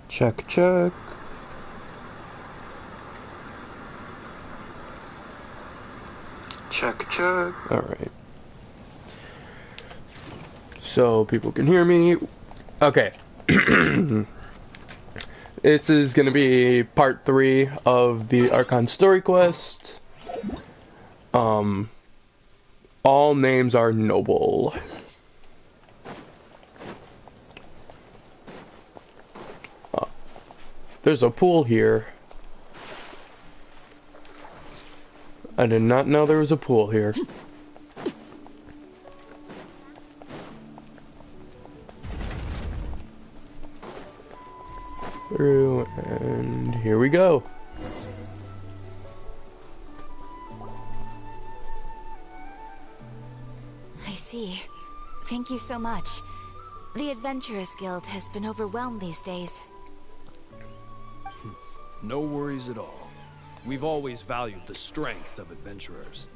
Check, check. Check, check. Alright. So people can hear me. Okay. This is gonna be part 3 of the Archon story quest. All names are noble. There's a pool here. I did not know there was a pool here. Through, and here we go. I see. Thank you so much. The Adventurers Guild has been overwhelmed these days. No worries at all. We've always valued the strength of adventurers.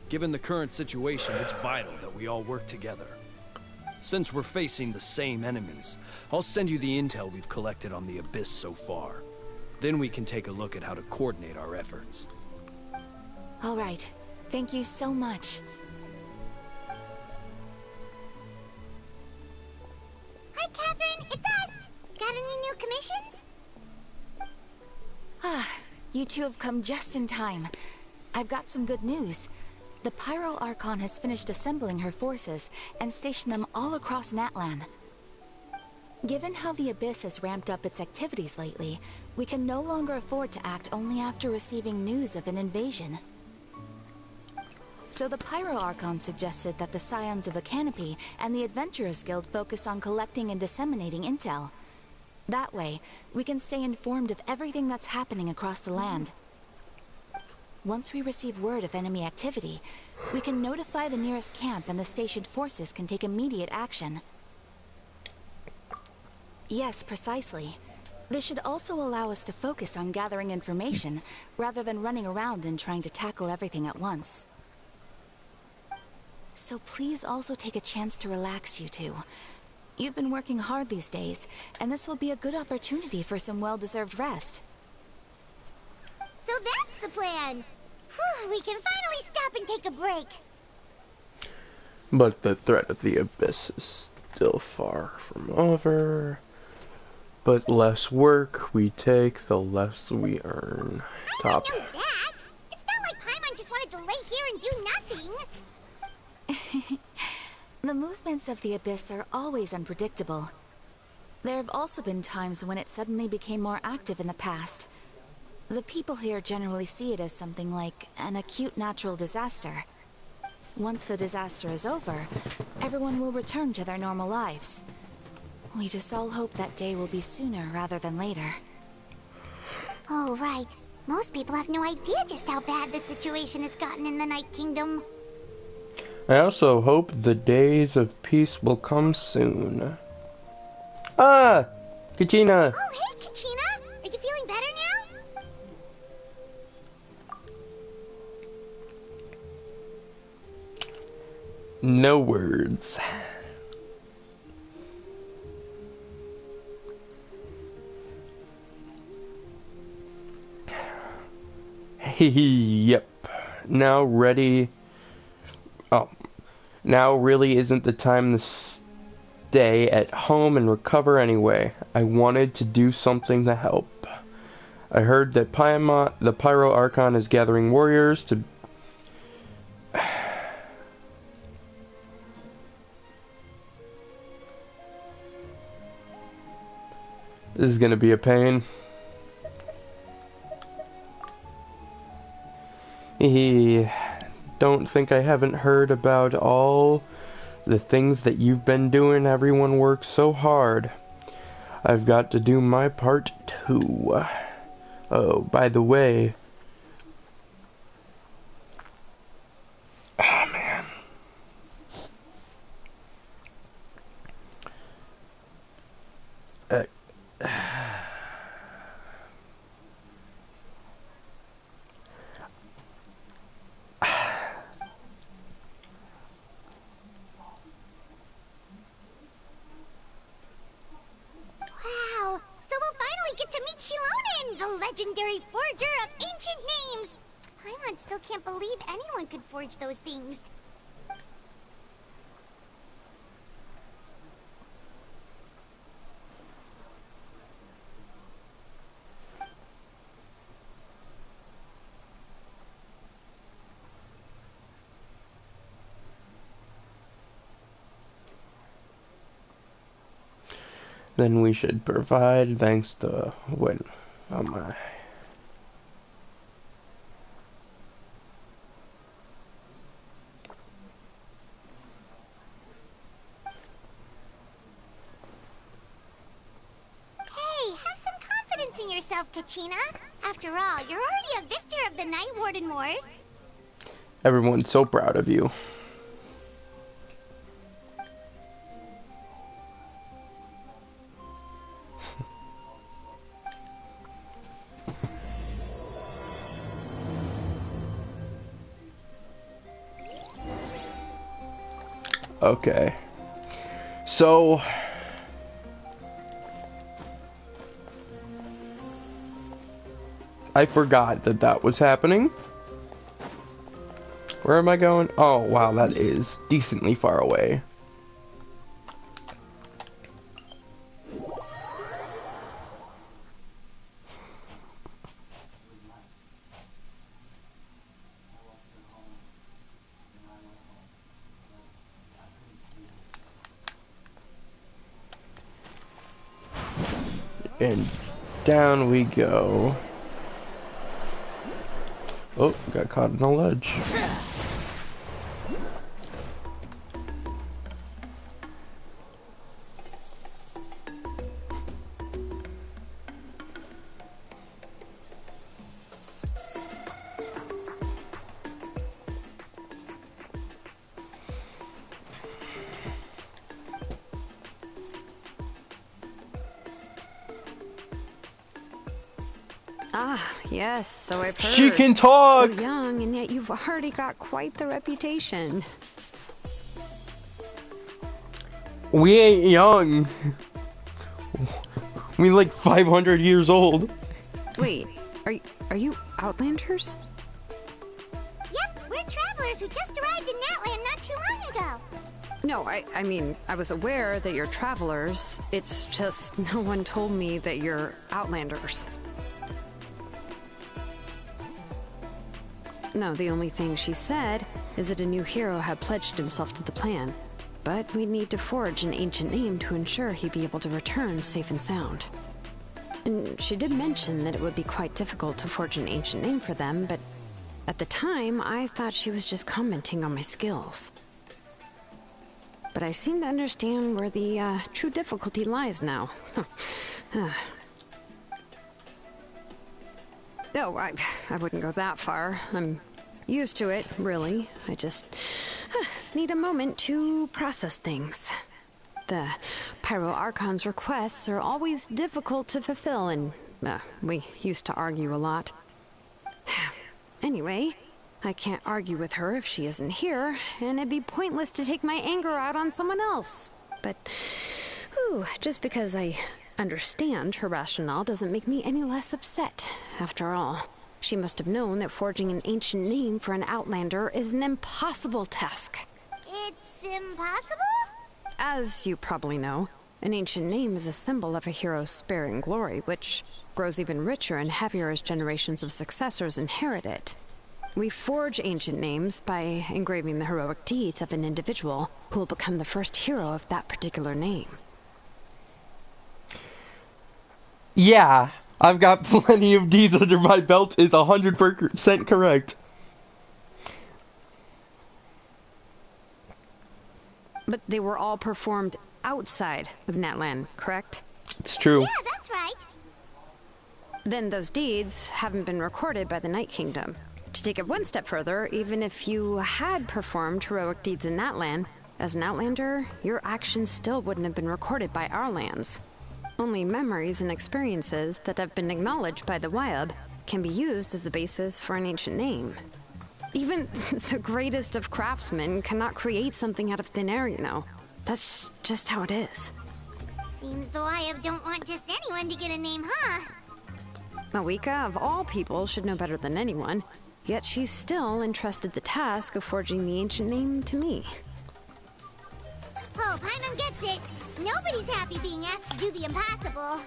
Given the current situation, it's vital that we all work together. Since we're facing the same enemies, I'll send you the intel we've collected on the Abyss so far. Then we can take a look at how to coordinate our efforts. All right. Thank you so much. Hi, Catherine. It's us. Got any new commissions? Ah, you two have come just in time. I've got some good news. The Pyro Archon has finished assembling her forces and stationed them all across Natlan. Given how the Abyss has ramped up its activities lately, we can no longer afford to act only after receiving news of an invasion. So the Pyro Archon suggested that the Scions of the Canopy and the Adventurers Guild focus on collecting and disseminating intel. That way, we can stay informed of everything that's happening across the land. Once we receive word of enemy activity, we can notify the nearest camp and the stationed forces can take immediate action. Yes, precisely. This should also allow us to focus on gathering information, rather than running around and trying to tackle everything at once. So please also take a chance to relax, you two. You've been working hard these days, and this will be a good opportunity for some well-deserved rest. So that's the plan. Whew, we can finally stop and take a break. But the threat of the Abyss is still far from over. But less work we take, the less we earn. Top. Paimon knows that. It's not like Paimon just wanted to lay here and do nothing. The movements of the Abyss are always unpredictable. There have also been times when it suddenly became more active in the past. The people here generally see it as something like an acute natural disaster. Once the disaster is over, everyone will return to their normal lives. We just all hope that day will be sooner rather than later. Oh, right. Most people have no idea just how bad the situation has gotten in the Night Kingdom. I also hope the days of peace will come soon. Ah! Kachina! Oh, hey, Kachina! Are you feeling better now? No words. Yep. Now ready. Oh. Now really isn't the time to stay at home and recover anyway. I wanted to do something to help. I heard that the Pyro Archon is gathering warriors to... This is gonna be a pain. Don't think I haven't heard about all the things that you've been doing. Everyone works so hard. I've got to do my part too. Oh, by the way... Oh, man. Wow, so we'll we get to meet Shilonen, the legendary forger of ancient names! Paimon still can't believe anyone could forge those things. Then we should provide thanks to when my Hey, have some confidence in yourself, Kachina. After all, you're already a victor of the Night Warden Wars. everyone's so proud of you. Okay. So I forgot that that was happening. Where am I going? Oh, wow, that is decently far away. And down we go. Oh, got caught in a ledge. Ah, yes, so I've heard. She can talk! So young, and yet you've already got quite the reputation. We ain't young. We like 500 years old. Wait, are you Outlanders? Yep, we're travelers who just arrived in Natland not too long ago. No, I mean, I was aware that you're travelers. It's just no one told me that you're Outlanders. No, the only thing she said is that a new hero had pledged himself to the plan. But we'd need to forge an ancient name to ensure he'd be able to return safe and sound. And she did mention that it would be quite difficult to forge an ancient name for them, but at the time, I thought she was just commenting on my skills. But I seem to understand where the true difficulty lies now. Oh, I wouldn't go that far. I'm used to it, really. I just need a moment to process things. The Pyro Archon's requests are always difficult to fulfill, and we used to argue a lot. Anyway, I can't argue with her if she isn't here, and it'd be pointless to take my anger out on someone else. But, just because I understand her rationale doesn't make me any less upset. After all, she must have known that forging an ancient name for an Outlander is an impossible task. It's impossible? As you probably know, an ancient name is a symbol of a hero's sparing glory, which grows even richer and heavier as generations of successors inherit it. We forge ancient names by engraving the heroic deeds of an individual who will become the first hero of that particular name. Yeah, I've got plenty of deeds under my belt is 100% correct. But they were all performed outside of Natlan, correct? It's true. Yeah, that's right. Then those deeds haven't been recorded by the Night Kingdom. To take it one step further, even if you had performed heroic deeds in Natlan, as an Outlander, your actions still wouldn't have been recorded by our lands. Only memories and experiences that have been acknowledged by the Wyab can be used as a basis for an ancient name. Even the greatest of craftsmen cannot create something out of thin air, you know. That's just how it is. Seems the Wyab don't want just anyone one to get a name, huh? Mawika, of all people, should know better than anyone. Yet she's still entrusted the task of forging the ancient name to me. Oh, Paimon gets it. Nobody's happy being asked to do the impossible.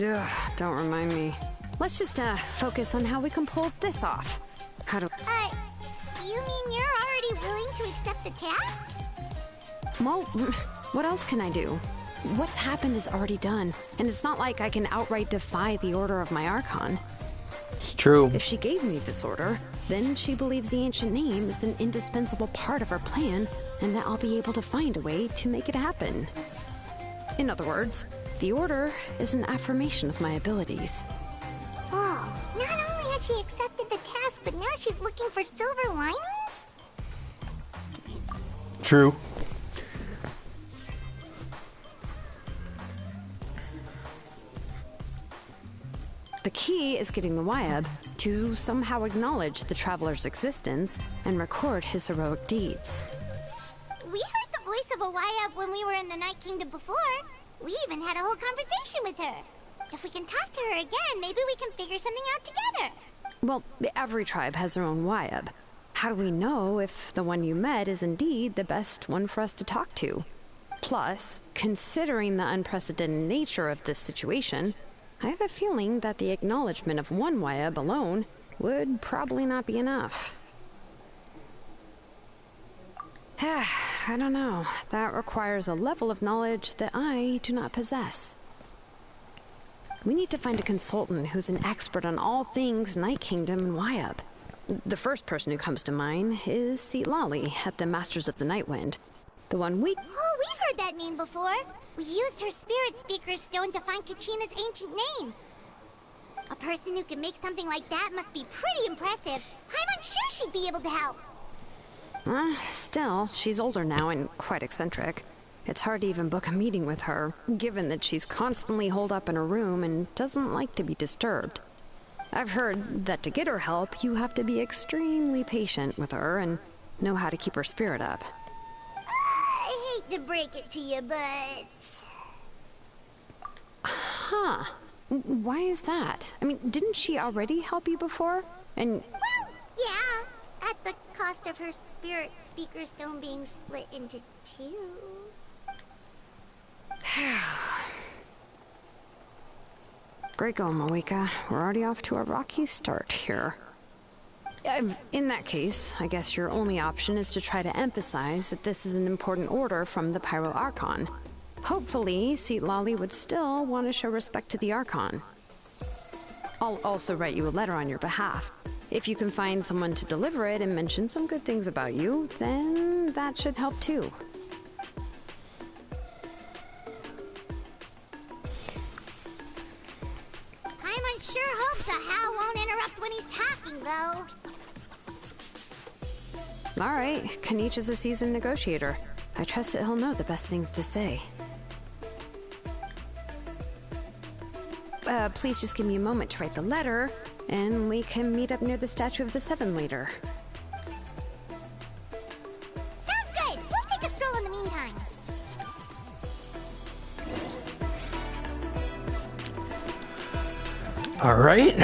Ugh, don't remind me. Let's just, focus on how we can pull this off. How do... You mean you're already willing to accept the task? Well, what else can I do? What's happened is already done, and it's not like I can outright defy the order of my archon. It's true. If she gave me this order, then she believes the ancient name is an indispensable part of her plan, and that I'll be able to find a way to make it happen. In other words, the order is an affirmation of my abilities. Oh, not only has she accepted the task, but now she's looking for silver linings? True. The key is getting the Wyab to somehow acknowledge the traveler's existence and record his heroic deeds. We heard the voice of a Wyab when we were in the Night Kingdom before. We even had a whole conversation with her. If we can talk to her again, maybe we can figure something out together. Well, every tribe has their own Wyab. How do we know if the one you met is indeed the best one for us to talk to? Plus, considering the unprecedented nature of this situation, I have a feeling that the acknowledgement of one Wyab alone would probably not be enough. I don't know. That requires a level of knowledge that I do not possess. We need to find a consultant who's an expert on all things Night Kingdom and Wyab. The first person who comes to mind is Lali at the Masters of the Nightwind. The one we... Oh, we've heard that name before. We used her Spirit Speaker Stone to find Kachina's ancient name. A person who can make something like that must be pretty impressive. I'm unsure she'd be able to help. Still, she's older now and quite eccentric. It's hard to even book a meeting with her, given that she's constantly holed up in her room and doesn't like to be disturbed. I've heard that to get her help, you have to be extremely patient with her and know how to keep her spirit up. I hate to break it to you, but... Huh. Why is that? I mean, didn't she already help you before? And... Well, yeah. At the cost of her Spirit Speaker Stone being split into two. Great going, Mawika. We're already off to a rocky start here. In that case, I guess your only option is to try to emphasize that this is an important order from the Pyro Archon. Hopefully, Lali would still want to show respect to the Archon. I'll also write you a letter on your behalf. If you can find someone to deliver it and mention some good things about you, then that should help too. Paimon sure hopes a Hal won't interrupt when he's talking, though. Alright, Kanich is a seasoned negotiator. I trust that he'll know the best things to say. Please just give me a moment to write the letter, and we can meet up near the Statue of the Seven later. Sounds good! We'll take a stroll in the meantime. Alright.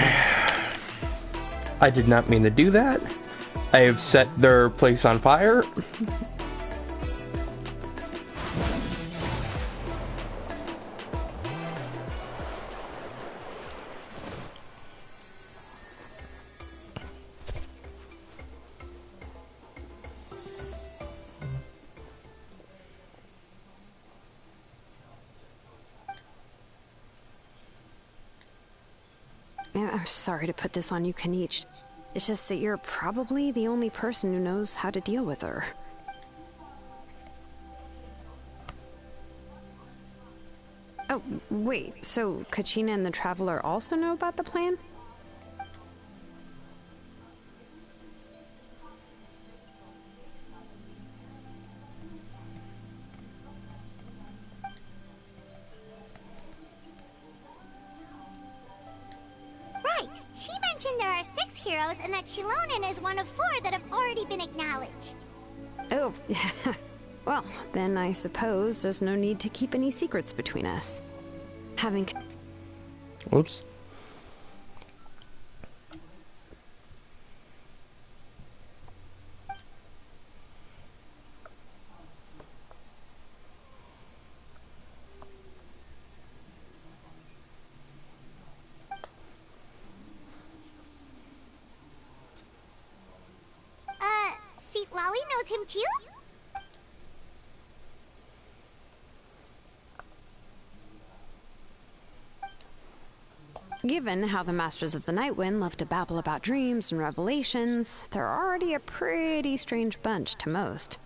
I did not mean to do that. I have set their place on fire. I'm sorry to put this on you, Kanich. It's just that you're probably the only person who knows how to deal with her. Oh, wait, so Kachina and the Traveler also know about the plan? Right. She mentioned there are 6 heroes and that Shilonen is one of 4 that have already been acknowledged. Oh, Well, then I suppose there's no need to keep any secrets between us. Having... Whoops. See, Lolly knows him too? Given how the Masters of the Nightwind love to babble about dreams and revelations, they're already a pretty strange bunch to most.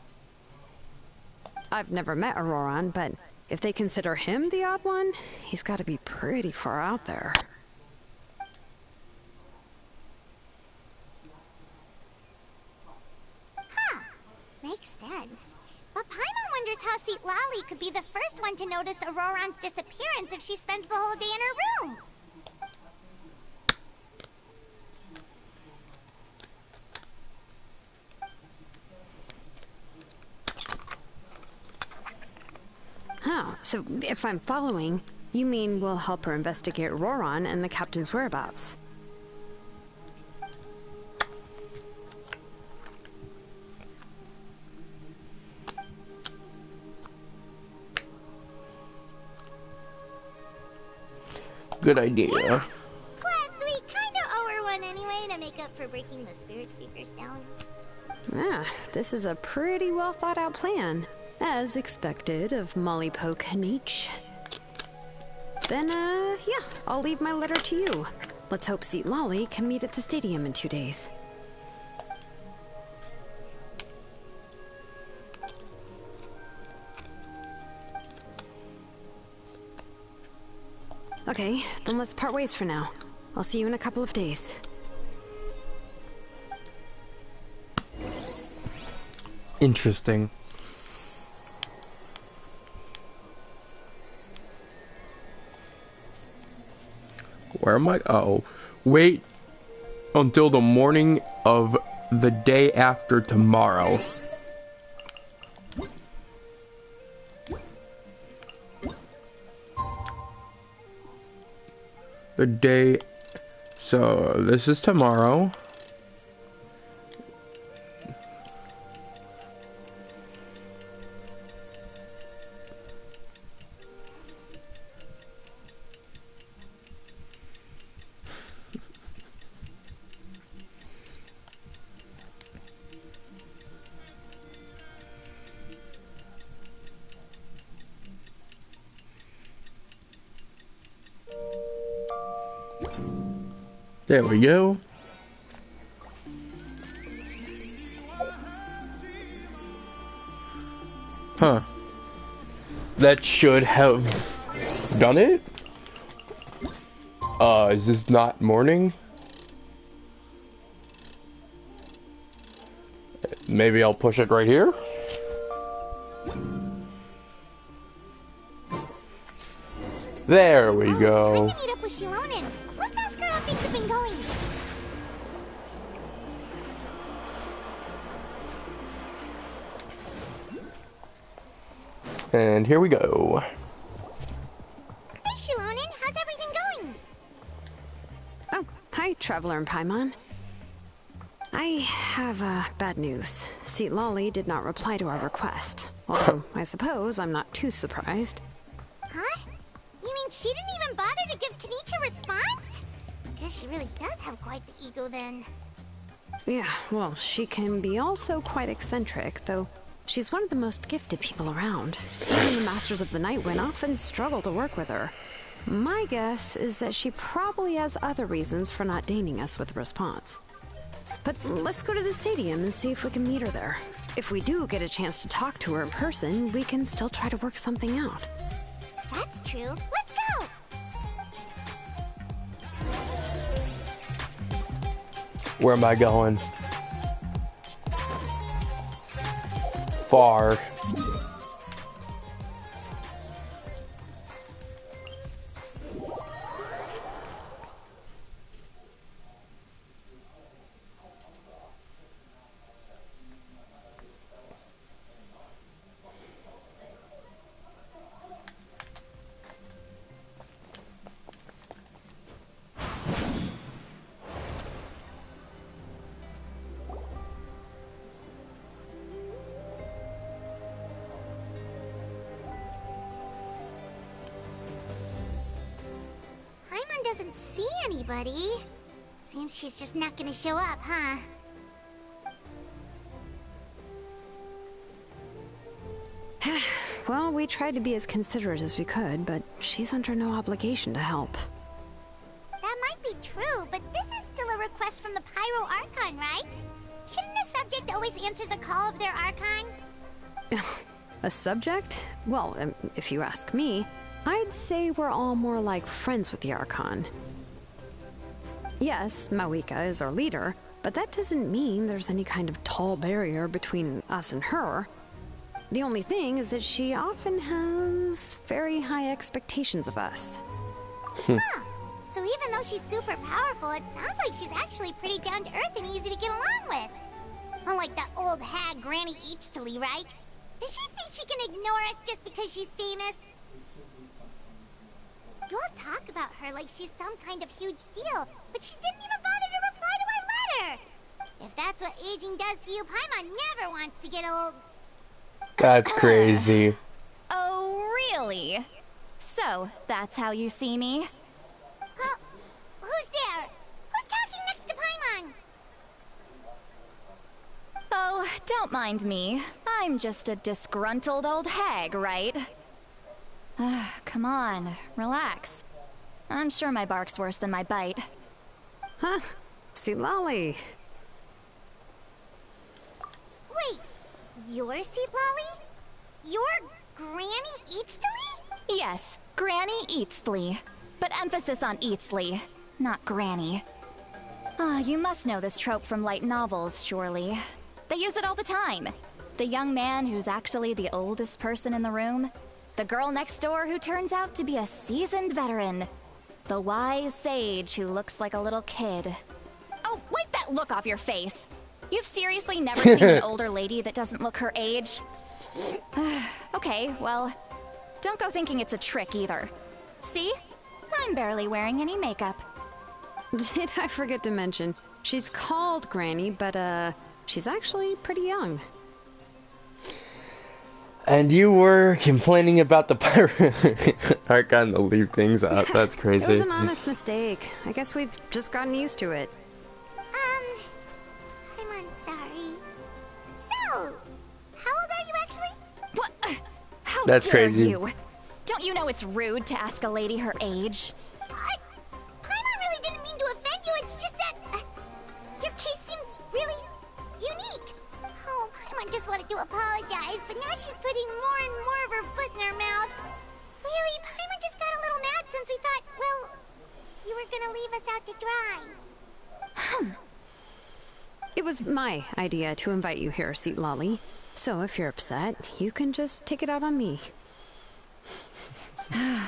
I've never met Auroran, but if they consider him the odd one, he's got to be pretty far out there. Huh. Makes sense. But Paimon wonders how Seat Lolly could be the first one to notice Auroran's disappearance if she spends the whole day in her room. Oh, so if I'm following, you mean we'll help her investigate Auroran and the captain's whereabouts? Good idea. Yeah. Plus, we kinda owe her one anyway to make up for breaking the spirit speakers down. Ah, this is a pretty well thought out plan. As expected of Molly Poke and H. Then, yeah, I'll leave my letter to you. Let's hope Seat Lolly can meet at the stadium in 2 days. Okay, then let's part ways for now. I'll see you in a couple of days. Interesting. Where am I? Oh, wait until the morning of the day after tomorrow. The day, so this is tomorrow. There we go. Huh. That should have done it? Is this not morning? Maybe I'll push it right here? There we go. It's time to meet up with Shilonen. Let's ask her how things have been going. And here we go. Hey Shilonen, how's everything going? Oh, hi, Traveler and Paimon. I have, bad news. Seat Lolly did not reply to our request. Although, I suppose I'm not too surprised. Huh? You mean she didn't even bother to give Kenichi a response? Guess she really does have quite the ego then. Yeah, well, she can be also quite eccentric, though she's one of the most gifted people around. Even the Masters of the Nightwind often struggle to work with her. My guess is that she probably has other reasons for not deigning us with a response. But let's go to the stadium and see if we can meet her there. If we do get a chance to talk to her in person, we can still try to work something out. That's true. Let's go! Where am I going? Far. doesn't see anybody. Seems she's just not gonna show up, huh? Well, we tried to be as considerate as we could, but she's under no obligation to help. That might be true, but this is still a request from the Pyro Archon, right? Shouldn't the subject always answer the call of their Archon? A subject? Well, if you ask me, I'd say we're all more like friends with the Archon. Yes, Mawika is our leader, but that doesn't mean there's any kind of tall barrier between us and her. The only thing is that she often has very high expectations of us. Huh. So even though she's super powerful, it sounds like she's actually pretty down to earth and easy to get along with. Unlike that old hag Granny Eachtley, right? Does she think she can ignore us just because she's famous? You all talk about her like she's some kind of huge deal, but she didn't even bother to reply to our letter! If that's what aging does to you, Paimon never wants to get old. That's crazy. Oh, really? So, that's how you see me? Huh? Who's there? Who's talking next to Paimon? Oh, don't mind me. I'm just a disgruntled old hag, right? Come on, relax. I'm sure my bark's worse than my bite. Huh? See, Lolly. Wait, you're Seat Lolly? You're Granny Eachtley? Yes, Granny Eastley. But emphasis on Eastley, not Granny. You must know this trope from light novels, surely. They use it all the time. The young man who's actually the oldest person in the room. The girl next door who turns out to be a seasoned veteran. The wise sage who looks like a little kid. Oh, wipe that look off your face! You've seriously never seen an older lady that doesn't look her age? Okay, well, don't go thinking it's a trick either. See? I'm barely wearing any makeup. Did I forget to mention, she's called Granny, but she's actually pretty young. And you were complaining about the pirate Archon to leave things out. That's crazy. It was an honest mistake. I guess we've just gotten used to it. I'm sorry. So, how old are you actually? What? How That's dare crazy. you? Don't you know it's rude to ask a lady her age? Paimon really didn't mean to offend you, it's just that your case seems really unique. Oh, Paimon just wanted to apologize, but now she's putting more and more of her foot in her mouth. Really, Paimon just got a little mad since we thought, well, you were gonna leave us out to dry. It was my idea to invite you here, Seat Lolly. So if you're upset, you can just take it out on me.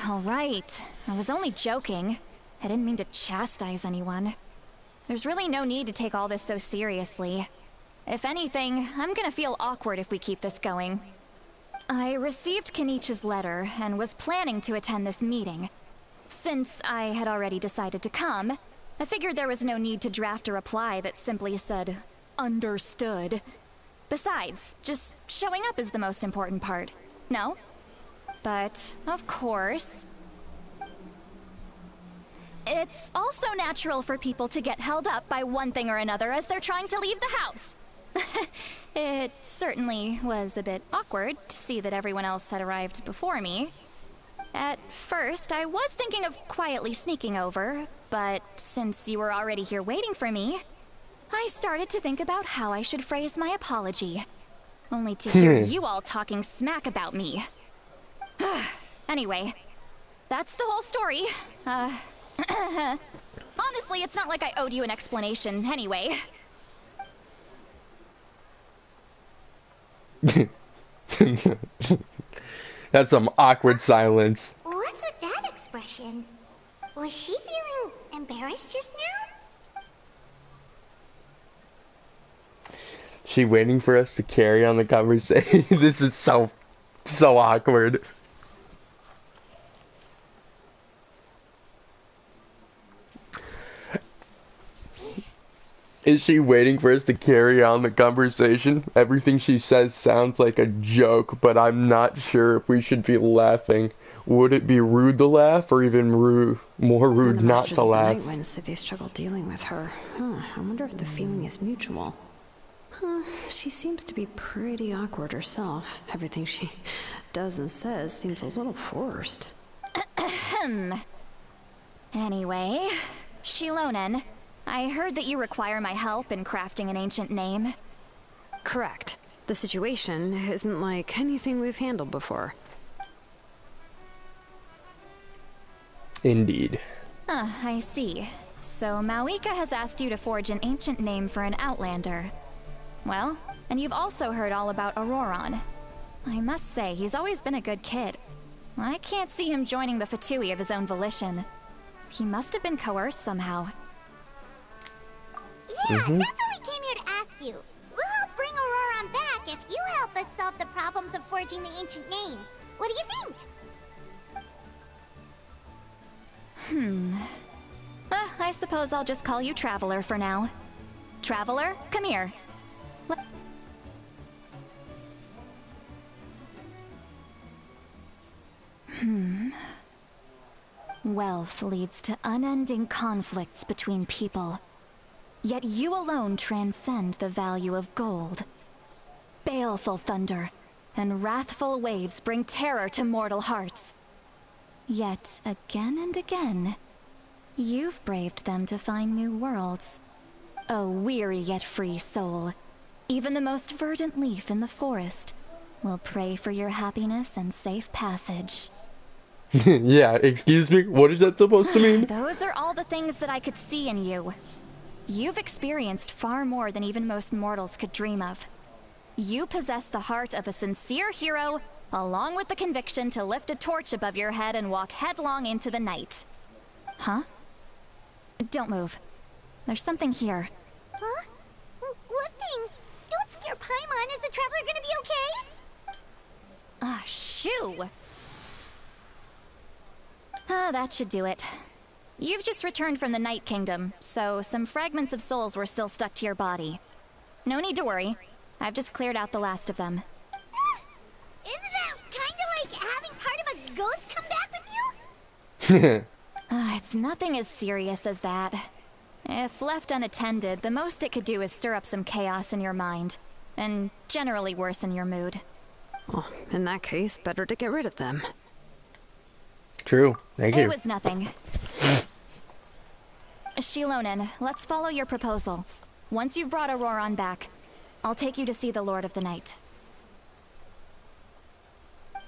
All right. I was only joking. I didn't mean to chastise anyone. There's really no need to take all this so seriously. If anything, I'm gonna feel awkward if we keep this going. I received Kenichi's letter and was planning to attend this meeting. Since I had already decided to come, I figured there was no need to draft a reply that simply said, "Understood." Besides, just showing up is the most important part, no? But, of course, it's also natural for people to get held up by one thing or another as they're trying to leave the house. It certainly was a bit awkward to see that everyone else had arrived before me. At first, I was thinking of quietly sneaking over, but since you were already here waiting for me, I started to think about how I should phrase my apology. Only to hear you all talking smack about me. Anyway, that's the whole story. Honestly, it's not like I owed you an explanation anyway. That's some awkward silence. What's with that expression? Was she feeling embarrassed just now? She waiting for us to carry on the conversation. This is so awkward. Is she waiting for us to carry on the conversation? Everything she says sounds like a joke, but I'm not sure if we should be laughing. Would it be rude to laugh, or even more And rude the not Masters to of the laugh? Night Winds said they struggle dealing with her. I wonder if the feeling is mutual. She seems to be pretty awkward herself. Everything she does and says seems a little forced. Anyway, Shilonen, I heard that you require my help in crafting an ancient name. Correct. The situation isn't like anything we've handled before. Indeed. I see. So Mawika has asked you to forge an ancient name for an outlander. Well, and you've also heard all about Auroron. I must say, he's always been a good kid. I can't see him joining the Fatui of his own volition. He must have been coerced somehow. Yeah, that's why we came here to ask you. We'll help bring Auroron back if you help us solve the problems of forging the ancient name. What do you think? I suppose I'll just call you Traveler for now. Traveler, come here. Wealth leads to unending conflicts between people. Yet you alone transcend the value of gold. Baleful thunder and wrathful waves bring terror to mortal hearts. Yet again and again, you've braved them to find new worlds. O weary yet free soul, even the most verdant leaf in the forest will pray for your happiness and safe passage. Yeah, excuse me? What is that supposed to mean? Those are all the things that I could see in you. You've experienced far more than even most mortals could dream of. You possess the heart of a sincere hero, along with the conviction to lift a torch above your head and walk headlong into the night. Huh? Don't move. There's something here. Huh? What thing? Don't scare Paimon. Is the Traveler gonna be okay? Shoo! That should do it. You've just returned from the Night Kingdom, so some fragments of souls were still stuck to your body. No need to worry. I've just cleared out the last of them. Isn't that kinda like having part of a ghost come back with you? It's nothing as serious as that. If left unattended, the most it could do is stir up some chaos in your mind, and generally worsen your mood. Well, in that case, better to get rid of them. True. Thank you. It was nothing. Shilonen, let's follow your proposal. Once you've brought Auroron back, I'll take you to see the Lord of the Night.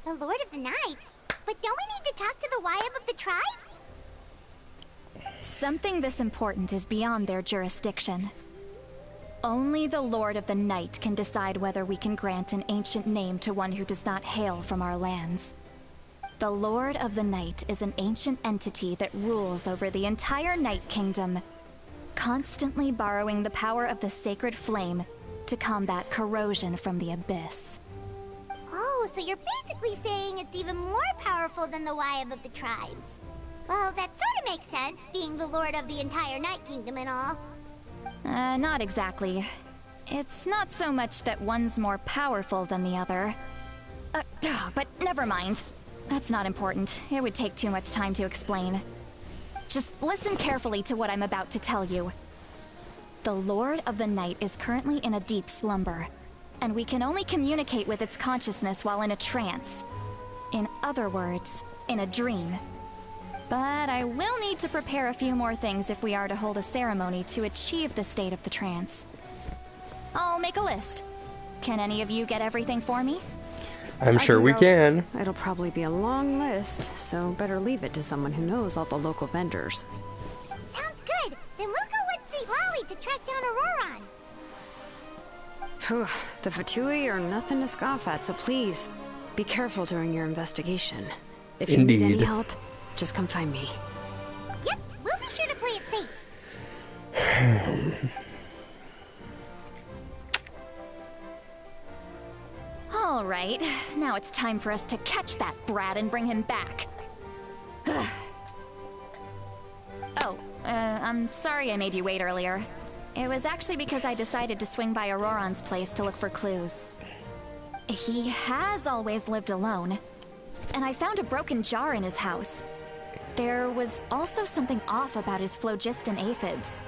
The Lord of the Night? But don't we need to talk to the Wyab of the tribes? Something this important is beyond their jurisdiction. Only the Lord of the Night can decide whether we can grant an ancient name to one who does not hail from our lands. The Lord of the Night is an ancient entity that rules over the entire Night Kingdom, constantly borrowing the power of the sacred flame to combat corrosion from the abyss. Oh, so you're basically saying it's even more powerful than the Wyab of the tribes. Well, that sort of makes sense, being the lord of the entire Night Kingdom and all. Not exactly. It's not so much that one's more powerful than the other. But never mind. That's not important. It would take too much time to explain. Just listen carefully to what I'm about to tell you. The Lord of the Night is currently in a deep slumber, and we can only communicate with its consciousness while in a trance. In other words, in a dream. But I will need to prepare a few more things if we are to hold a ceremony to achieve the state of the trance. I'll make a list. Can any of you get everything for me? I'm sure we can. It'll probably be a long list, so better leave it to someone who knows all the local vendors. Sounds good. Then we'll go with St. Lolly to track down Auroron. Phew, the Fatui are nothing to scoff at, so please, be careful during your investigation. If you need any Indeed. help, just come find me. Yep, we'll be sure to play it safe. All right, now it's time for us to catch that brat and bring him back. I'm sorry I made you wait earlier. It was actually because I decided to swing by Auroron's place to look for clues. He has always lived alone. and I found a broken jar in his house. There was also something off about his phlogiston aphids,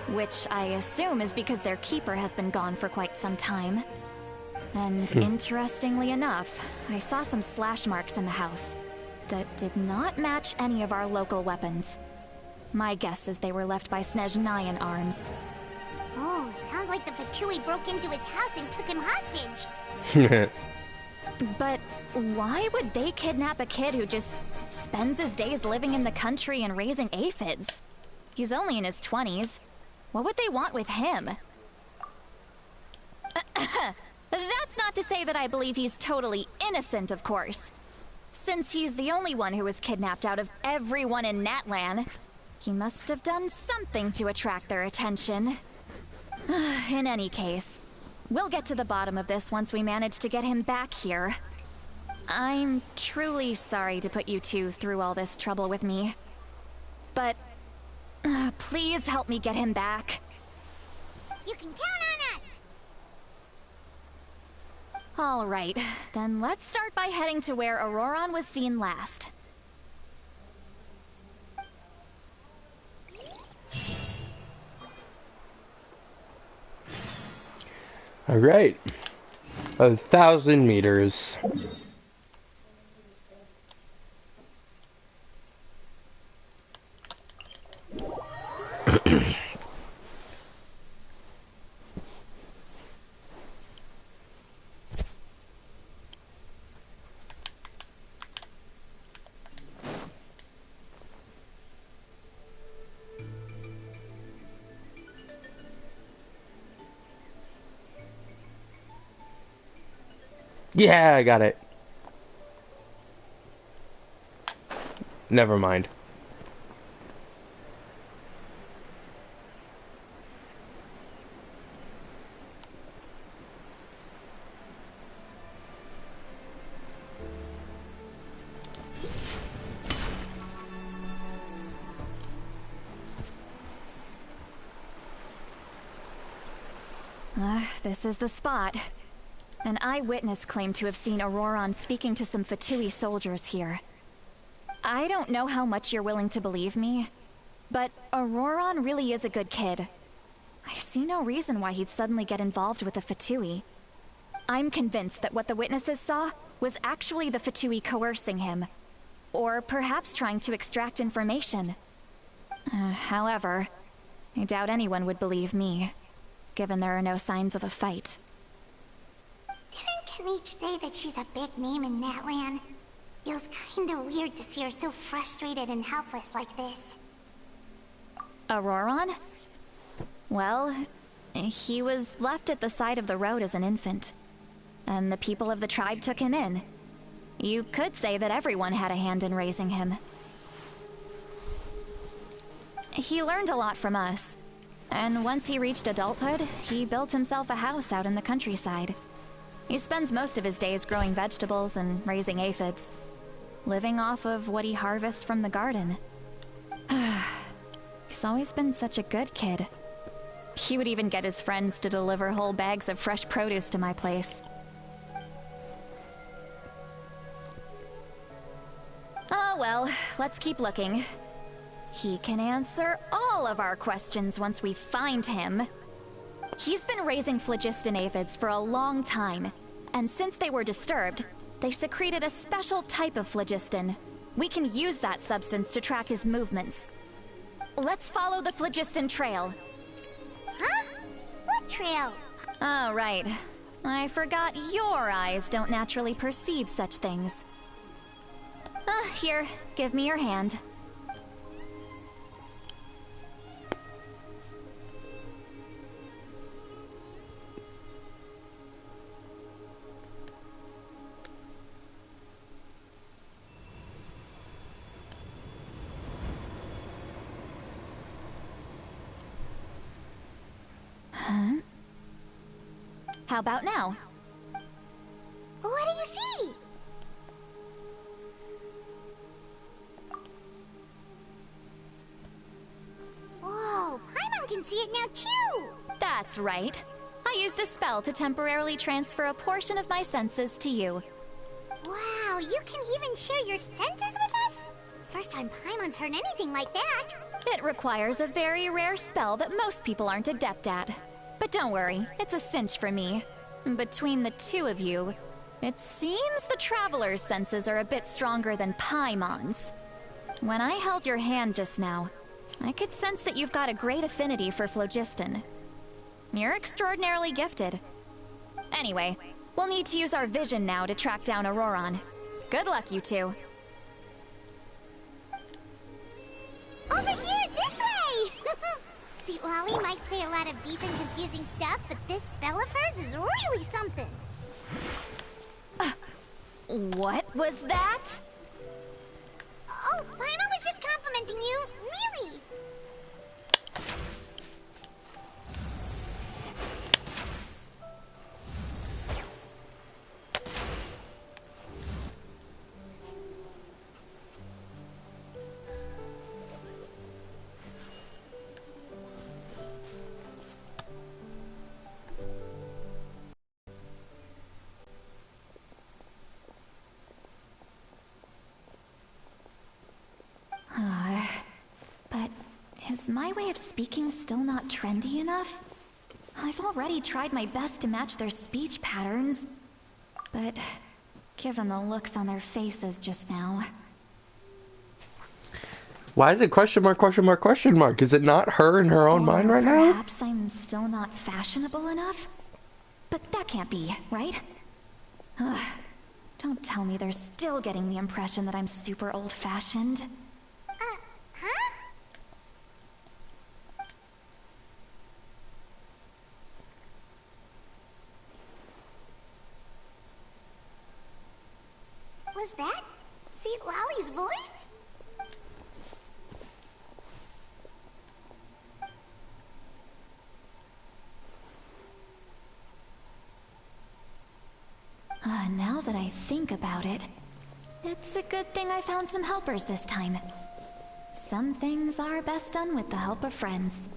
which I assume is because their keeper has been gone for quite some time. And interestingly enough, I saw some slash marks in the house that did not match any of our local weapons. My guess is they were left by Snezhnayan arms. Oh, sounds like the Fatui broke into his house and took him hostage. But why would they kidnap a kid who just spends his days living in the country and raising aphids? He's only in his 20s. What would they want with him? That's not to say that I believe he's totally innocent, of course. Since he's the only one who was kidnapped out of everyone in Natlan, he must have done something to attract their attention. In any case, we'll get to the bottom of this once we manage to get him back here. I'm truly sorry to put you two through all this trouble with me. But please help me get him back. You can count on us! All right, then let's start by heading to where Auroron was seen last. All right, 1,000 meters. Yeah, I got it. Never mind. This is the spot. An eyewitness claimed to have seen Auroron speaking to some Fatui soldiers here. I don't know how much you're willing to believe me, but Auroron really is a good kid. I see no reason why he'd suddenly get involved with the Fatui. I'm convinced that what the witnesses saw was actually the Fatui coercing him, or perhaps trying to extract information. However, I doubt anyone would believe me, given there are no signs of a fight. Didn't Kanich say that she's a big name in Natlan? Feels kinda weird to see her so frustrated and helpless like this. Auroron? Well, he was left at the side of the road as an infant, and the people of the tribe took him in. You could say that everyone had a hand in raising him. He learned a lot from us, and once he reached adulthood, he built himself a house out in the countryside. He spends most of his days growing vegetables and raising aphids, living off of what he harvests from the garden. He's always been such a good kid. He would even get his friends to deliver whole bags of fresh produce to my place. Oh well, let's keep looking. He can answer all of our questions once we find him. He's been raising phlogiston aphids for a long time, and since they were disturbed, they secreted a special type of phlogiston. We can use that substance to track his movements. Let's follow the phlogiston trail. Huh? What trail? Oh, right. I forgot your eyes don't naturally perceive such things. Here, give me your hand. How about now? What do you see? Whoa, Paimon can see it now too! That's right. I used a spell to temporarily transfer a portion of my senses to you. Wow, you can even share your senses with us? First time Paimon's heard anything like that. It requires a very rare spell that most people aren't adept at. But don't worry, it's a cinch for me. Between the two of you, it seems the Traveler's senses are a bit stronger than Paimon's. When I held your hand just now, I could sense that you've got a great affinity for phlogiston. You're extraordinarily gifted. Anyway, we'll need to use our vision now to track down Auroron. Good luck, you two. Over here, this way! See, Lolly might say a lot of deep and confusing stuff, but this spell of hers is really something. What was that? Oh, Paimon was just complimenting you. Really? But is my way of speaking still not trendy enough? I've already tried my best to match their speech patterns. But given the looks on their faces just now... Why is it question mark, question mark, question mark? Is it not her in her own mind right now? Perhaps I'm still not fashionable enough? But that can't be, right? Ugh, don't tell me they're still getting the impression that I'm super old-fashioned. Huh? Was that St. Lolly's voice? Now that I think about it, it's a good thing I found some helpers this time. Some things are best done with the help of friends.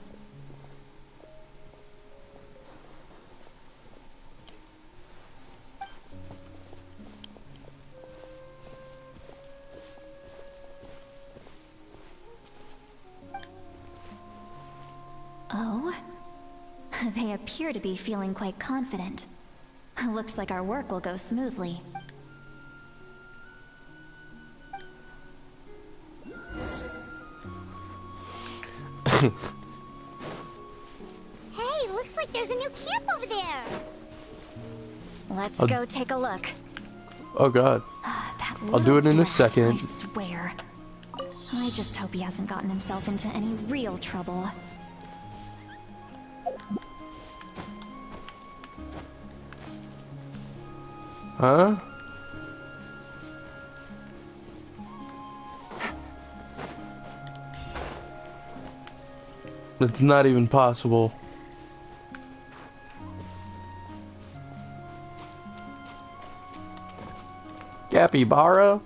Oh? They appear to be feeling quite confident. Looks like our work will go smoothly. Hey, looks like there's a new camp over there. Let's go take a look. Oh god. That I'll do it in a brat, second. I swear. I just hope he hasn't gotten himself into any real trouble. Huh? It's not even possible. Capybara?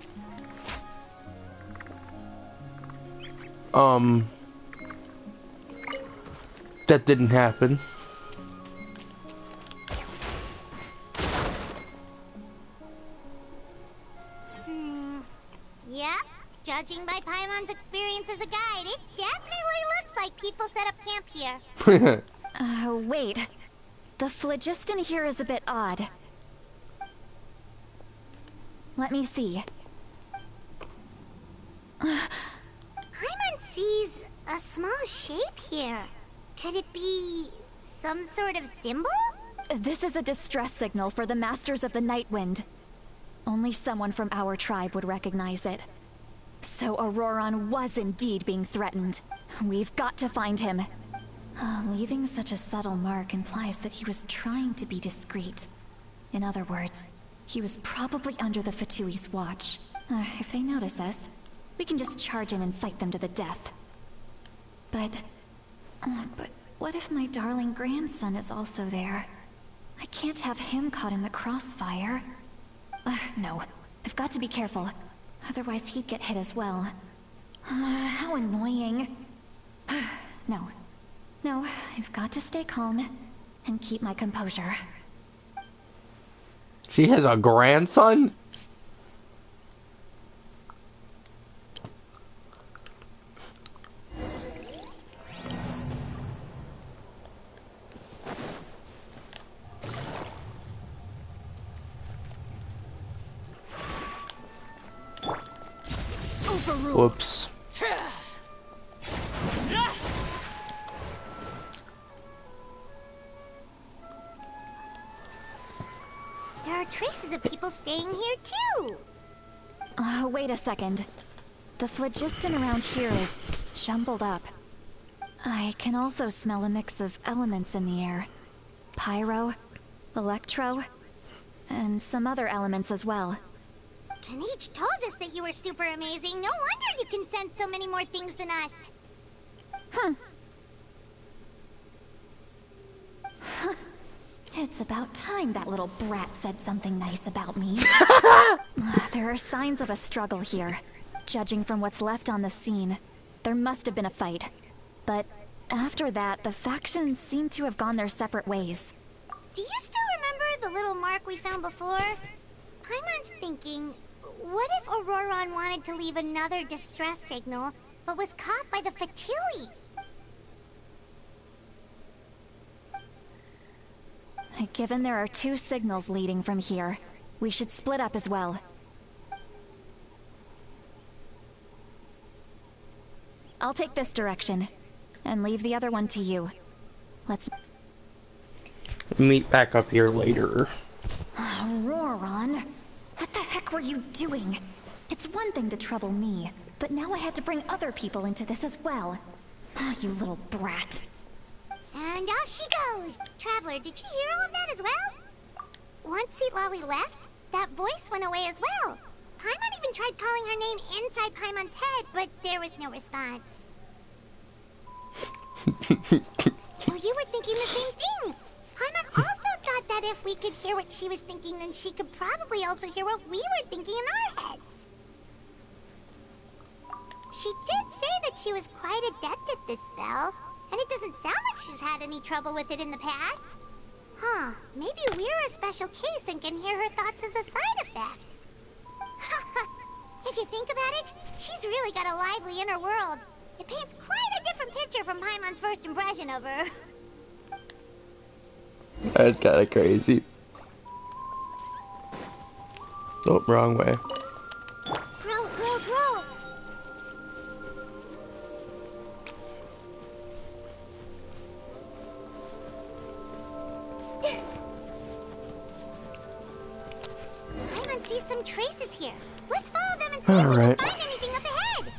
That didn't happen. Yeah, judging by Paimon's experience as a guide, it definitely looks like people set up camp here. Wait. The phlogiston here is a bit odd. Let me see. Paimon sees a small shape here. Could it be some sort of symbol? This is a distress signal for the Masters of the Night Wind. Only someone from our tribe would recognize it. So Auroron was indeed being threatened. We've got to find him. Leaving such a subtle mark implies that he was trying to be discreet. In other words, he was probably under the Fatui's watch. If they notice us, we can just charge in and fight them to the death. But what if my darling grandson is also there? I can't have him caught in the crossfire. No. I've got to be careful. Otherwise he'd get hit as well. How annoying. No, I've got to stay calm and keep my composure. She has a grandson? Whoops. There are traces of people staying here too. Wait a second. The phlogiston around here is jumbled up. I can also smell a mix of elements in the air. Pyro, electro, and some other elements as well. Kanich told us that you were super amazing. No wonder you can sense so many more things than us. It's about time that little brat said something nice about me. There are signs of a struggle here. Judging from what's left on the scene, there must have been a fight. But after that, the factions seem to have gone their separate ways. Do you still remember the little mark we found before? Paimon's thinking, what if Auroron wanted to leave another distress signal, but was caught by the Fatui? Given there are 2 signals leading from here, we should split up as well. I'll take this direction, and leave the other one to you. Let's meet back up here later. Auroron, what the heck were you doing? It's one thing to trouble me, but now I had to bring other people into this as well. You little brat. And off she goes! Traveler, did you hear all of that as well? Once Seatlali left, that voice went away as well. Paimon even tried calling her name inside Paimon's head, but there was no response. So you were thinking the same thing! Paimon also thought that if we could hear what she was thinking, then she could probably also hear what we were thinking in our heads. She did say that she was quite adept at this spell. And it doesn't sound like she's had any trouble with it in the past. Huh, maybe we're a special case and can hear her thoughts as a side effect. If you think about it, she's really got a lively inner world. It paints quite a different picture from Paimon's first impression of her. That's kinda crazy. Oh, wrong way. Grow, grow, grow! Paimon sees some traces here. Let's follow them and see if we can find anything up ahead.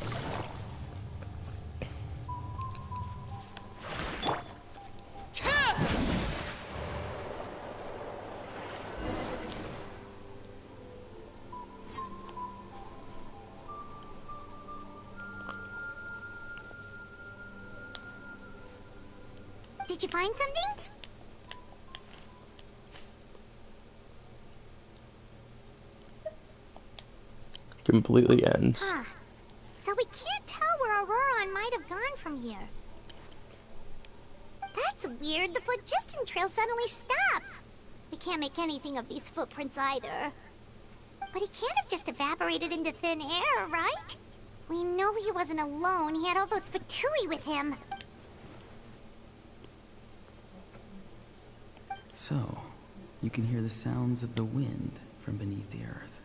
Did you find something? Completely ends. Huh. So we can't tell where Auroron might have gone from here. That's weird. The phlogiston trail suddenly stops. We can't make anything of these footprints either. But he can't have just evaporated into thin air, right? We know he wasn't alone. He had all those Fatui with him. So, you can hear the sounds of the wind from beneath the earth.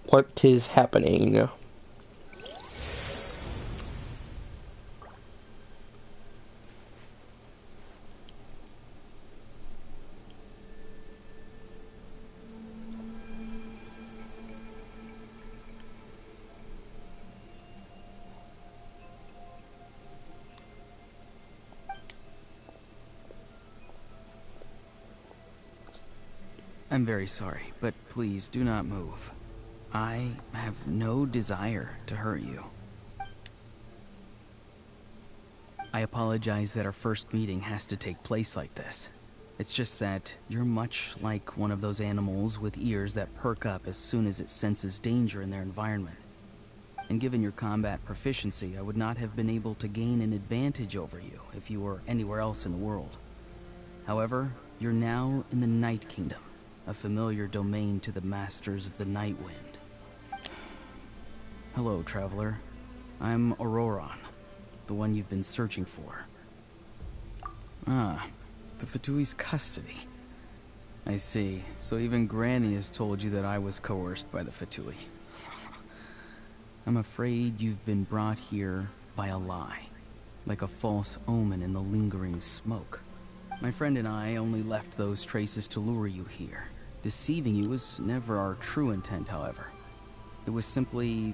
What is happening? I'm very sorry, but please do not move. I have no desire to hurt you. I apologize that our first meeting has to take place like this. It's just that you're much like one of those animals with ears that perk up as soon as it senses danger in their environment. And given your combat proficiency, I would not have been able to gain an advantage over you if you were anywhere else in the world. However, you're now in the Night Kingdom, a familiar domain to the masters of the Night Wind. Hello, traveler. I'm Auroron, the one you've been searching for. Ah, the Fatui's custody. I see. So even Granny has told you that I was coerced by the Fatui. I'm afraid you've been brought here by a lie, like a false omen in the lingering smoke. My friend and I only left those traces to lure you here. Deceiving you was never our true intent, however. It was simply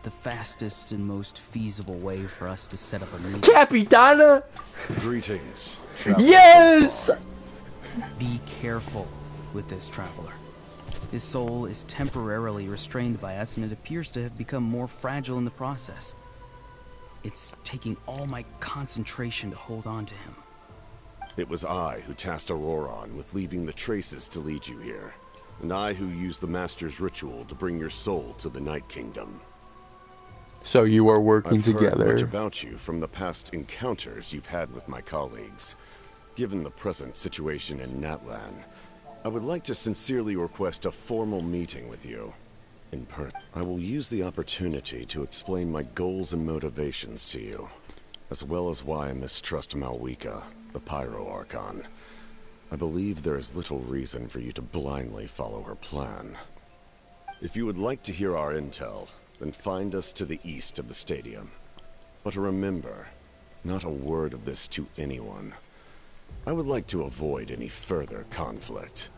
the fastest and most feasible way for us to set up a meeting. Capitana! Greetings. Yes! Be careful with this traveler. His soul is temporarily restrained by us, and it appears to have become more fragile in the process. It's taking all my concentration to hold on to him. It was I who tasked Auroron with leaving the traces to lead you here, and I who used the Master's ritual to bring your soul to the Night Kingdom. So you are working I've heard together. much about you from the past encounters you've had with my colleagues. Given the present situation in Natlan, I would like to sincerely request a formal meeting with you. In part, I will use the opportunity to explain my goals and motivations to you, as well as why I mistrust Malwika, the Pyro Archon. I believe there is little reason for you to blindly follow her plan. If you would like to hear our intel, then find us to the east of the stadium. But remember, not a word of this to anyone. I would like to avoid any further conflict.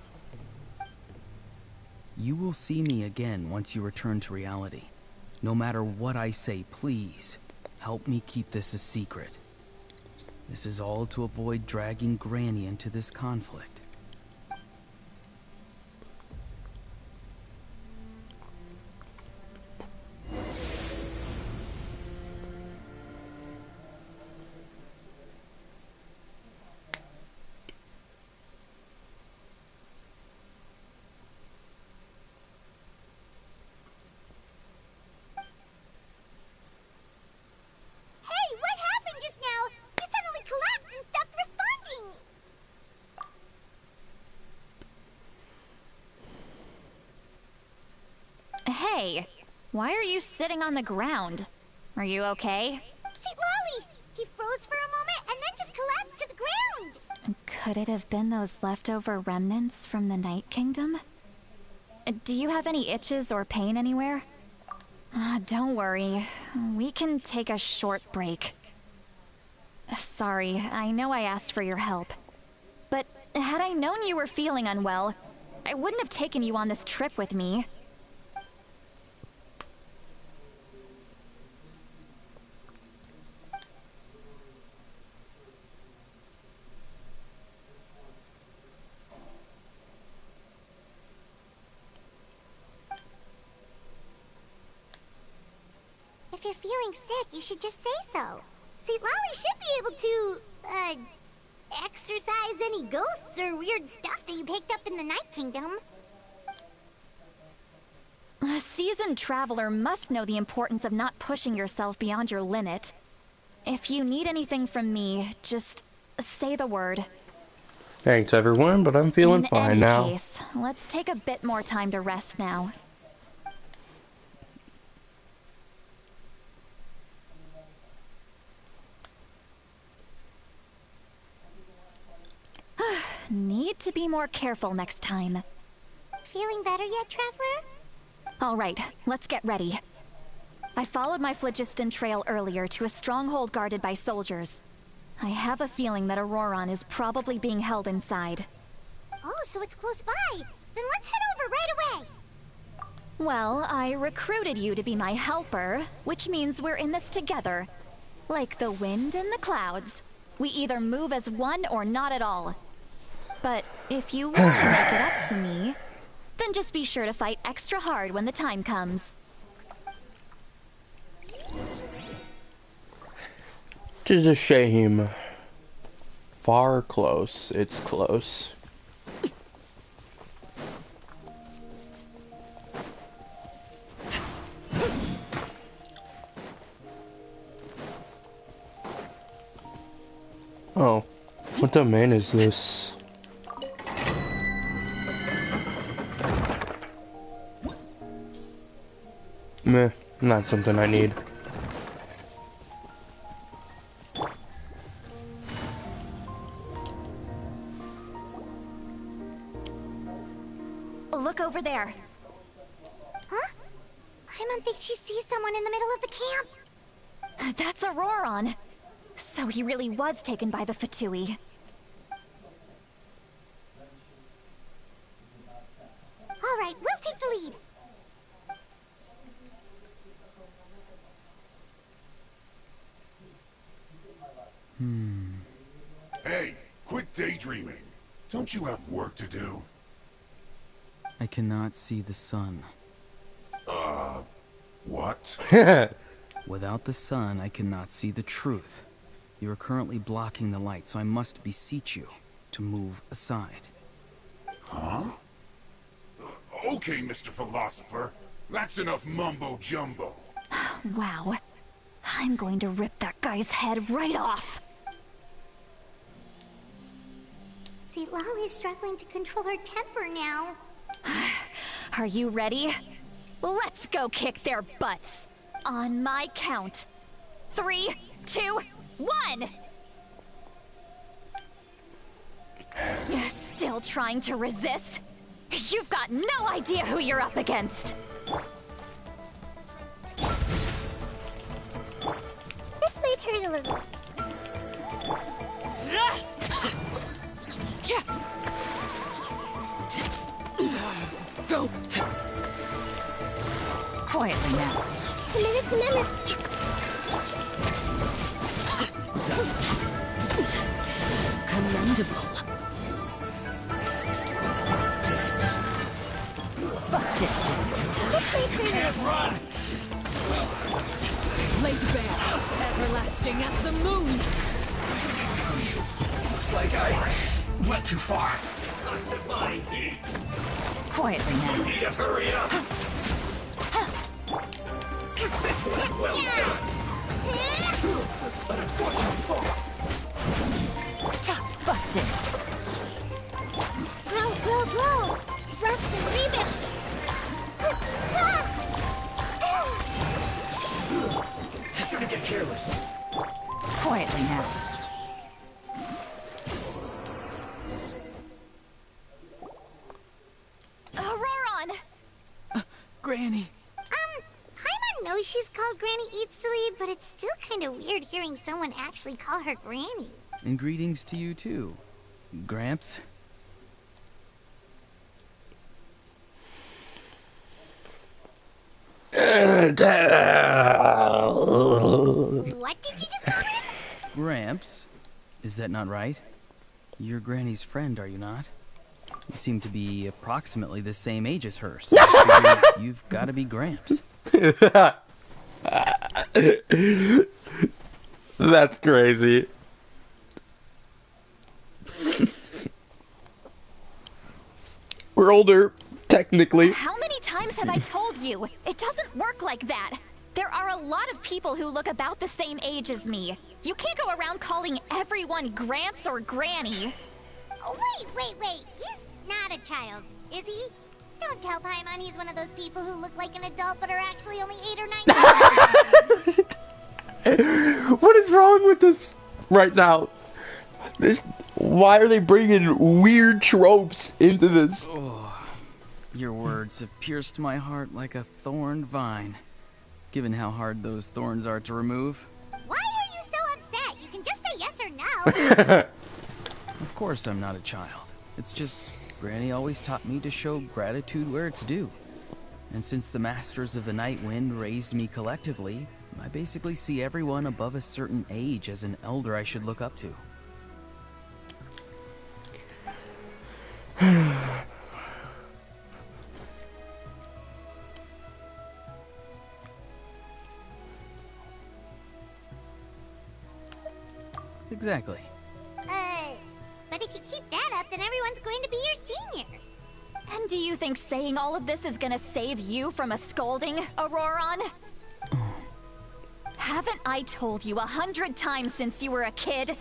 You will see me again once you return to reality. No matter what I say, please, help me keep this a secret. This is all to avoid dragging Granny into this conflict. Hey, what happened just now? You suddenly collapsed and stopped responding. Hey, why are you sitting on the ground? Are you okay? See, Lolly! He froze for a moment and then just collapsed to the ground! Could it have been those leftover remnants from the Night Kingdom? Do you have any itches or pain anywhere? Don't worry. We can take a short break. Sorry, I know I asked for your help. But had I known you were feeling unwell, I wouldn't have taken you on this trip with me. If you're feeling sick, you should just say so. See, Lolly should be able to, exorcise any ghosts or weird stuff that you picked up in the Night Kingdom. A seasoned traveler must know the importance of not pushing yourself beyond your limit. If you need anything from me, just say the word. Thanks everyone, but I'm feeling fine In now. any case, let's take a bit more time to rest now. Need to be more careful next time. Feeling better yet, Traveler? All right, let's get ready. I followed my phlogiston trail earlier to a stronghold guarded by soldiers. I have a feeling that Auroron is probably being held inside. Oh, so it's close by. Then let's head over right away. Well, I recruited you to be my helper, which means we're in this together. Like the wind and the clouds. We either move as one or not at all. But if you want to make it up to me, then just be sure to fight extra hard when the time comes. Which is a shame. Far close. It's close. Oh, what domain is this? Meh, not something I need. Look over there. Huh? I don't think she sees someone in the middle of the camp. That's Auroron. So he really was taken by the Fatui. All right, we'll take the lead. Hey, quit daydreaming. Don't you have work to do? I cannot see the sun. What? Without the sun, I cannot see the truth. You are currently blocking the light, so I must beseech you to move aside. Huh? Okay, Mr. Philosopher. That's enough mumbo-jumbo. Wow. I'm going to rip that guy's head right off. See, Lolly's struggling to control her temper now. Are you ready? Let's go kick their butts. On my count. 3, 2, 1! Still trying to resist? You've got no idea who you're up against. This might hurt a little. Go! Quietly now. A minute to minute. Commendable. Busted. This might hurt a little. Run! Late bear, everlasting as the moon. Looks like I went too far. Toxifying heat. Quietly now. Need to hurry up. This was well done. An unfortunate fault. Busted. Grow. Rust and rebound. Shouldn't get careless. Quietly now. Auroron! Granny! Paimon knows she's called Granny Eatsley, but it's still kind of weird hearing someone actually call her Granny. And greetings to you too, Gramps. What did you just call him? Gramps? Is that not right? You're Granny's friend, are you not? You seem to be approximately the same age as her, so I figured you've got to be Gramps. That's crazy. We're older, technically. How many times have I told you? It doesn't work like that. There are a lot of people who look about the same age as me. You can't go around calling everyone Gramps or Granny. Oh, wait. He's not a child, is he? Don't tell Paimon he's one of those people who look like an adult but are actually only 8 or 9 years old. What is wrong with this right now? Why are they bringing weird tropes into this? Oh, your words have pierced my heart like a thorned vine. Given how hard those thorns are to remove. Why are you so upset? You can just say yes or no. Of course I'm not a child. It's just Granny always taught me to show gratitude where it's due. And since the Masters of the Night Wind raised me collectively, I basically see everyone above a certain age as an elder I should look up to. Exactly. But if you keep that up, then everyone's going to be your senior. And do you think saying all of this is gonna save you from a scolding, Auroron? Haven't I told you 100 times since you were a kid?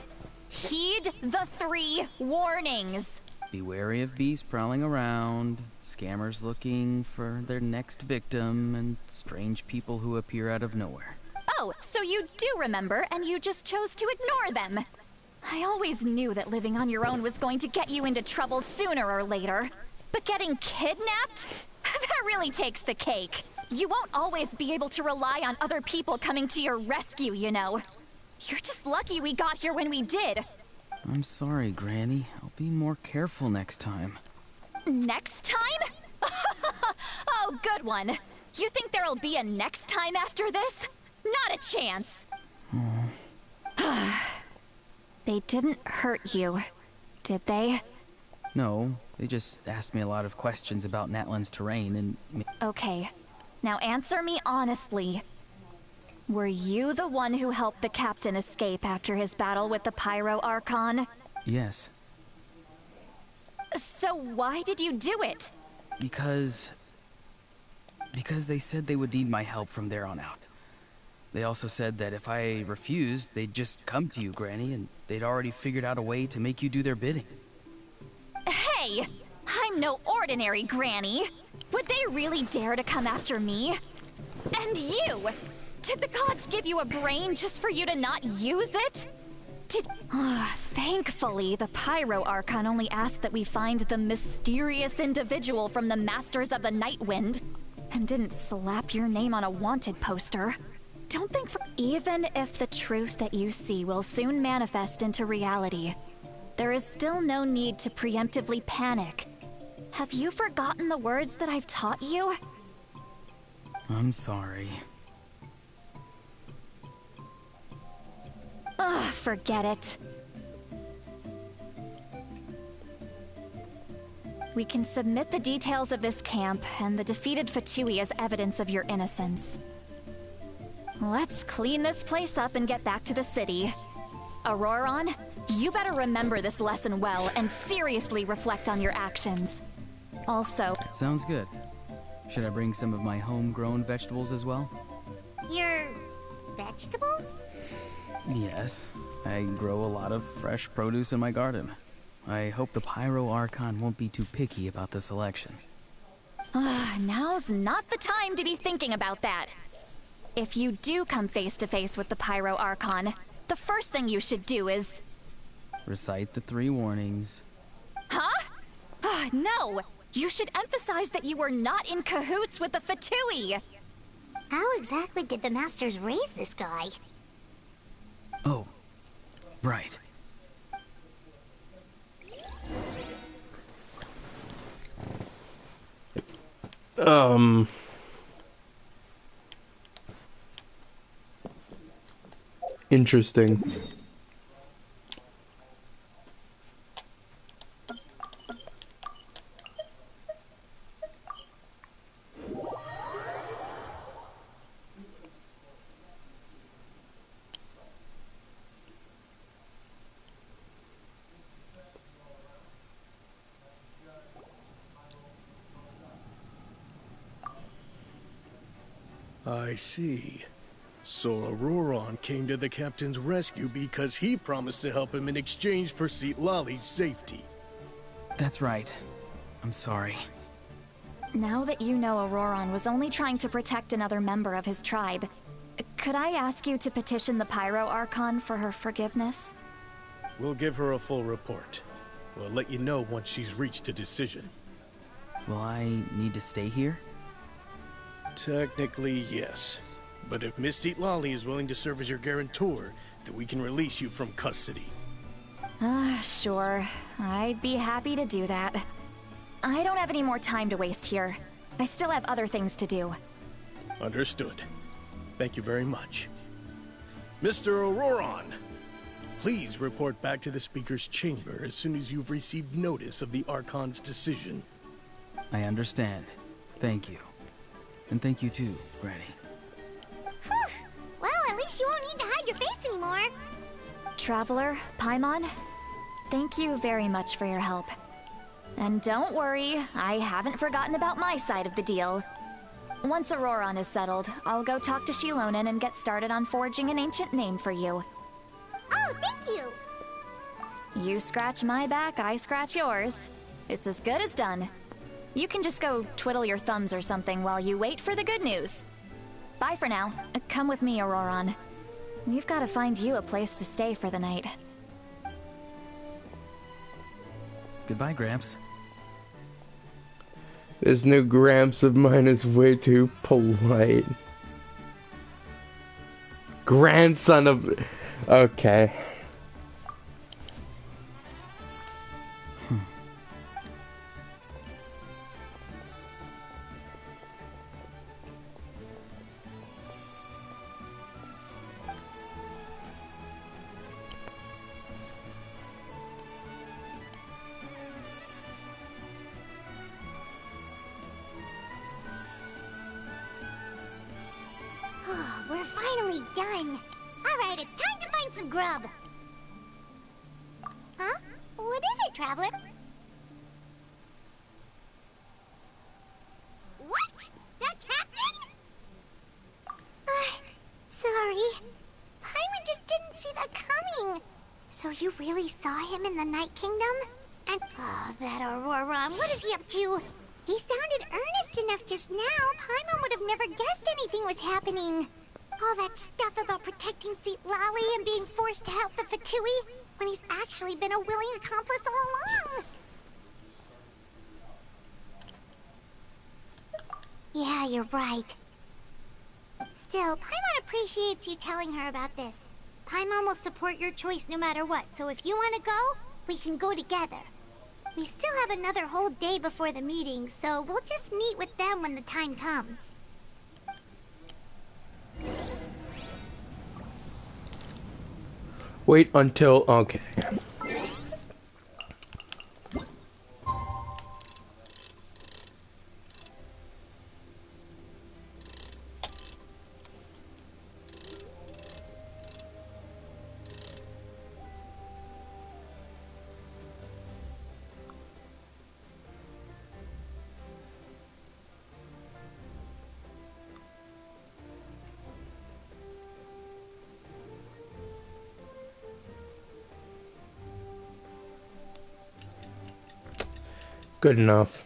Heed the 3 warnings. Be wary of beasts prowling around, scammers looking for their next victim, and strange people who appear out of nowhere. Oh, so you do remember, and you just chose to ignore them. I always knew that living on your own was going to get you into trouble sooner or later. But getting kidnapped? That really takes the cake. You won't always be able to rely on other people coming to your rescue, you know. You're just lucky we got here when we did. I'm sorry, Granny. I'll be more careful next time. Next time? Oh, good one. You think there'll be a next time after this? Not a chance. They didn't hurt you, did they? No, they just asked me a lot of questions about Natlan's terrain and... Okay, now answer me honestly. Were you the one who helped the captain escape after his battle with the Pyro Archon? Yes. So why did you do it? Because they said they would need my help from there on out. They also said that if I refused, they'd just come to you, Granny, and they'd already figured out a way to make you do their bidding. Hey! I'm no ordinary Granny! Would they really dare to come after me? And you! Did the gods give you a brain just for you to not use it? Thankfully, the Pyro Archon only asked that we find the mysterious individual from the Masters of the Night Wind, and didn't slap your name on a wanted poster. Don't think even if the truth that you see will soon manifest into reality, there is still no need to preemptively panic. Have you forgotten the words that I've taught you? I'm sorry. Ugh, forget it. We can submit the details of this camp and the defeated Fatui as evidence of your innocence. Let's clean this place up and get back to the city. Auroron, you better remember this lesson well and seriously reflect on your actions. Also... Sounds good. Should I bring some of my homegrown vegetables as well? Your... vegetables? Yes. I grow a lot of fresh produce in my garden. I hope the Pyro Archon won't be too picky about the selection. Now's not the time to be thinking about that. If you do come face to face with the Pyro Archon, the first thing you should do is... Recite the 3 warnings. Huh? No! You should emphasize that you were not in cahoots with the Fatui! How exactly did the Masters raise this guy? Oh, right. Interesting. I see. So Auroron came to the captain's rescue because he promised to help him in exchange for Citlali's safety. That's right. I'm sorry. Now that you know Auroron was only trying to protect another member of his tribe, could I ask you to petition the Pyro Archon for her forgiveness? We'll give her a full report. We'll let you know once she's reached a decision. Will I need to stay here? Technically, yes. But if Miss Citlali is willing to serve as your guarantor, then we can release you from custody. Sure. I'd be happy to do that. I don't have any more time to waste here. I still have other things to do. Understood. Thank you very much. Mr. Auroron, please report back to the Speaker's chamber as soon as you've received notice of the Archon's decision. I understand. Thank you. And thank you too, Granny. Well, at least you won't need to hide your face anymore. Traveler, Paimon, thank you very much for your help. And don't worry, I haven't forgotten about my side of the deal. Once Auroron is settled, I'll go talk to Shilonen and get started on forging an ancient name for you. Oh, thank you! You scratch my back, I scratch yours. It's as good as done. You can just go twiddle your thumbs or something while you wait for the good news. Bye for now. Come with me, Auroron. We've got to find you a place to stay for the night. Goodbye, Gramps. This new Gramps of mine is way too polite. Grandson of... Okay. We're finally done. Alright, it's time to find some grub. Huh? What is it, Traveler? What? The captain? Sorry. Paimon just didn't see that coming. So you really saw him in the Night Kingdom? And, that Auroron, what is he up to? He sounded earnest enough just now. Paimon would have never guessed anything was happening. All that stuff about protecting Seat Lally and being forced to help the Fatui, when he's actually been a willing accomplice all along. Yeah, you're right. Still, Paimon appreciates you telling her about this. Paimon will support your choice no matter what, so if you want to go, we can go together. We still have another whole day before the meeting, so we'll just meet with them when the time comes. Wait until... Okay. Good enough.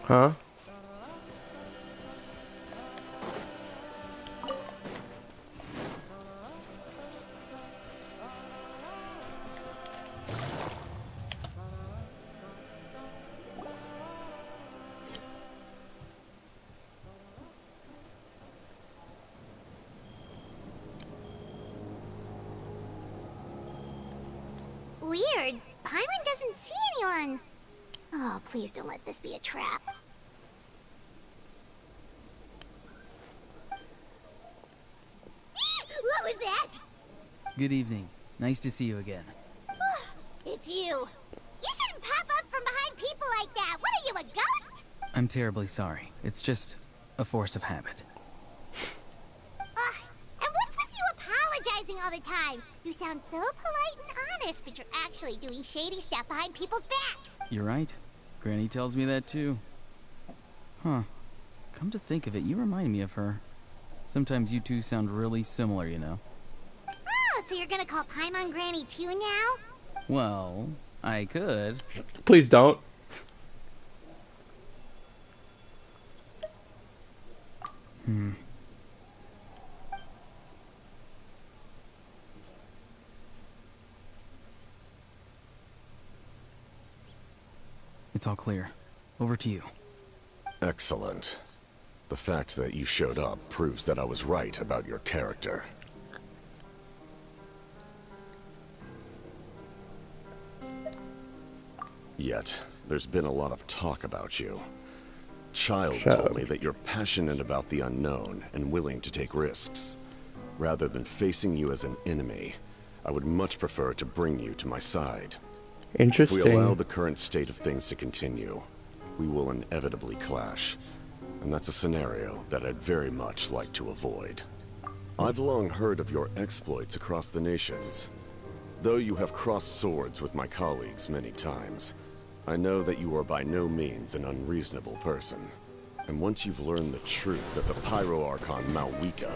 Huh? Weird. Paimon doesn't see anyone. Oh, please don't let this be a trap. What was that? Good evening. Nice to see you again. It's you. You shouldn't pop up from behind people like that. What are you, a ghost? I'm terribly sorry. It's just a force of habit. And what's with you apologizing all the time? You sound so polite and honest, but you're actually doing shady stuff behind people's backs. You're right. Granny tells me that too. Huh. Come to think of it, you remind me of her. Sometimes you two sound really similar, you know. Oh, so you're gonna call Paimon Granny too now? Well, I could. Please don't. It's all clear. Over to you. Excellent. The fact that you showed up proves that I was right about your character. Yet, there's been a lot of talk about you. Child Shut told up. me that you're passionate about the unknown and willing to take risks. Rather than facing you as an enemy, I would much prefer to bring you to my side. If we allow Interesting. the current state of things to continue, we will inevitably clash. And that's a scenario that I'd very much like to avoid. I've long heard of your exploits across the nations. Though you have crossed swords with my colleagues many times, I know that you are by no means an unreasonable person. And once you've learned the truth that the Pyro Archon Malwika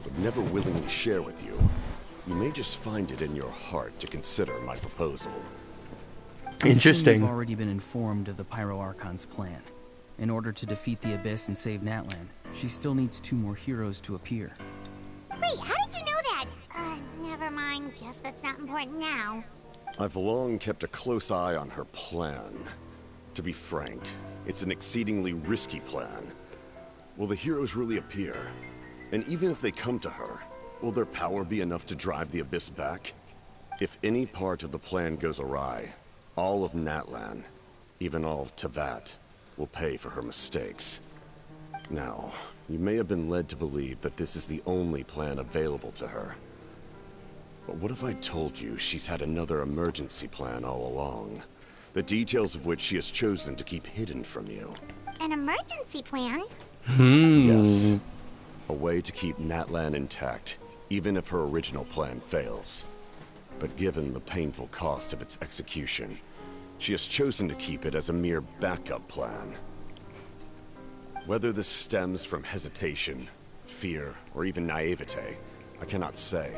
would never willingly share with you, you may just find it in your heart to consider my proposal. I assume Interesting. You've already been informed of the Pyro Archon's plan. In order to defeat the Abyss and save Natlan, she still needs 2 more heroes to appear. Wait, how did you know that? Never mind. Guess that's not important now. I've long kept a close eye on her plan. To be frank, it's an exceedingly risky plan. Will the heroes really appear? And even if they come to her, will their power be enough to drive the Abyss back? If any part of the plan goes awry, all of Natlan, even all of Teyvat, will pay for her mistakes. Now, you may have been led to believe that this is the only plan available to her. But what if I told you she's had another emergency plan all along, the details of which she has chosen to keep hidden from you? An emergency plan? Yes. A way to keep Natlan intact, even if her original plan fails. But given the painful cost of its execution, she has chosen to keep it as a mere backup plan. Whether this stems from hesitation, fear, or even naivete, I cannot say.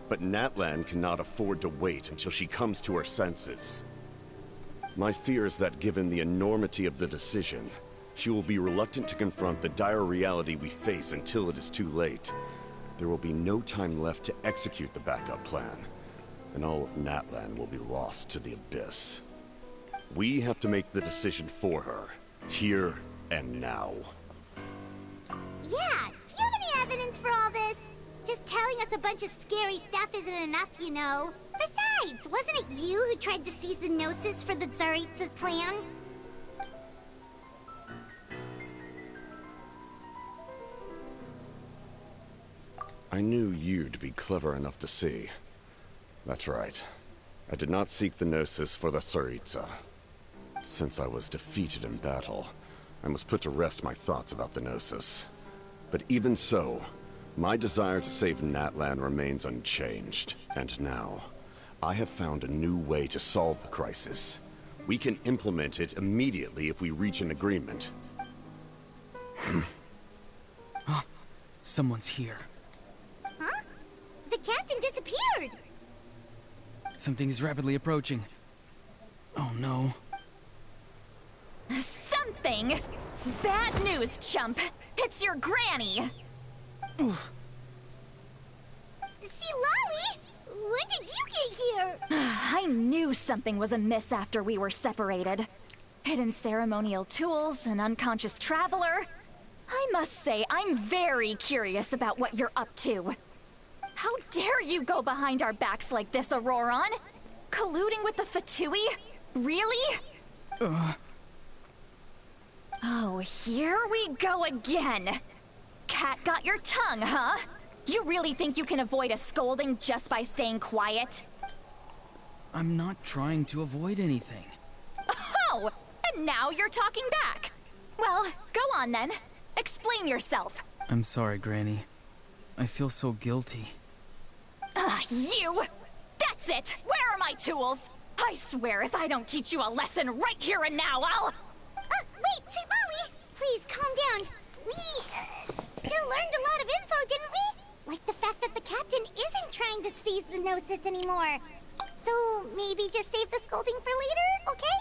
But Natlan cannot afford to wait until she comes to her senses. My fear is that given the enormity of the decision, she will be reluctant to confront the dire reality we face until it is too late. There will be no time left to execute the backup plan, and all of Natlan will be lost to the Abyss. We have to make the decision for her, here and now. Yeah, do you have any evidence for all this? Just telling us a bunch of scary stuff isn't enough, you know. Besides, wasn't it you who tried to seize the Gnosis for the Tsaritsa's plan? I knew you to be clever enough to see. That's right. I did not seek the Gnosis for the Tsaritsa. Since I was defeated in battle, I must put to rest my thoughts about the Gnosis. But even so, my desire to save Natlan remains unchanged. And now, I have found a new way to solve the crisis. We can implement it immediately if we reach an agreement. Someone's here. Huh? The captain disappeared! Something is rapidly approaching. Oh no. Something? Bad news, chump. It's your granny. See, Lolly? When did you get here? I knew something was amiss after we were separated. Hidden ceremonial tools, an unconscious traveler. I must say, I'm very curious about what you're up to. How dare you go behind our backs like this, Auroron? Colluding with the Fatui? Really? Oh, here we go again. Cat got your tongue, huh? You really think you can avoid a scolding just by staying quiet? I'm not trying to avoid anything. Oh, and now you're talking back. Well, go on then. Explain yourself. I'm sorry, Granny. I feel so guilty. You! That's it! Where are my tools? I swear if I don't teach you a lesson right here and now, I'll... Wait, see, Lolly! Please, calm down. We, still learned a lot of info, didn't we? Like the fact that the captain isn't trying to seize the Gnosis anymore. So, maybe just save the scolding for later, okay?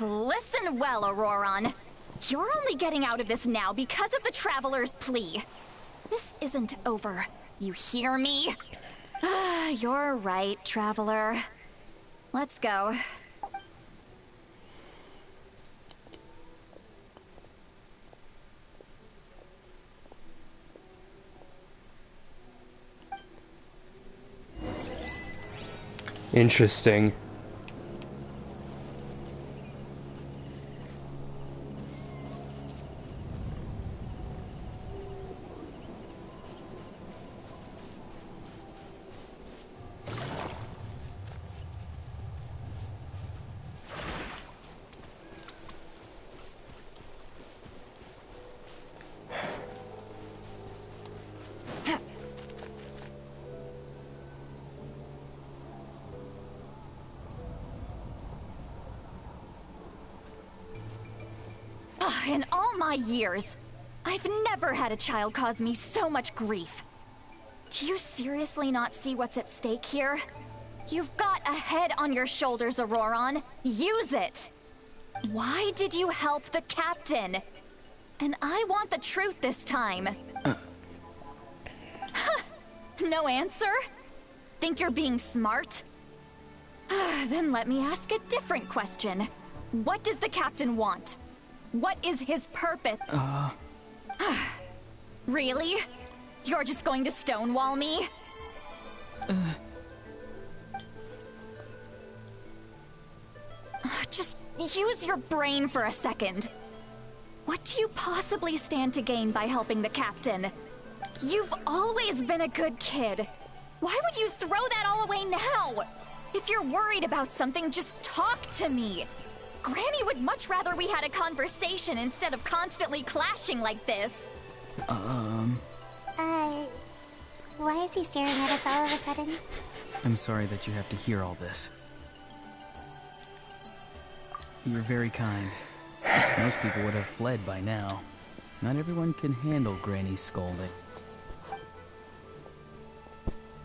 Listen well, Auroron. You're only getting out of this now because of the Traveler's plea. This isn't over. You hear me? You're right, Traveler. Let's go. Interesting. In all my years, I've never had a child cause me so much grief. Do you seriously not see what's at stake here? You've got a head on your shoulders, Auroron. Use it! Why did you help the captain? And I want the truth this time. No answer? Think you're being smart? Then let me ask a different question. What does the captain want? What is his purpose? Really? You're just going to stonewall me? Just use your brain for a second. What do you possibly stand to gain by helping the captain? You've always been a good kid. Why would you throw that all away now? If you're worried about something, just talk to me. Granny would much rather we had a conversation instead of constantly clashing like this. Why is he staring at us all of a sudden? I'm sorry that you have to hear all this. You're very kind. Most people would have fled by now. Not everyone can handle Granny's scolding.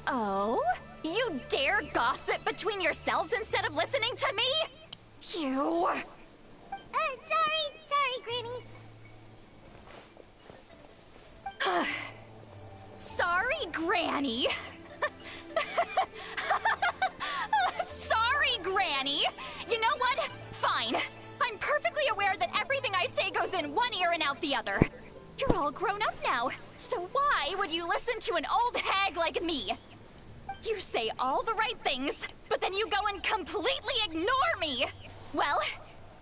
Oh? You dare gossip between yourselves instead of listening to me? You... Sorry, Granny. Sorry, Granny. Sorry, Granny. You know what? Fine. I'm perfectly aware that everything I say goes in one ear and out the other. You're all grown up now, so why would you listen to an old hag like me? You say all the right things, but then you go and completely ignore me. Well,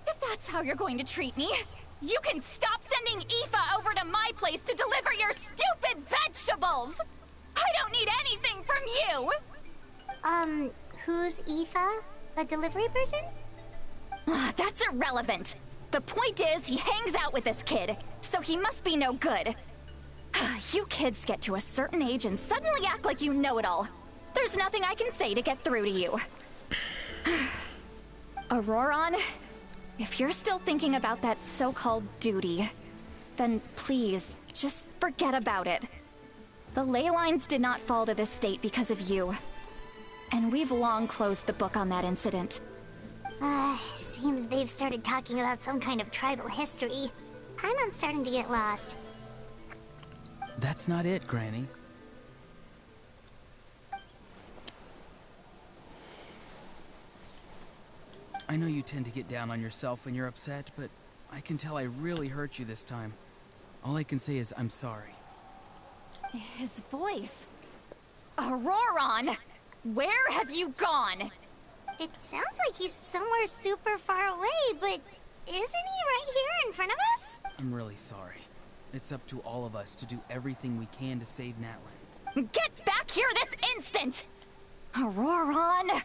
if that's how you're going to treat me, you can stop sending Aoife over to my place to deliver your stupid vegetables! I don't need anything from you! Who's Aoife? A delivery person? That's irrelevant. The point is, he hangs out with this kid, so he must be no good. You kids get to a certain age and suddenly act like you know it all. There's nothing I can say to get through to you. Auroron, if you're still thinking about that so-called duty, then please, just forget about it. The ley lines did not fall to this state because of you. And we've long closed the book on that incident. Seems they've started talking about some kind of tribal history. I'm starting to get lost. That's not it, Granny. I know you tend to get down on yourself when you're upset, but I can tell I really hurt you this time. All I can say is I'm sorry. His voice. Auroron! Where have you gone? It sounds like he's somewhere super far away, but isn't he right here in front of us? I'm really sorry. It's up to all of us to do everything we can to save Natlan. Get back here this instant! Auroron!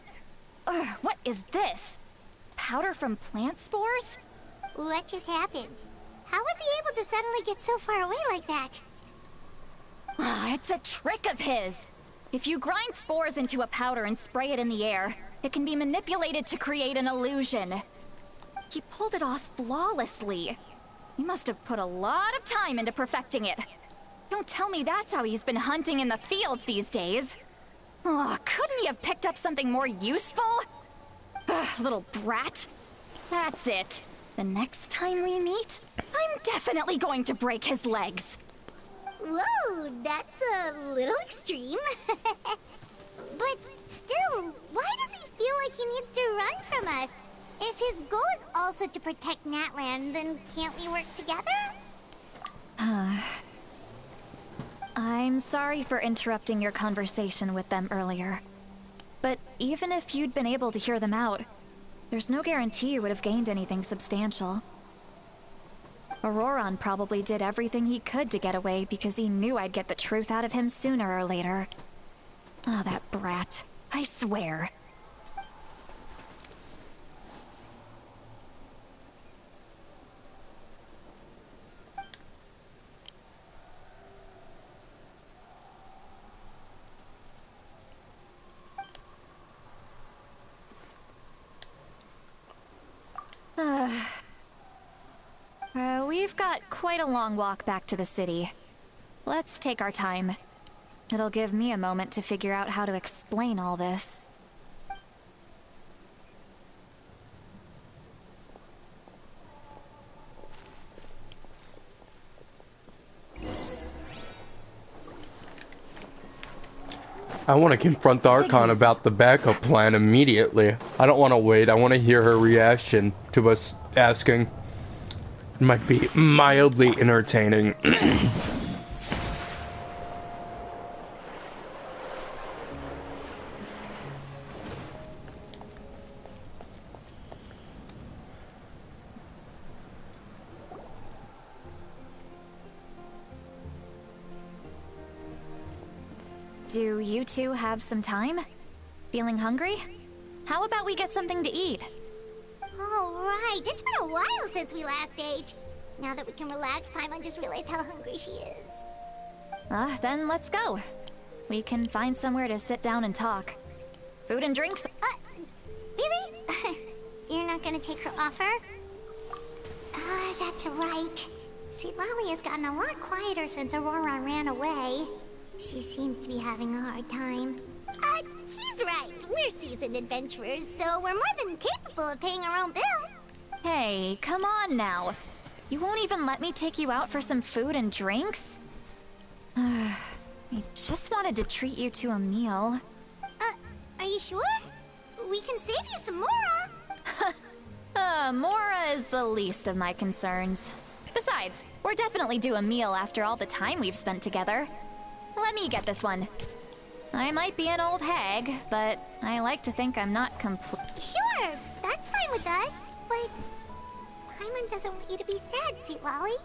What is this? Powder from plant spores? What just happened? How was he able to suddenly get so far away like that? It's a trick of his. If you grind spores into a powder and spray it in the air, it can be manipulated to create an illusion. He pulled it off flawlessly. He must have put a lot of time into perfecting it. Don't tell me that's how he's been hunting in the fields these days. Oh, couldn't he have picked up something more useful? Little brat. That's it. The next time we meet, I'm definitely going to break his legs. Whoa, that's a little extreme. But still, why does he feel like he needs to run from us? If his goal is also to protect Natlan, then can't we work together? I'm sorry for interrupting your conversation with them earlier. But even if you'd been able to hear them out, there's no guarantee you would have gained anything substantial. Auroron probably did everything he could to get away because he knew I'd get the truth out of him sooner or later. Ah, that brat. I swear. We've got quite a long walk back to the city. Let's take our time. It'll give me a moment to figure out how to explain all this. I want to confront the Archon about the backup plan immediately. I don't want to wait. I want to hear her reaction to us asking. It might be mildly entertaining. Do you two have some time? Feeling hungry? How about we get something to eat? All right, it's been a while since we last ate. Now that we can relax, Paimon just realized how hungry she is. Then let's go. We can find somewhere to sit down and talk. Food and drinks. Really? You're not gonna take her offer? That's right. See, Lolly has gotten a lot quieter since Aurora ran away. She seems to be having a hard time. She's right. We're seasoned adventurers, so we're more than capable of paying our own bill. Hey, come on now. You won't even let me take you out for some food and drinks? I just wanted to treat you to a meal. Are you sure? We can save you some Mora. Mora is the least of my concerns. Besides, we're definitely due a meal after all the time we've spent together. Let me get this one. I might be an old hag, but I like to think I'm not complete. Sure, that's fine with us, but Paimon doesn't want you to be sad, sweet Lolly.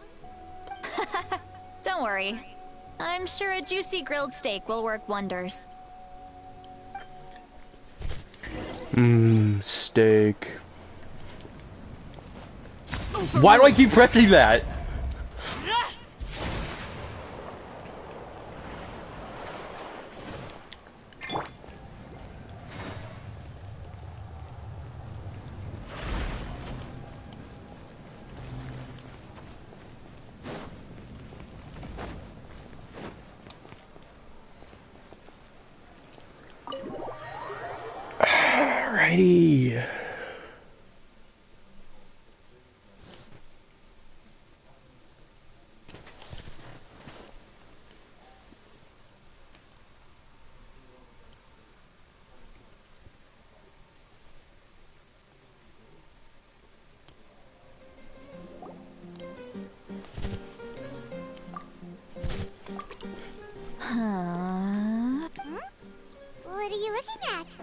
Don't worry. I'm sure a juicy grilled steak will work wonders. Steak. Why do I keep pressing that? Alrighty. What are you looking at? Is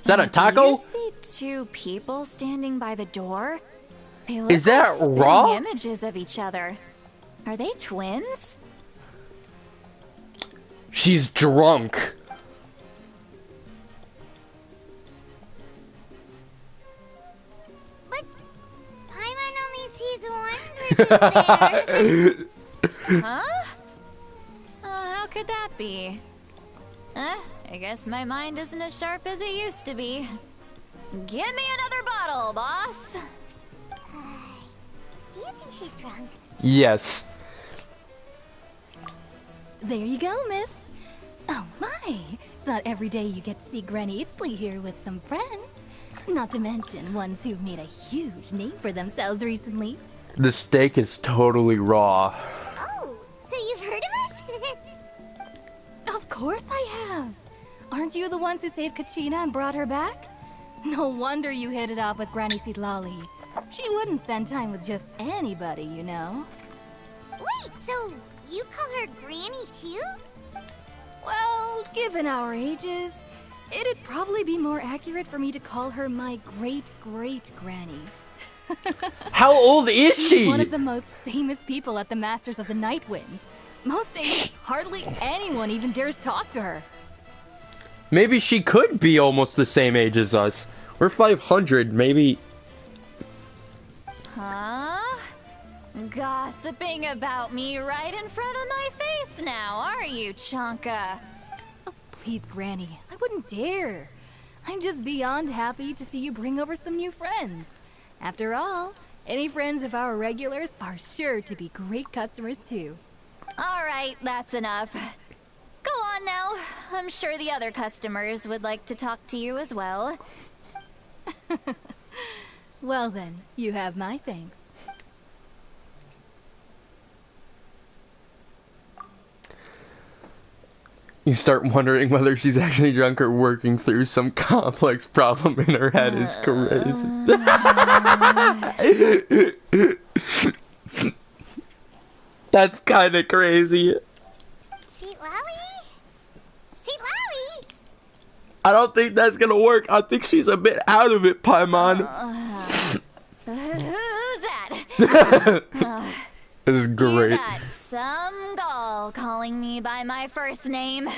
that a taco? Do you see two people standing by the door? They look Is that like spitting Raw? images of each other. Are they twins? She's drunk. But Paimon only sees one person there. Huh? How could that be? I guess my mind isn't as sharp as it used to be. Give me another bottle, boss! Do you think she's drunk? Yes. There you go, miss. Oh my, it's not every day you get to see Granny Itzley here with some friends. Not to mention ones who've made a huge name for themselves recently. The steak is totally raw. Oh, so you've heard of us? Of course I have. Aren't you the ones who saved Kachina and brought her back? No wonder you hit it off with Granny Lolly. She wouldn't spend time with just anybody, you know. Wait, so you call her Granny too? Well, given our ages, it'd probably be more accurate for me to call her my great-great-granny. How old is She's she? one of the most famous people at the Masters of the Nightwind. Most days, hardly anyone even dares talk to her. Maybe she could be almost the same age as us. We're 500, maybe. Huh? Gossiping about me right in front of my face now, are you, Chonka? Oh, please, Granny. I wouldn't dare. I'm just beyond happy to see you bring over some new friends. After all, any friends of our regulars are sure to be great customers too. Alright, that's enough. Go on now. I'm sure the other customers would like to talk to you as well. Well then, you have my thanks. You start wondering whether she's actually drunk or working through some complex problem in her head is crazy. That's kind of crazy. Seat Lally? Seat Lally? I don't think that's gonna work. I think she's a bit out of it, Paimon. Who's that? This is great. You got some gall calling me by my first name.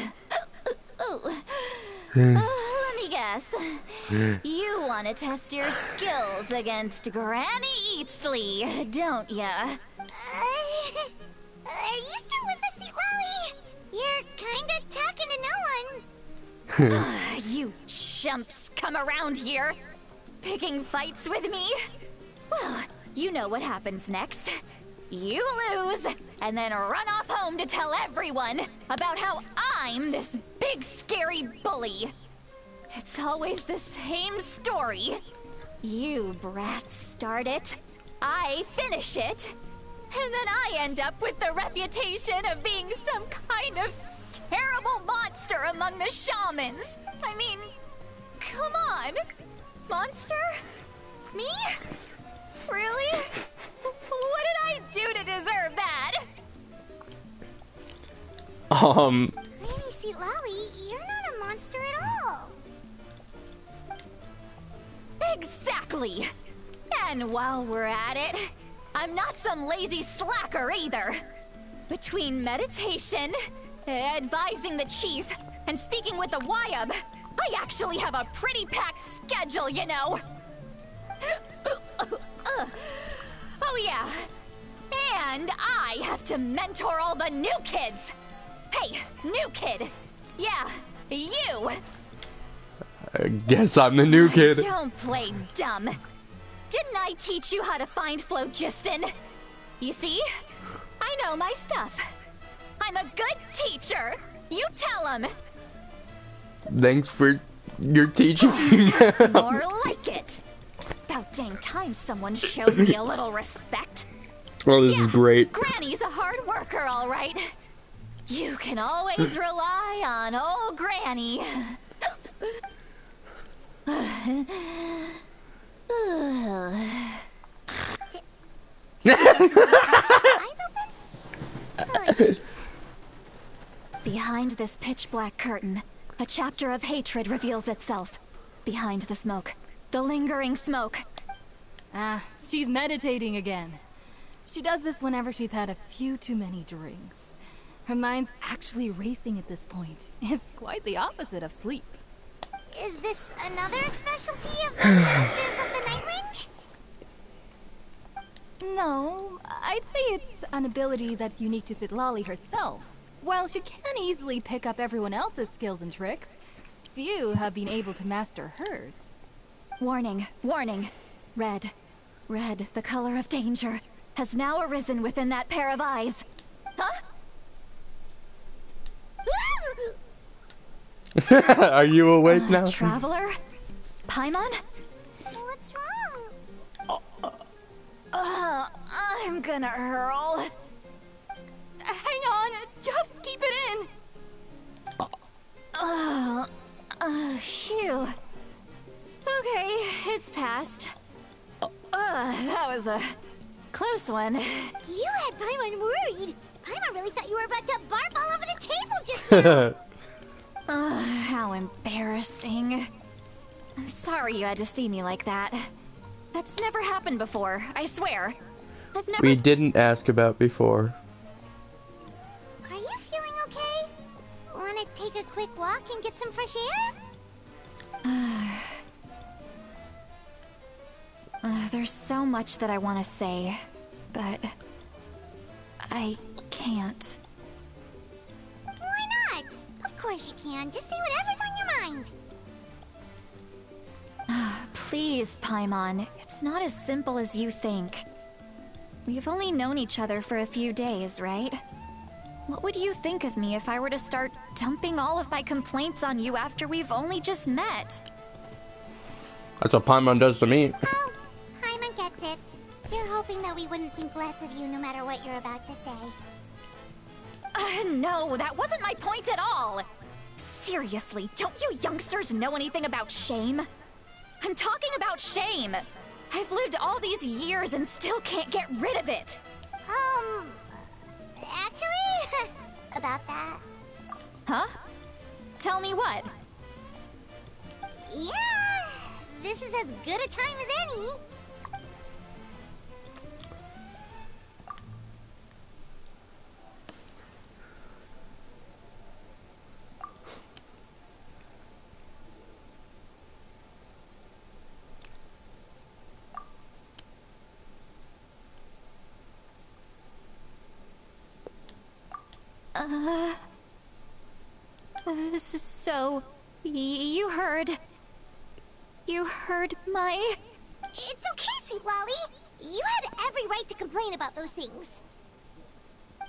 Let me guess. You want to test your skills against Granny Eatsley, don't ya? Are you still with us, Seat Lally? You're kinda talking to no one. You chumps come around here, picking fights with me? Well, you know what happens next. You lose, and then run off home to tell everyone about how I'm this big scary bully. It's always the same story. You brats start it, I finish it, and then I end up with the reputation of being some kind of terrible monster among the shamans. I mean, come on. Monster? Me? Really? What did I do to deserve that? Granny Seat Lally, you're not a monster at all. Exactly. And while we're at it, I'm not some lazy slacker either. Between meditation, advising the chief, and speaking with the Wyab, I actually have a pretty packed schedule, you know. Oh yeah. And I have to mentor all the new kids. Hey, new kid. Yeah, you. I guess I'm the new kid. Don't play dumb. Didn't I teach you how to find phlogiston? You see? I know my stuff. I'm a good teacher. You tell him. Thanks for your teaching. That's more like it. About dang time someone showed me a little respect. Oh, this is great. Granny's a hard worker, all right. You can always rely on old Granny. Did you just eyes open? Oh, jeez. Behind this pitch-black curtain, a chapter of hatred reveals itself. Behind the smoke. The lingering smoke. Ah, she's meditating again. She does this whenever she's had a few too many drinks. Her mind's actually racing at this point. It's quite the opposite of sleep. Is this another specialty of the Masters of the Nightwind? No, I'd say it's an ability that's unique to Citlali herself. While she can easily pick up everyone else's skills and tricks, few have been able to master hers. Warning, warning. Red, the color of danger, has now arisen within that pair of eyes. Huh? Are you awake now? Traveler? Paimon? What's wrong? I'm gonna hurl. Hang on, just keep it in. Phew. Okay, it's passed. That was a close one. You had Paimon worried. Paimon really thought you were about to barf all over the table just now. How embarrassing. I'm sorry you had to see me like that. That's never happened before, I swear. I've never... We didn't ask about before. Are you feeling okay? Wanna take a quick walk and get some fresh air? There's so much that I want to say, but I can't. Why not? Of course you can. Just say whatever's on your mind. Please, Paimon. It's not as simple as you think. We've only known each other for a few days, right? What would you think of me if I were to start dumping all of my complaints on you after we've only just met? That's what Paimon does to me. Oh, Paimon gets it. You're hoping that we wouldn't think less of you no matter what you're about to say. No, that wasn't my point at all! Seriously, don't you youngsters know anything about shame? I'm talking about shame! I've lived all these years and still can't get rid of it! Actually, about that. Huh? Tell me what? Yeah, this is as good a time as any. This is so... You heard my... It's okay, Sweet Lolly. You had every right to complain about those things.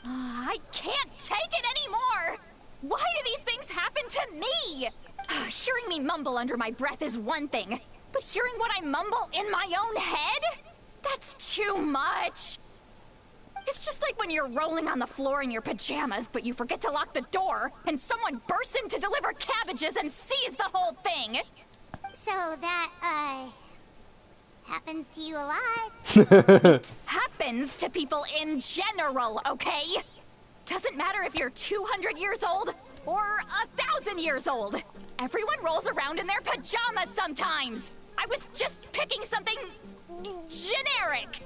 I can't take it anymore! Why do these things happen to me? Hearing me mumble under my breath is one thing, but hearing what I mumble in my own head? That's too much! It's just like when you're rolling on the floor in your pajamas, but you forget to lock the door, and someone bursts in to deliver cabbages and sees the whole thing! So that, happens to you a lot. It happens to people in general, okay? Doesn't matter if you're 200 years old or 1,000 years old. Everyone rolls around in their pajamas sometimes. I was just picking something generic.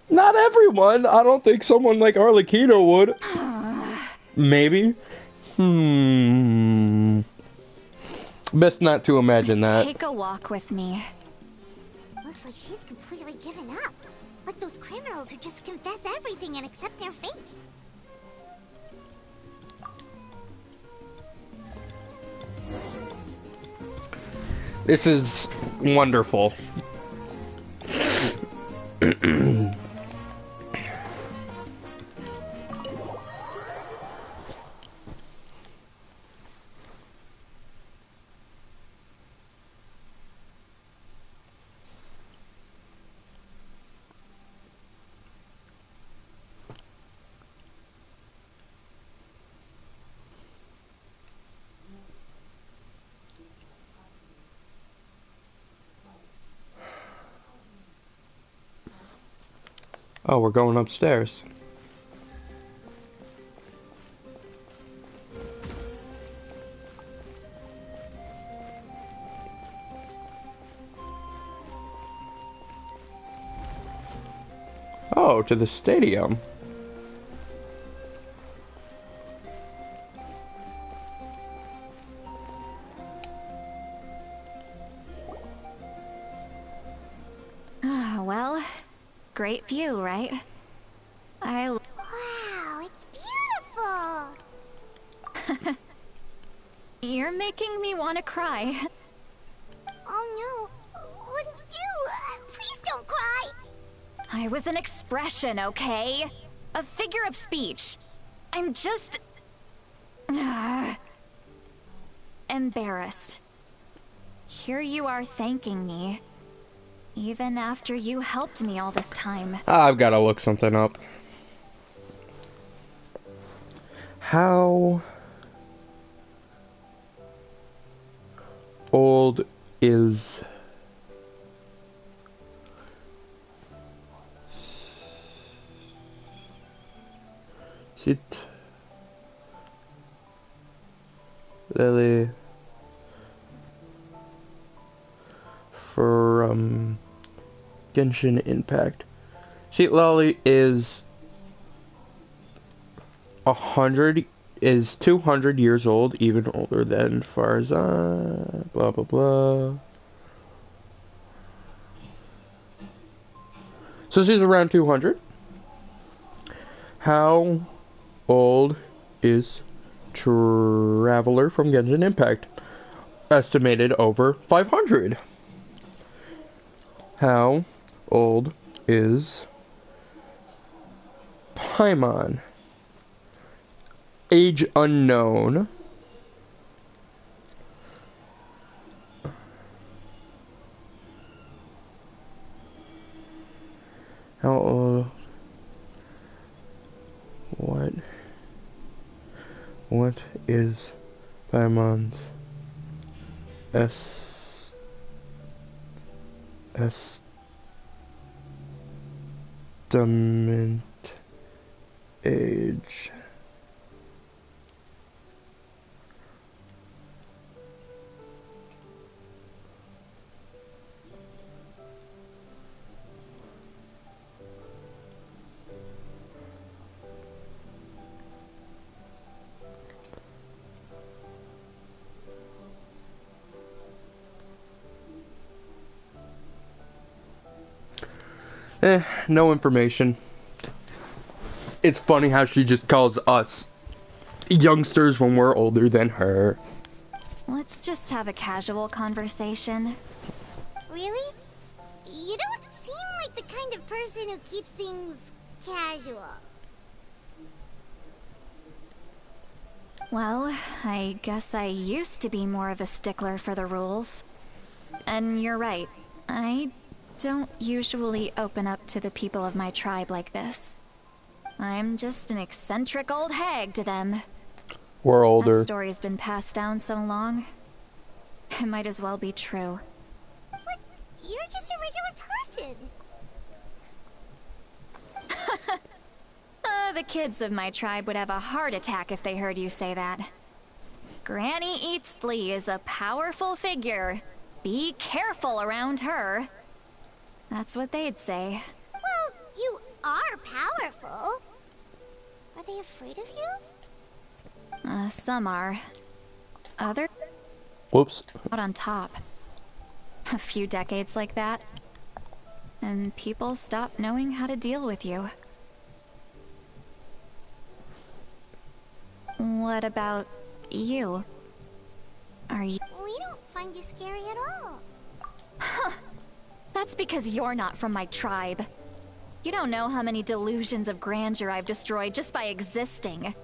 Not everyone. I don't think someone like Arlecchino would. Maybe. Best not to imagine that. Take a walk with me. Looks like she's completely given up. Like those criminals who just confess everything and accept their fate. This is wonderful. Oh, we're going upstairs. Oh, to the stadium. Well, great view, right? Wow, it's beautiful! You're making me want to cry. Oh no, what did we do? Please don't cry! I was an expression, okay? A figure of speech. I'm just... embarrassed. Here you are thanking me. Even after you helped me all this time. I've got to look something up. How old is Sit Lily Genshin Impact. Sheet Lolly is 200 years old, even older than Farzan. Blah blah blah. So she's around 200. How old is Traveler from Genshin Impact? Estimated over 500. How old is Paimon? Age unknown. How old? What is Paimon's estimate age? No information. It's funny how she just calls us youngsters when we're older than her. Let's just have a casual conversation. Really? You don't seem like the kind of person who keeps things casual. Well, I guess I used to be more of a stickler for the rules. And you're right, I don't usually open up to the people of my tribe like this. I'm just an eccentric old hag to them. We're older. That story's been passed down so long. It might as well be true. But you're just a regular person. The kids of my tribe would have a heart attack if they heard you say that. Granny Eatsley is a powerful figure. Be careful around her. That's what they'd say. Well, you are powerful. Are they afraid of you? Some are. Other... Whoops. Out on top. A few decades like that. And people stop knowing how to deal with you. What about you? Are you... We don't find you scary at all. Huh. That's because you're not from my tribe. You don't know how many delusions of grandeur I've destroyed just by existing.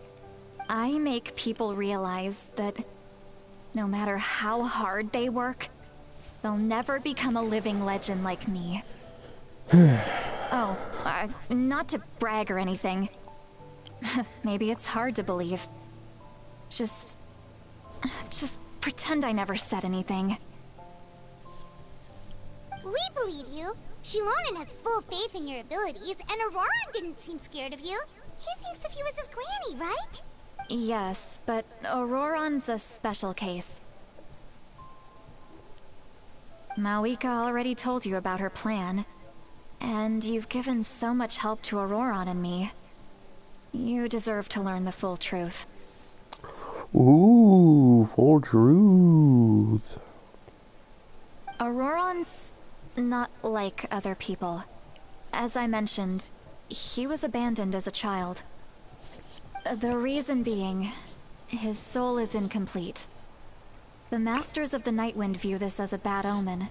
I make people realize that no matter how hard they work, they'll never become a living legend like me. Oh, not to brag or anything. Maybe it's hard to believe. Just pretend I never said anything. We believe you. Shilonen has full faith in your abilities, and Auroran didn't seem scared of you. He thinks of you as his granny, right? Yes, but Auroran's a special case. Mawika already told you about her plan. And you've given so much help to Auroran and me. You deserve to learn the full truth. Ooh, full truth. Auroran's not like other people. As I mentioned, he was abandoned as a child. The reason being, his soul is incomplete. The Masters of the Nightwind view this as a bad omen,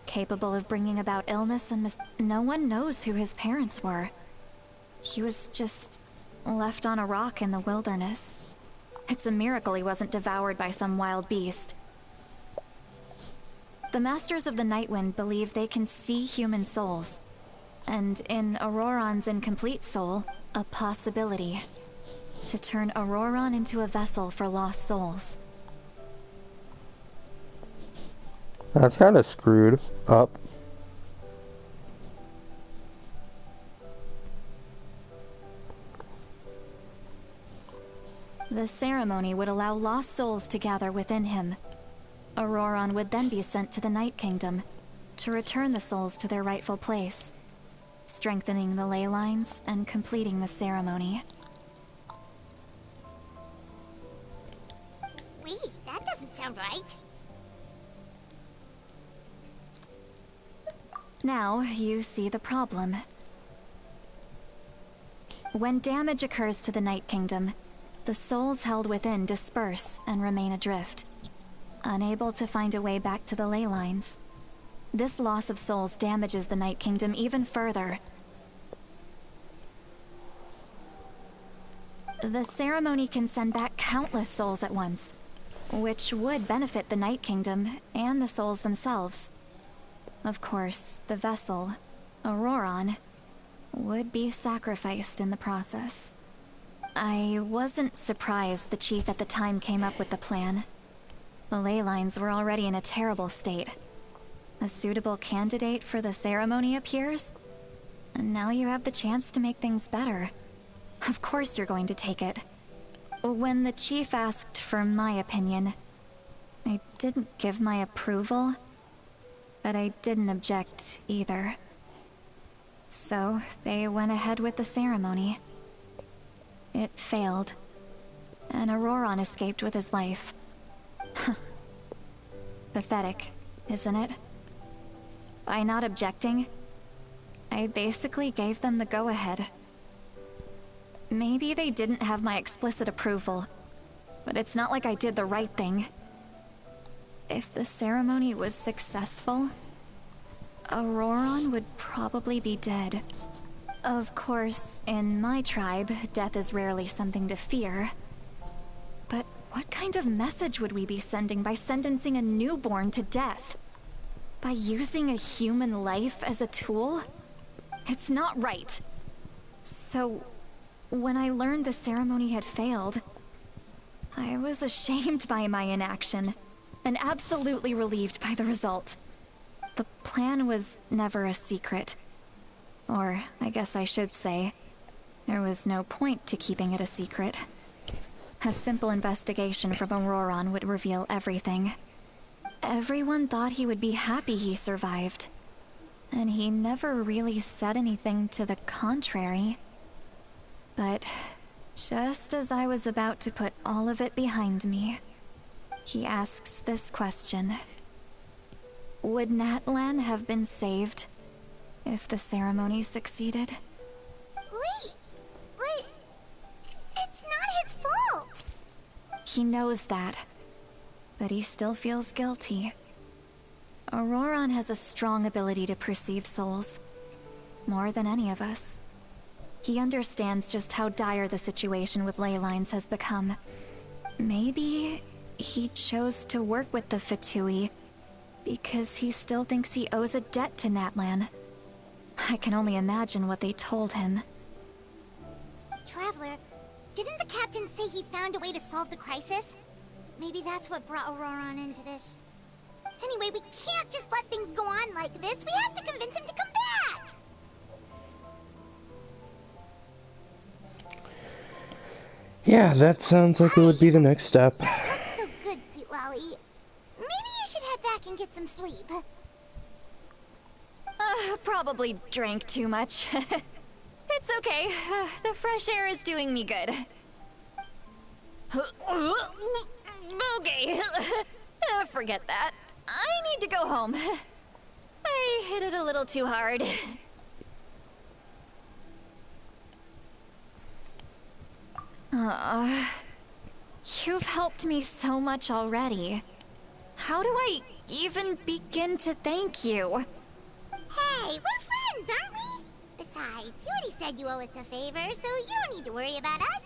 capable of bringing about illness and no one knows who his parents were. He was just left on a rock in the wilderness. It's a miracle he wasn't devoured by some wild beast. The Masters of the Nightwind believe they can see human souls, and in Auroran's incomplete soul, a possibility to turn Auroran into a vessel for lost souls. That's kind of screwed up. The ceremony would allow lost souls to gather within him. Auroran would then be sent to the Night Kingdom to return the souls to their rightful place, strengthening the ley lines and completing the ceremony. Wait, that doesn't sound right. Now you see the problem. When damage occurs to the Night Kingdom, the souls held within disperse and remain adrift, unable to find a way back to the ley lines. This loss of souls damages the Night Kingdom even further. The ceremony can send back countless souls at once, which would benefit the Night Kingdom and the souls themselves. Of course, the vessel, Auroron, would be sacrificed in the process. I wasn't surprised the chief at the time came up with the plan. The ley lines were already in a terrible state. A suitable candidate for the ceremony appears, and now you have the chance to make things better. Of course you're going to take it. When the chief asked for my opinion, I didn't give my approval, but I didn't object either. So they went ahead with the ceremony. It failed, and Auroron escaped with his life. Pathetic, isn't it? By not objecting, I basically gave them the go-ahead. Maybe they didn't have my explicit approval, but it's not like I did the right thing. If the ceremony was successful, Auroron would probably be dead. Of course, in my tribe, death is rarely something to fear. But what kind of message would we be sending by sentencing a newborn to death? By using a human life as a tool? It's not right. So, when I learned the ceremony had failed, I was ashamed by my inaction, and absolutely relieved by the result. The plan was never a secret. Or, I guess I should say, there was no point to keeping it a secret. A simple investigation from Auroron would reveal everything. Everyone thought he would be happy he survived, and he never really said anything to the contrary. But just as I was about to put all of it behind me, he asks this question. Would Natlan have been saved if the ceremony succeeded? Wait, but it's not his fault. He knows that, but he still feels guilty. Auroron has a strong ability to perceive souls, more than any of us. He understands just how dire the situation with ley lines has become. Maybe he chose to work with the Fatui because he still thinks he owes a debt to Natlan. I can only imagine what they told him. Traveler, didn't the captain say he found a way to solve the crisis? Maybe that's what brought Auroron into this. Anyway, we can't just let things go on like this. We have to convince him to come back! Yeah, that sounds like it would be the next step. You look so good, Sweet Lolly. Maybe you should head back and get some sleep. Probably drank too much. It's okay. The fresh air is doing me good. Okay. Forget that. I need to go home. I hit it a little too hard. You've helped me so much already. How do I even begin to thank you? Hey, we're friends, aren't we? Besides, you already said you owe us a favor, so you don't need to worry about us.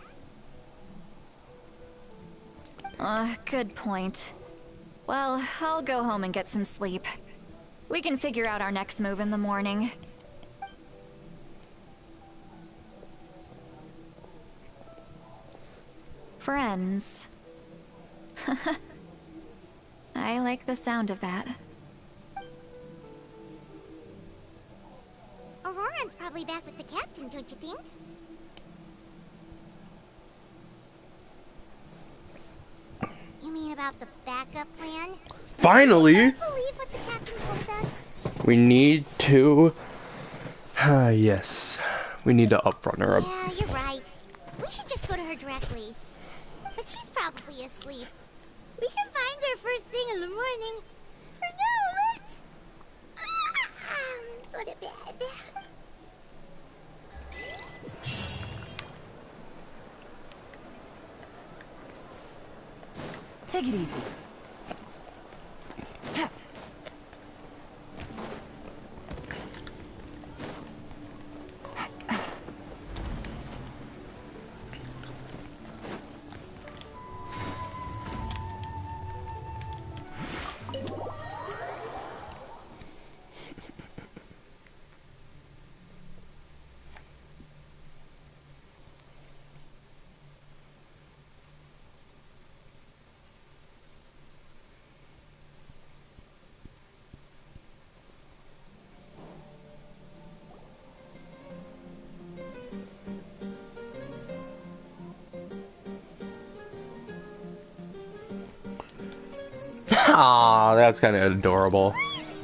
Good point. Well, I'll go home and get some sleep. We can figure out our next move in the morning. Friends. I like the sound of that. Auroron's probably back with the captain, don't you think? You mean about the backup plan? Finally! I can't believe what the captain told us. We need to... yes. We need to upfront her. Yeah, you're right. We should just go to her directly. But she's probably asleep. We can find her first thing in the morning. For now, let's... go to bed. Take it easy. Aw, that's kind of adorable.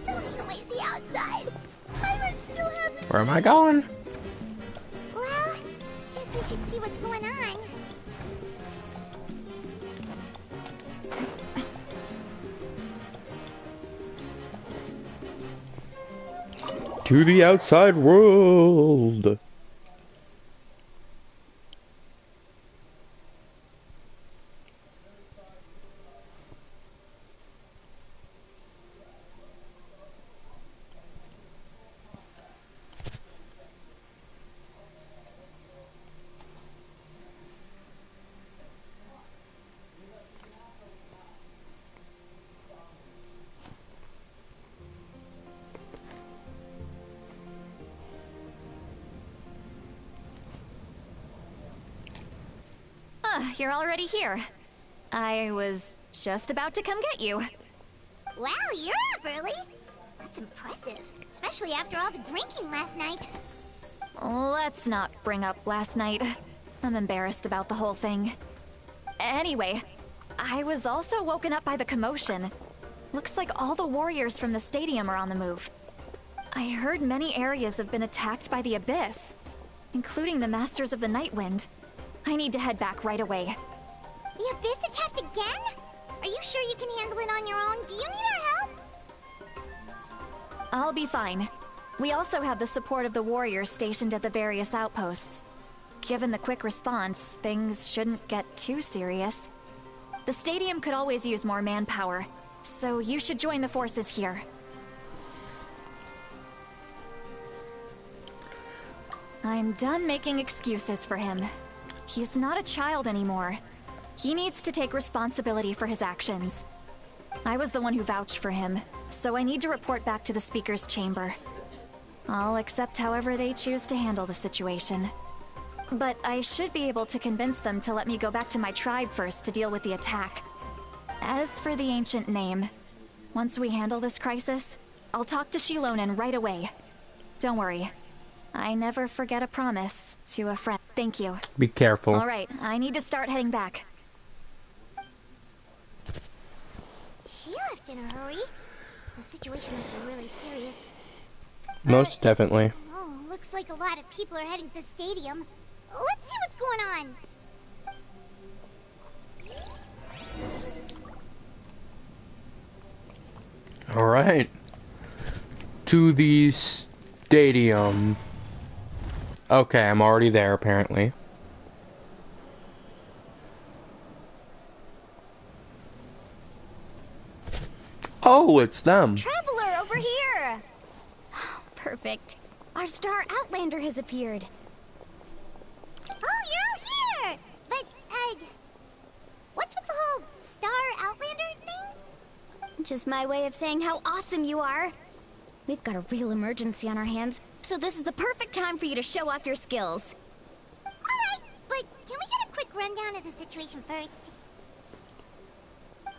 So noisy outside. Pirates still have... Where am I going? Well, guess we should see what's going on. To the outside world. You're already here. I was just about to come get you. Wow, you're up early. That's impressive, especially after all the drinking last night. Let's not bring up last night. I'm embarrassed about the whole thing. Anyway, I was also woken up by the commotion. Looks like all the warriors from the stadium are on the move. I heard many areas have been attacked by the Abyss, including the Masters of the Nightwind. I need to head back right away. The Abyss attacked again? Are you sure you can handle it on your own? Do you need our help? I'll be fine. We also have the support of the warriors stationed at the various outposts. Given the quick response, things shouldn't get too serious. The stadium could always use more manpower, so you should join the forces here. I'm done making excuses for him. He's not a child anymore. He needs to take responsibility for his actions. I was the one who vouched for him, so I need to report back to the Speaker's chamber. I'll accept however they choose to handle the situation. But I should be able to convince them to let me go back to my tribe first to deal with the attack. As for the ancient name, once we handle this crisis, I'll talk to Shilonen right away. Don't worry. I never forget a promise to a friend. Thank you. Be careful. All right, I need to start heading back. She left in a hurry. The situation must be really serious. Most definitely. Oh, looks like a lot of people are heading to the stadium. Let's see what's going on. All right. To the stadium. Okay, I'm already there apparently. Oh, it's them. Traveler, over here! Perfect. Our star Outlander has appeared. Oh, you're all here! But, what's with the whole Star Outlander thing? Just my way of saying how awesome you are. We've got a real emergency on our hands, so this is the perfect time for you to show off your skills. Alright, but can we get a quick rundown of the situation first?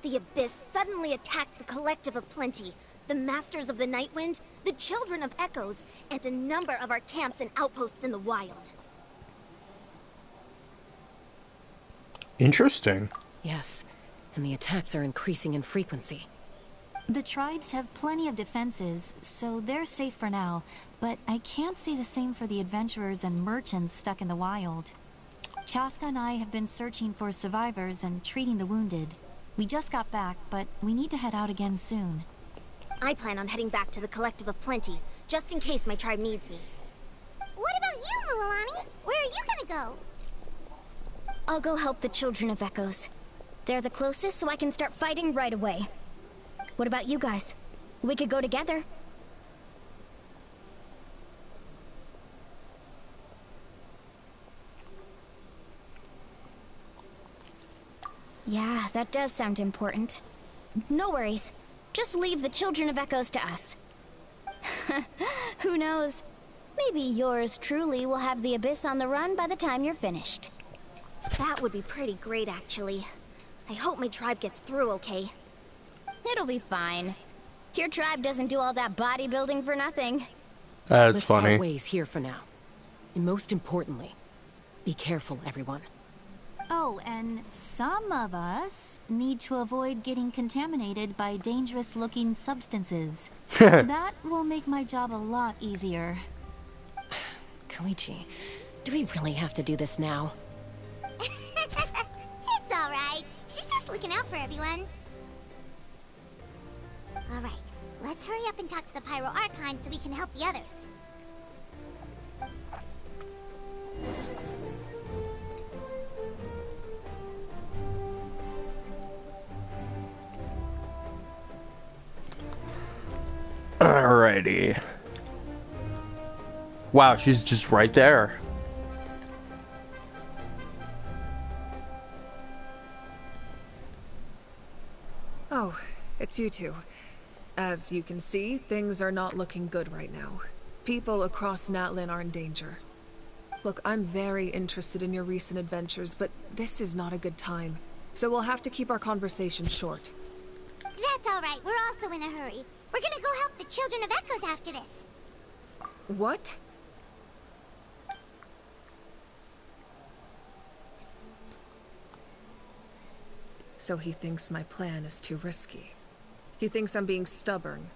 The Abyss suddenly attacked the Collective of Plenty, the Masters of the Nightwind, the Children of Echoes, and a number of our camps and outposts in the wild. Interesting. Yes, and the attacks are increasing in frequency. The tribes have plenty of defenses, so they're safe for now, but I can't say the same for the adventurers and merchants stuck in the wild. Chaska and I have been searching for survivors and treating the wounded. We just got back, but we need to head out again soon. I plan on heading back to the Collective of Plenty, just in case my tribe needs me. What about you, Mualani? Where are you gonna go? I'll go help the Children of Echoes. They're the closest, so I can start fighting right away. What about you guys? We could go together. Yeah, that does sound important. No worries. Just leave the Children of Echoes to us. Who knows? Maybe yours truly will have the Abyss on the run by the time you're finished. That would be pretty great, actually. I hope my tribe gets through okay. It'll be fine. Your tribe doesn't do all that bodybuilding for nothing. That's Let's funny. part ways here for now. And most importantly, be careful, everyone. Oh, and some of us need to avoid getting contaminated by dangerous-looking substances. That will make my job a lot easier. Koichi, do we really have to do this now? It's alright. She's just looking out for everyone. Alright, let's hurry up and talk to the Pyro Archon so we can help the others. Alrighty. Wow, she's just right there. Oh, it's you two. As you can see, things are not looking good right now. People across Natlan are in danger. Look, I'm very interested in your recent adventures, but this is not a good time. So we'll have to keep our conversation short. That's alright, we're also in a hurry. We're gonna go help the Children of Echoes after this. What? So he thinks my plan is too risky. He thinks I'm being stubborn.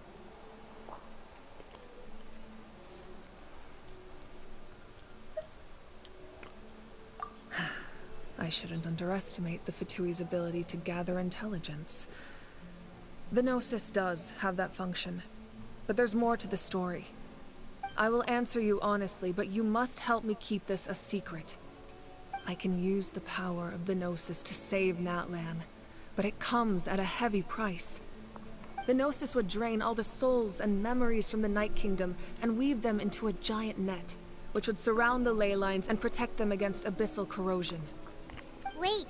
I shouldn't underestimate the Fatui's ability to gather intelligence. The Gnosis does have that function, but there's more to the story. I will answer you honestly, but you must help me keep this a secret. I can use the power of the Gnosis to save Natlan, but it comes at a heavy price. The Gnosis would drain all the souls and memories from the Night Kingdom and weave them into a giant net, which would surround the ley lines and protect them against abyssal corrosion. Wait,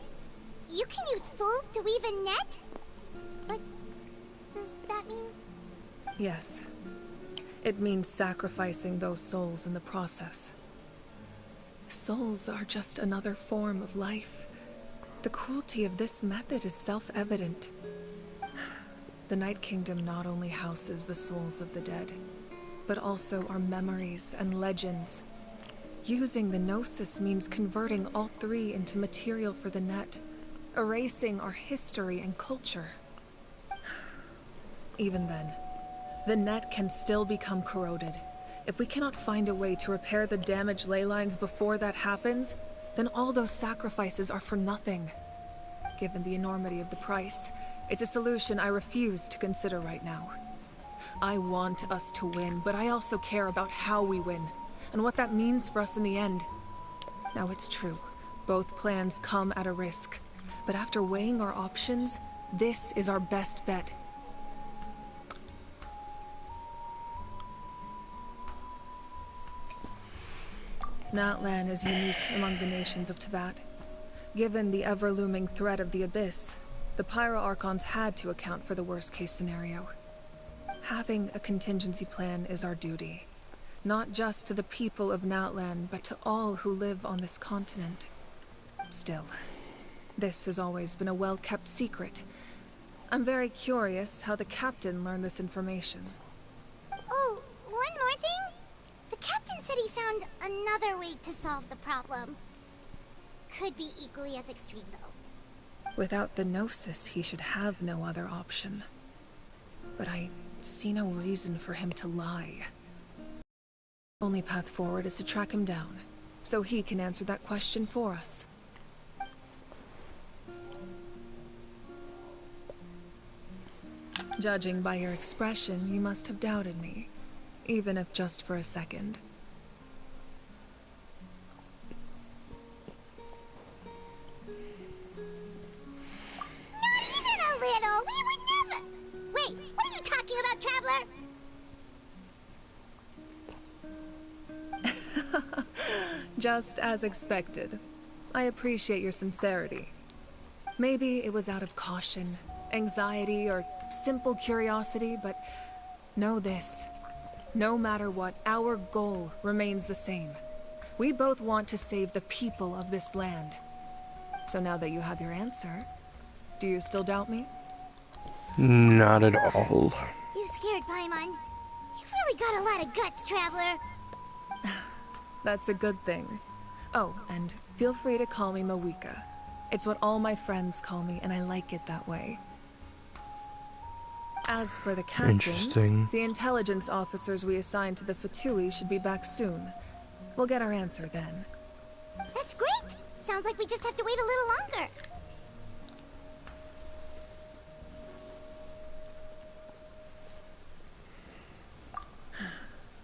you can use souls to weave a net? What does that mean? Yes. It means sacrificing those souls in the process. Souls are just another form of life. The cruelty of this method is self-evident. The Night Kingdom not only houses the souls of the dead, but also our memories and legends. Using the Gnosis means converting all three into material for the net, erasing our history and culture. Even then, the net can still become corroded. If we cannot find a way to repair the damaged ley lines before that happens, then all those sacrifices are for nothing. Given the enormity of the price, it's a solution I refuse to consider right now. I want us to win, but I also care about how we win, and what that means for us in the end. Now it's true, both plans come at a risk, but after weighing our options, this is our best bet. Natlan is unique among the nations of Teyvat. Given the ever-looming threat of the Abyss, the Pyro Archons had to account for the worst-case scenario. Having a contingency plan is our duty, not just to the people of Natlan, but to all who live on this continent. Still, this has always been a well-kept secret. I'm very curious how the captain learned this information. Oh, one more thing? The captain said he found another way to solve the problem. Could be equally as extreme, though. Without the Gnosis, he should have no other option. but I see no reason for him to lie. Only path forward is to track him down, so he can answer that question for us. Judging by your expression, you must have doubted me, even if just for a second. Not even a little! We would never... Wait, what are you talking about, Traveler? Just as expected. I appreciate your sincerity. Maybe it was out of caution, anxiety, or simple curiosity, but know this. No matter what, our goal remains the same. We both want to save the people of this land. So now that you have your answer, do you still doubt me? Not at all. You scared, Paimon. You've really got a lot of guts, Traveler. That's a good thing. Oh, and feel free to call me Mawika. It's what all my friends call me, and I like it that way. As for the captain, Interesting. the intelligence officers we assigned to the Fatui should be back soon. We'll get our answer then. That's great! Sounds like we just have to wait a little longer.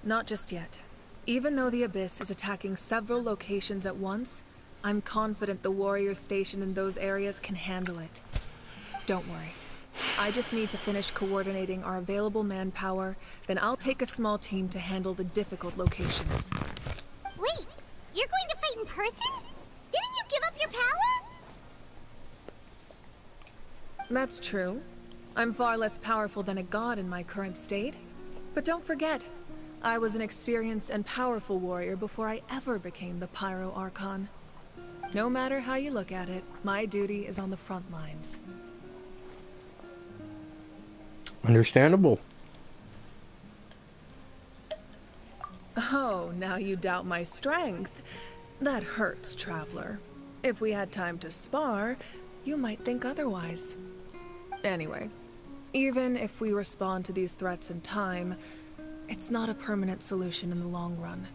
Not just yet. Even though the Abyss is attacking several locations at once, I'm confident the warriors stationed in those areas can handle it. Don't worry. I just need to finish coordinating our available manpower, then I'll take a small team to handle the difficult locations. Wait, you're going to fight in person? Didn't you give up your power? That's true. I'm far less powerful than a god in my current state. But don't forget, I was an experienced and powerful warrior before I ever became the Pyro Archon. No matter how you look at it, my duty is on the front lines. Understandable. Oh, now you doubt my strength. That hurts, Traveler. If we had time to spar, you might think otherwise. Anyway, even if we respond to these threats in time, it's not a permanent solution in the long run.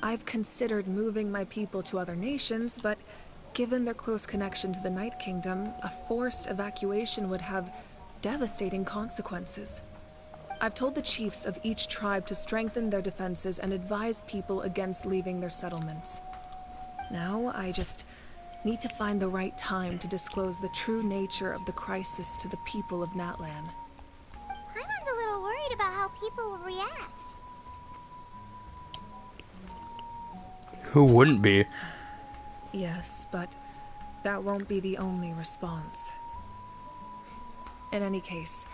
I've considered moving my people to other nations, but given their close connection to the Night Kingdom, a forced evacuation would have devastating consequences. I've told the chiefs of each tribe to strengthen their defenses and advise people against leaving their settlements. Now, I just need to find the right time to disclose the true nature of the crisis to the people of Natlan. Paimon's a little worried about how people will react. Who wouldn't be? Yes, but that won't be the only response. In any case,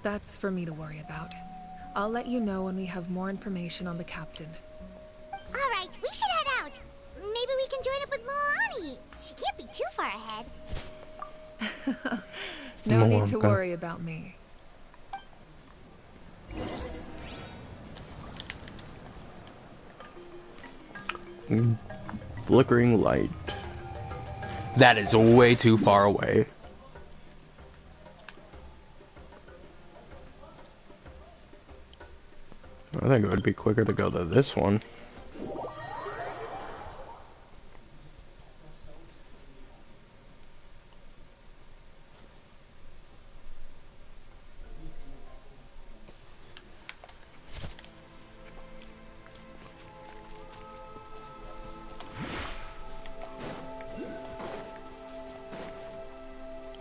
that's for me to worry about. I'll let you know when we have more information on the captain. Alright, we should head out. Maybe we can join up with Moani. She can't be too far ahead. No need to worry about me. Flickering light. That is way too far away. I think it would be quicker to go to this one.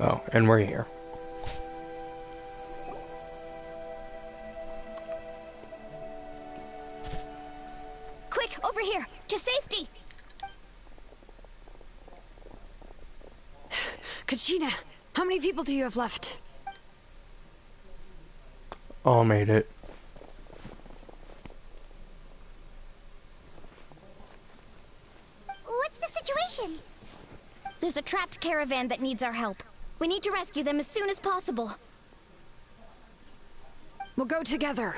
Oh, and we're here. Quick, over here, to safety! Kachina, how many people do you have left? All made it. What's the situation? There's a trapped caravan that needs our help. We need to rescue them as soon as possible. We'll go together.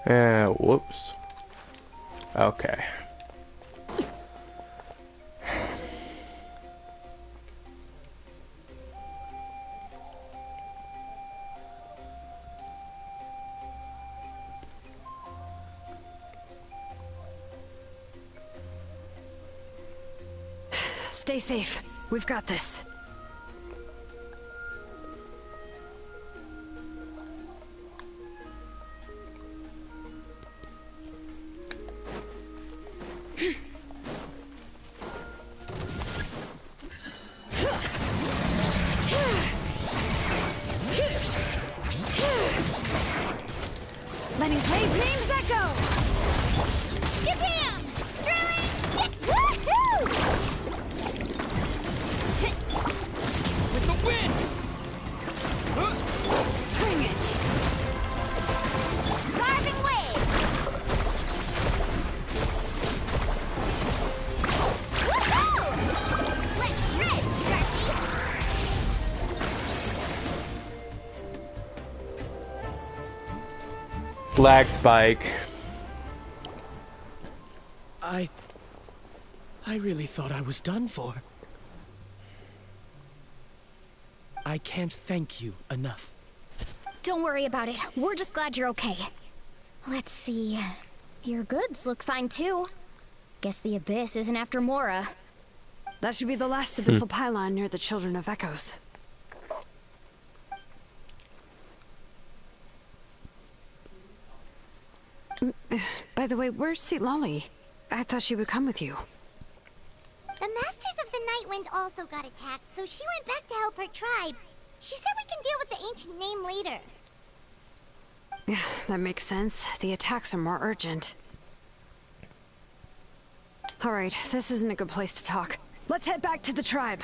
Whoops. Okay. Stay safe. We've got this. Lenny's wave name's Echo! Shazam! Drilling! Woohoo! With the wind! Bring it! Carving wave! Woohoo! Let's shred, Sharky! Lag spike. I really thought I was done for. I can't thank you enough. Don't worry about it. We're just glad you're okay. Let's see. Your goods look fine too. Guess the Abyss isn't after Mora. That should be the last abyssal pylon near the Children of Echoes. By the way, where's Lolly? I thought she would come with you. The Masters of the Nightwind also got attacked, so she went back to help her tribe. She said we can deal with the ancient name later. Yeah, that makes sense. The attacks are more urgent. Alright, this isn't a good place to talk. Let's head back to the tribe.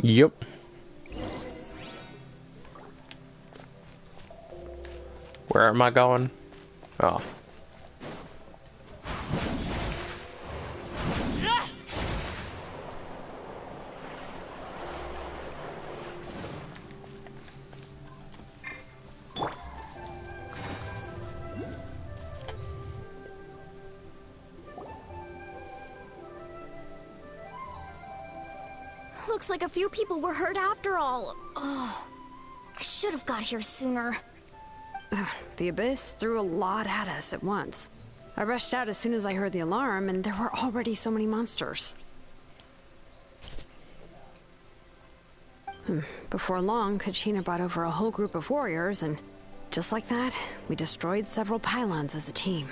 Yep. Where am I going? Oh. Looks like a few people were hurt after all. Oh, I should have got here sooner. The Abyss threw a lot at us at once. I rushed out as soon as I heard the alarm, and there were already so many monsters. Before long, Kachina brought over a whole group of warriors, and just like that, we destroyed several pylons as a team.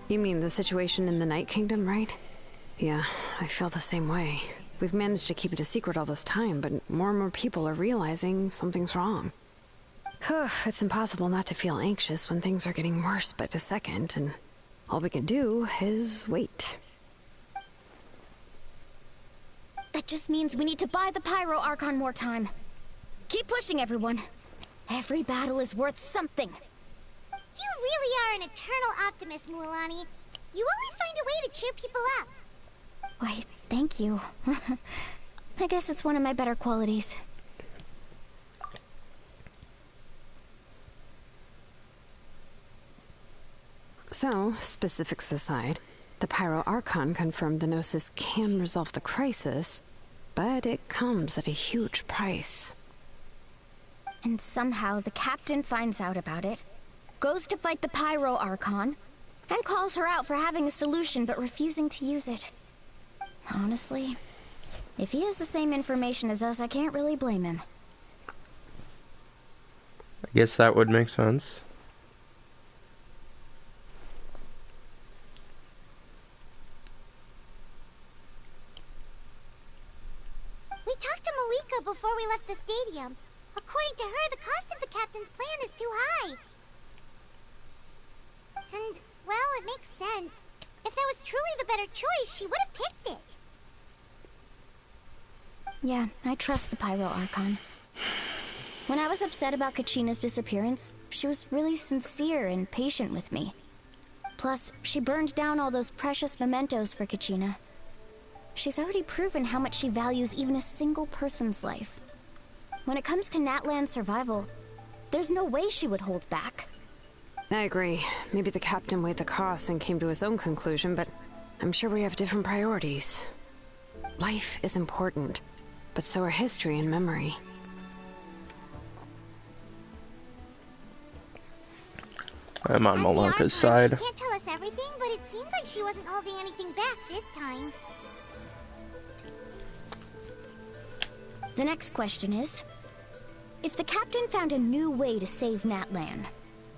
You mean the situation in the Night Kingdom, right? Yeah, I feel the same way. We've managed to keep it a secret all this time, but more and more people are realizing something's wrong. It's impossible not to feel anxious when things are getting worse by the second, and all we can do is wait. That just means we need to buy the Pyro Archon more time. Keep pushing, everyone. Every battle is worth something. You really are an eternal optimist, Mualani. You always find a way to cheer people up. Why, thank you. I guess it's one of my better qualities. So, specifics aside, the Pyro Archon confirmed the Gnosis can resolve the crisis, but it comes at a huge price. And somehow the captain finds out about it, goes to fight the Pyro Archon, and calls her out for having a solution but refusing to use it. Honestly, if he has the same information as us, I can't really blame him. I guess that would make sense. We talked to Moika before we left the stadium. According to her, the cost of the captain's plan is too high. And, well, it makes sense. If that was truly the better choice, she would have picked it. Yeah, I trust the Pyro Archon. When I was upset about Kachina's disappearance, she was really sincere and patient with me. Plus, she burned down all those precious mementos for Kachina. She's already proven how much she values even a single person's life. When it comes to Natlan's survival, there's no way she would hold back. I agree. Maybe the captain weighed the costs and came to his own conclusion, but I'm sure we have different priorities. Life is important, but so are history and memory. I'm on Malanka's side. She can't tell us everything, but it seems like she wasn't holding anything back this time. The next question is, if the captain found a new way to save Natlan,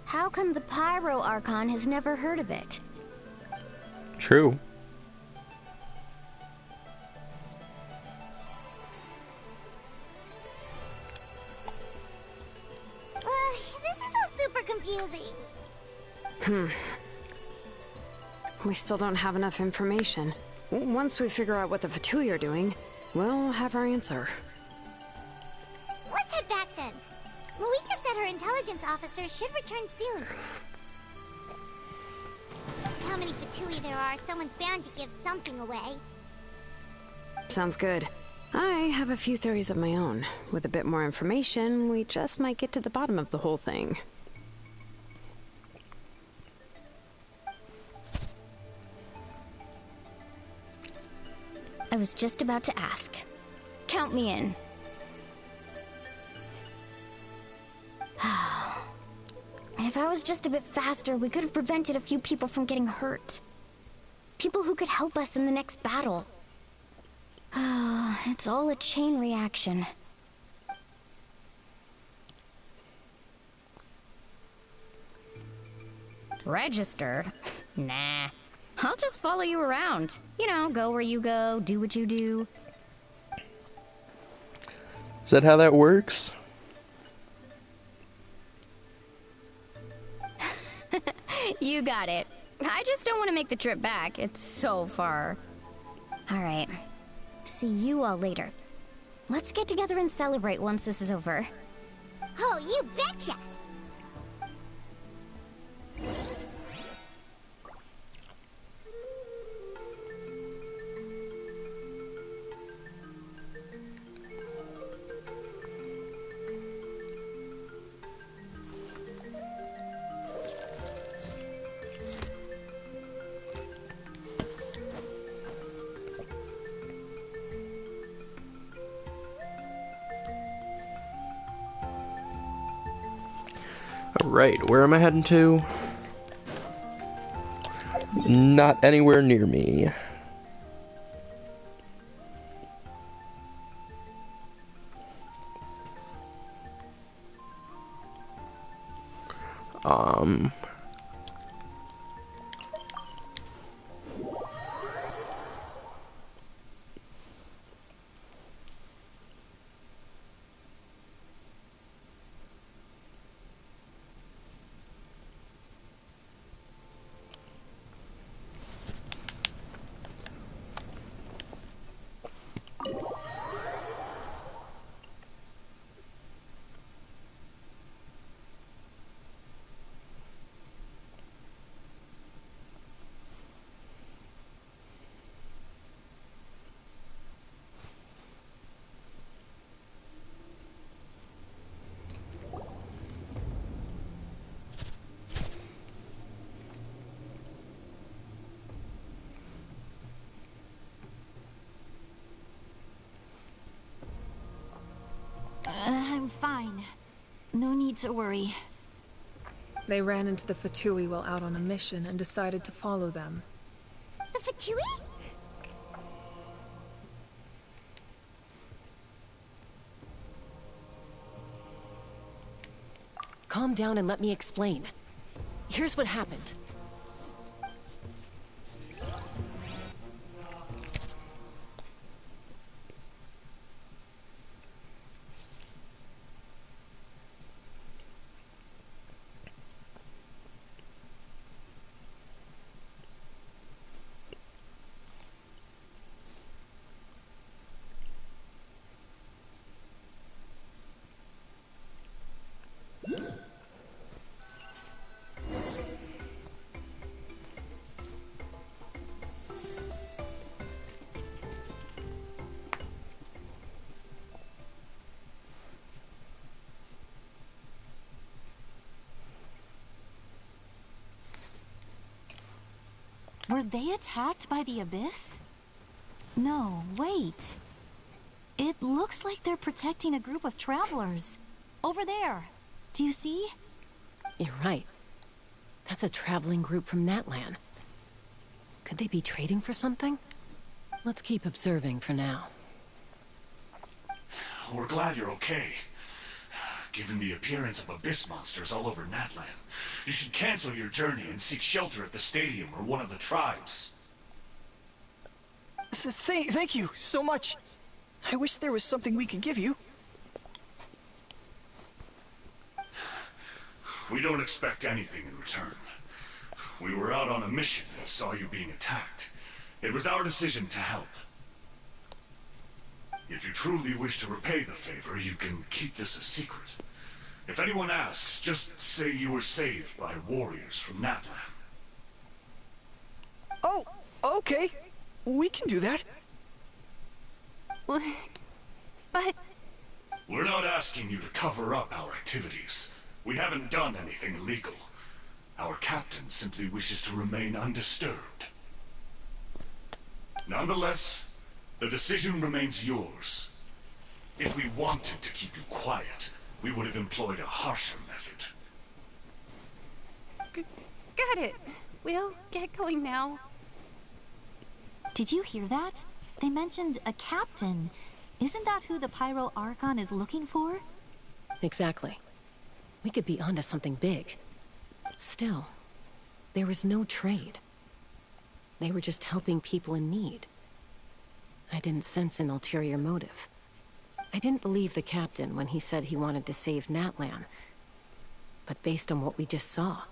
how come the Pyro Archon has never heard of it? True. This is all super confusing. We still don't have enough information. Once we figure out what the Fatui are doing, we'll have our answer. Let's head back then. Marika said her intelligence officer should return soon. How many Fatui there are, someone's bound to give something away. Sounds good. I have a few theories of my own. With a bit more information, we just might get to the bottom of the whole thing. I was just about to ask. Count me in. If I was just a bit faster, we could have prevented a few people from getting hurt. People who could help us in the next battle. It's all a chain reaction. Registered? Nah. I'll just follow you around. You know, go where you go, do what you do. Is that how that works? You got it. I just don't want to make the trip back. It's so far. Alright. See you all later. Let's get together and celebrate once this is over. Oh, you betcha! Alright, where am I heading to? Not anywhere near me. I'm fine. No need to worry. They ran into the Fatui while out on a mission and decided to follow them. The Fatui? Calm down and let me explain. Here's what happened. Were they attacked by the Abyss? No, wait. It looks like they're protecting a group of travelers. Over there. Do you see? You're right. That's a traveling group from Natlan. Could they be trading for something? Let's keep observing for now. We're glad you're okay. Given the appearance of abyss monsters all over Natlan, you should cancel your journey and seek shelter at the stadium or one of the tribes. Thank you so much. I wish there was something we could give you. We don't expect anything in return. We were out on a mission and saw you being attacked. It was our decision to help. If you truly wish to repay the favor, you can keep this a secret. If anyone asks, just say you were saved by warriors from Natlan. Oh, okay. We can do that. But... We're not asking you to cover up our activities. We haven't done anything illegal. Our captain simply wishes to remain undisturbed. Nonetheless, the decision remains yours. If we wanted to keep you quiet, we would have employed a harsher method. Got it. We'll get going now. Did you hear that? They mentioned a captain. Isn't that who the Pyro Archon is looking for? Exactly. We could be onto something big. Still, there was no trade. They were just helping people in need. I didn't sense an ulterior motive. I didn't believe the captain when he said he wanted to save Natlan. But based on what we just saw,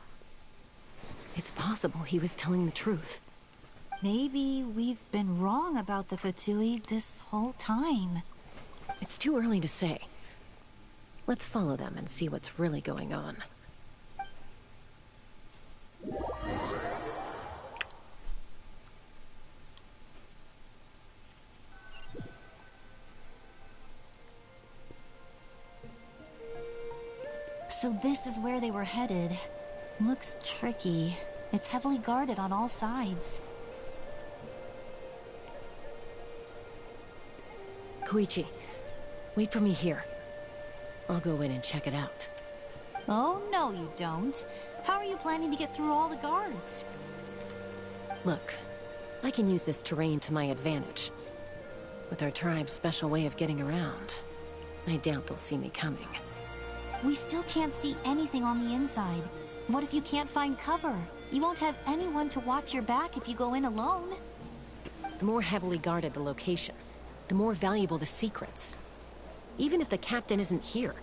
it's possible he was telling the truth. Maybe we've been wrong about the Fatui this whole time. It's too early to say. Let's follow them and see what's really going on. So this is where they were headed. Looks tricky. It's heavily guarded on all sides. Koichi, wait for me here. I'll go in and check it out. Oh, no you don't. How are you planning to get through all the guards? Look, I can use this terrain to my advantage. With our tribe's special way of getting around, I doubt they'll see me coming. We still can't see anything on the inside. What if you can't find cover? You won't have anyone to watch your back if you go in alone. The more heavily guarded the location, the more valuable the secrets. Even if the captain isn't here,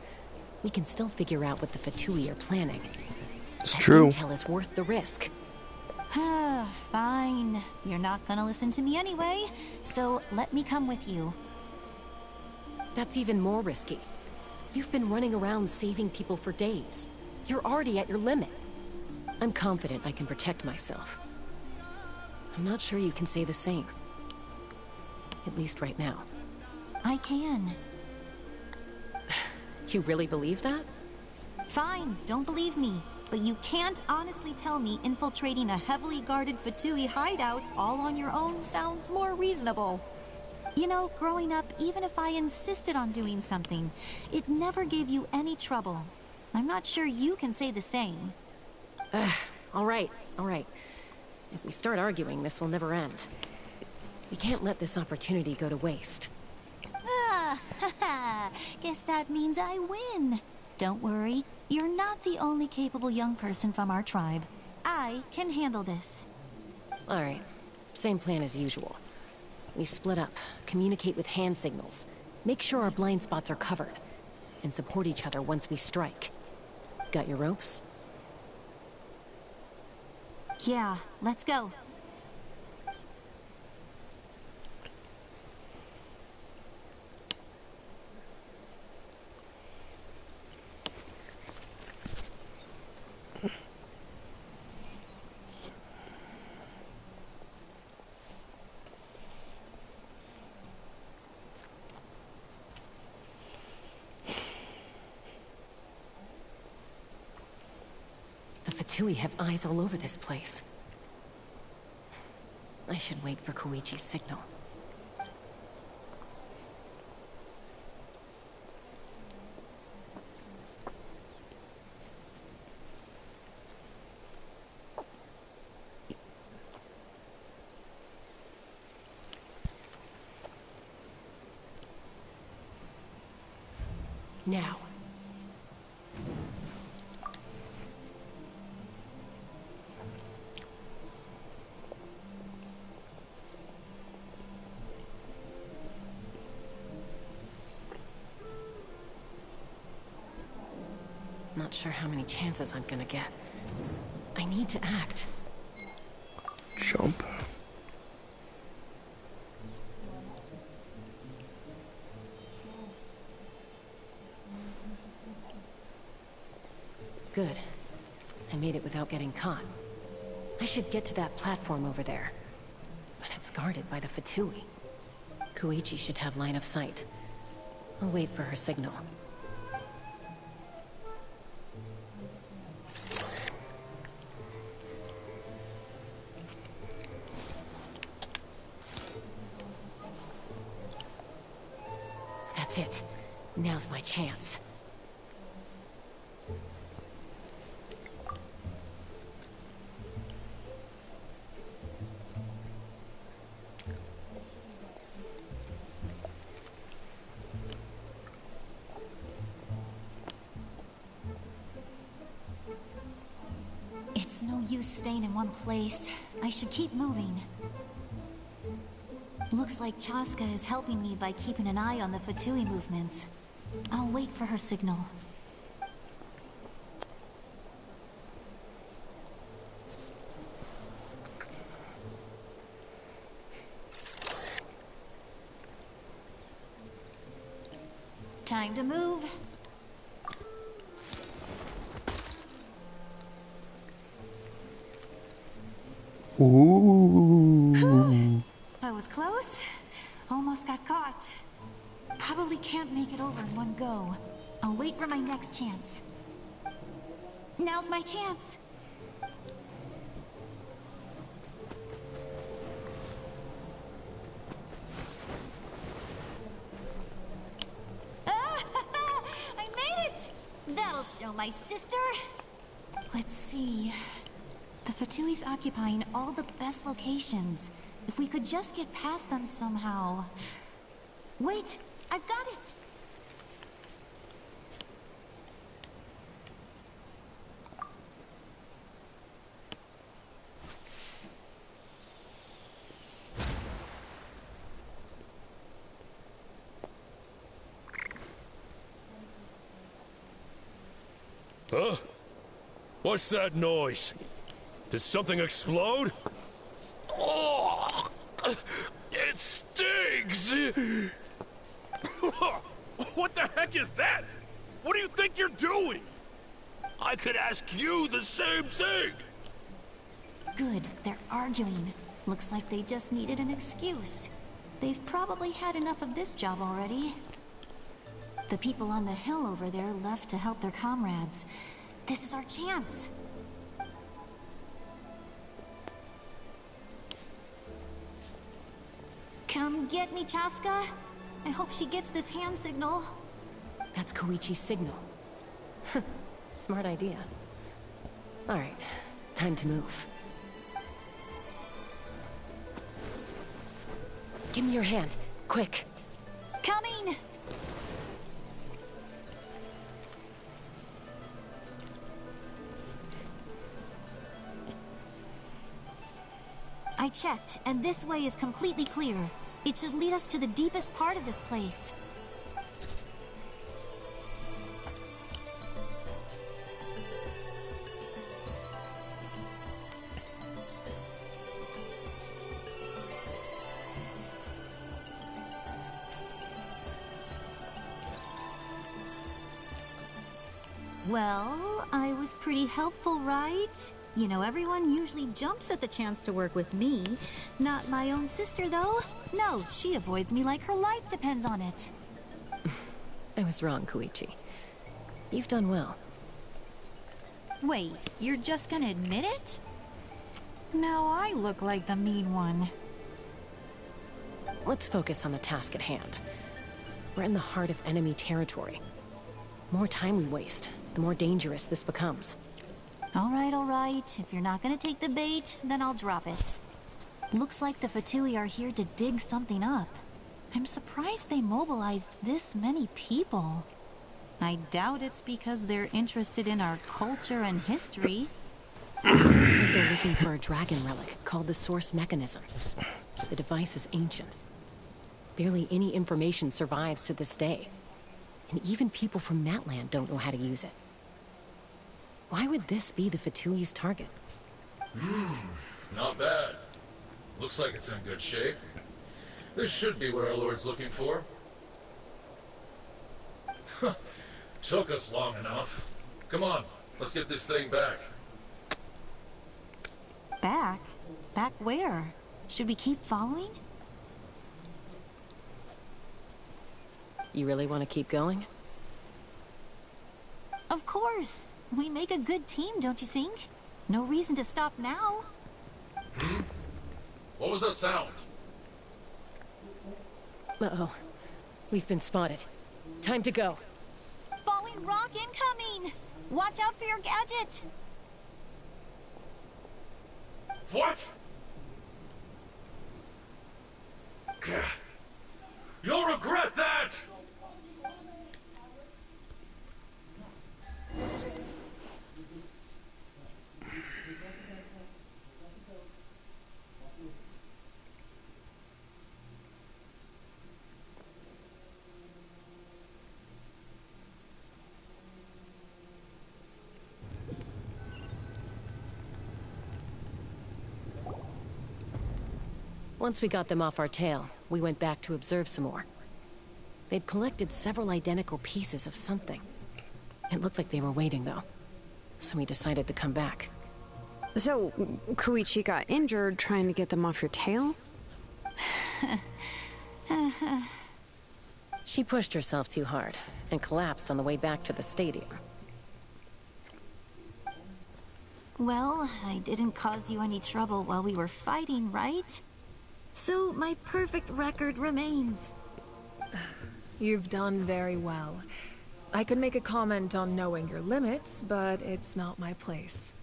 we can still figure out what the Fatui are planning. It's that true. intel is worth the risk. Fine. You're not gonna listen to me anyway, so let me come with you. That's even more risky. You've been running around saving people for days. You're already at your limit. I'm confident I can protect myself. I'm not sure you can say the same. At least right now. I can. You really believe that? Fine, don't believe me. But you can't honestly tell me infiltrating a heavily guarded Fatui hideout all on your own sounds more reasonable. You know, growing up, even if I insisted on doing something, it never gave you any trouble. I'm not sure you can say the same. All right. If we start arguing, this will never end. We can't let this opportunity go to waste. Guess that means I win. Don't worry, you're not the only capable young person from our tribe. I can handle this. All right, same plan as usual. We split up, communicate with hand signals, make sure our blind spots are covered, and support each other once we strike. Got your ropes? Yeah, let's go. The Fatui have eyes all over this place. I should wait for Koichi's signal. Now. Not sure how many chances I'm gonna get. I need to act. Jump. Good. I made it without getting caught. I should get to that platform over there. But it's guarded by the Fatui. Koichi should have line of sight. I'll wait for her signal. That's it. Now's my chance. It's no use staying in one place. I should keep moving. Looks like Chaska is helping me by keeping an eye on the Fatui movements. I'll wait for her signal. Time to move. Ooh. That was close. Almost got caught. Probably can't make it over in one go. I'll wait for my next chance. Now's my chance. I made it! That'll show my sister. Let's see. The Fatui's occupying all the best locations. If we could just get past them somehow. Wait, I've got it! Huh? What's that noise? Did something explode? Oh, it stings! What the heck is that? What do you think you're doing? I could ask you the same thing! Good, they're arguing. Looks like they just needed an excuse. They've probably had enough of this job already. The people on the hill over there left to help their comrades. This is our chance. Come get me, Chaska. I hope she gets this hand signal. That's Koichi's signal. Smart idea. Alright, time to move. Give me your hand, quick. Coming! I checked, and this way is completely clear. It should lead us to the deepest part of this place. Well, I was pretty helpful, right? You know, everyone usually jumps at the chance to work with me. Not my own sister, though. No, she avoids me like her life depends on it. I was wrong, Koichi. You've done well. Wait, you're just gonna admit it? Now I look like the mean one. Let's focus on the task at hand. We're in the heart of enemy territory. The more time we waste, the more dangerous this becomes. All right. If you're not gonna take the bait, then I'll drop it. Looks like the Fatui are here to dig something up. I'm surprised they mobilized this many people. I doubt it's because they're interested in our culture and history. It seems like they're looking for a dragon relic called the Source Mechanism. The device is ancient. Barely any information survives to this day. And even people from Natland don't know how to use it. Why would this be the Fatui's target? Not bad. Looks like it's in good shape. This should be what our Lord's looking for. Took us long enough. Come on, let's get this thing back. Back? Back where? Should we keep following? You really want to keep going? Of course. We make a good team, don't you think? No reason to stop now. What was that sound? Uh-oh. We've been spotted. Time to go. Falling rock incoming! Watch out for your gadget! What? You'll regret that! Once we got them off our tail, we went back to observe some more. They'd collected several identical pieces of something. It looked like they were waiting, though. So we decided to come back. So, Koichi got injured trying to get them off your tail? She pushed herself too hard and collapsed on the way back to the stadium. Well, I didn't cause you any trouble while we were fighting, right? So my perfect record remains. You've done very well. I could make a comment on knowing your limits, but it's not my place.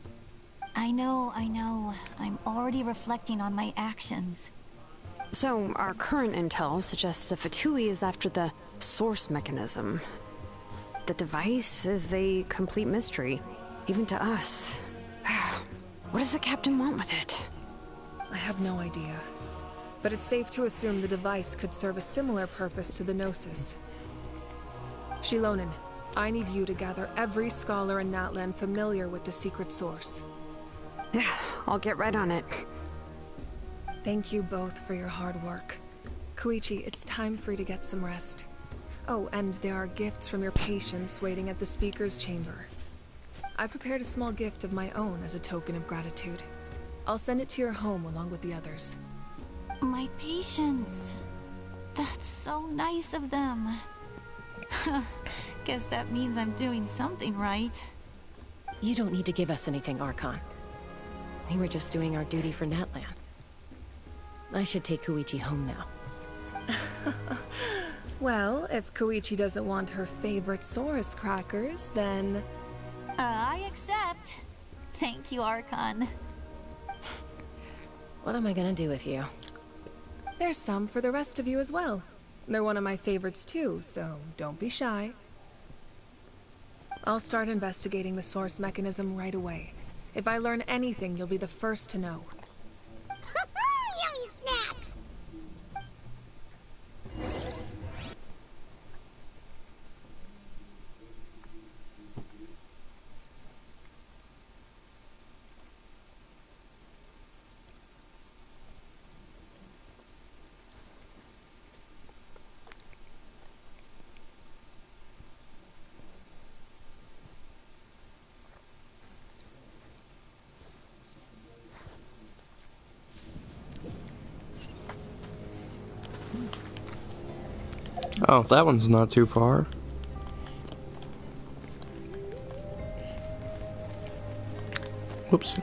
I know. I'm already reflecting on my actions. So, our current intel suggests the Fatui is after the source mechanism. The device is a complete mystery, even to us. What does the captain want with it? I have no idea. But it's safe to assume the device could serve a similar purpose to the Gnosis. Shilonen, I need you to gather every scholar in Natland familiar with the secret source. I'll get right on it. Thank you both for your hard work. Koichi, it's time for you to get some rest. Oh, and there are gifts from your patients waiting at the speaker's chamber. I've prepared a small gift of my own as a token of gratitude. I'll send it to your home along with the others. My patience. That's so nice of them. Guess that means I'm doing something right. You don't need to give us anything, Archon. We were just doing our duty for Natland. I should take Koichi home now. Well, if Koichi doesn't want her favorite Saurus crackers, then... I accept. Thank you, Archon. What am I gonna do with you? There's some for the rest of you as well. They're one of my favorites too, so don't be shy. I'll start investigating the source mechanism right away. If I learn anything, you'll be the first to know. Yummy snacks! Oh, that one's not too far. Whoops.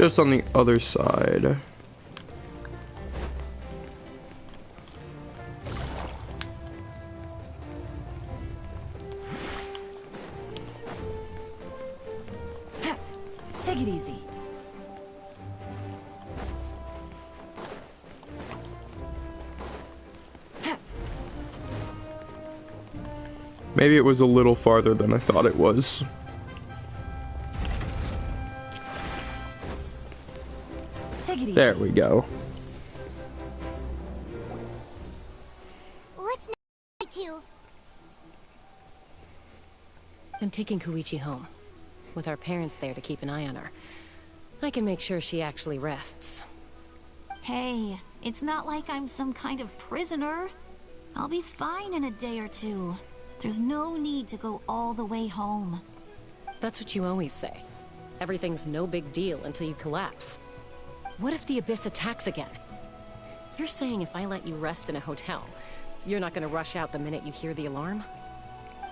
Just on the other side. Take it easy. Maybe it was a little farther than I thought it was. Take it easy. There we go. What's next to? I'm taking Koichi home, with our parents there to keep an eye on her. I can make sure she actually rests. Hey, it's not like I'm some kind of prisoner. I'll be fine in a day or two. There's no need to go all the way home. That's what you always say. Everything's no big deal until you collapse. What if the Abyss attacks again? You're saying if I let you rest in a hotel, you're not gonna rush out the minute you hear the alarm?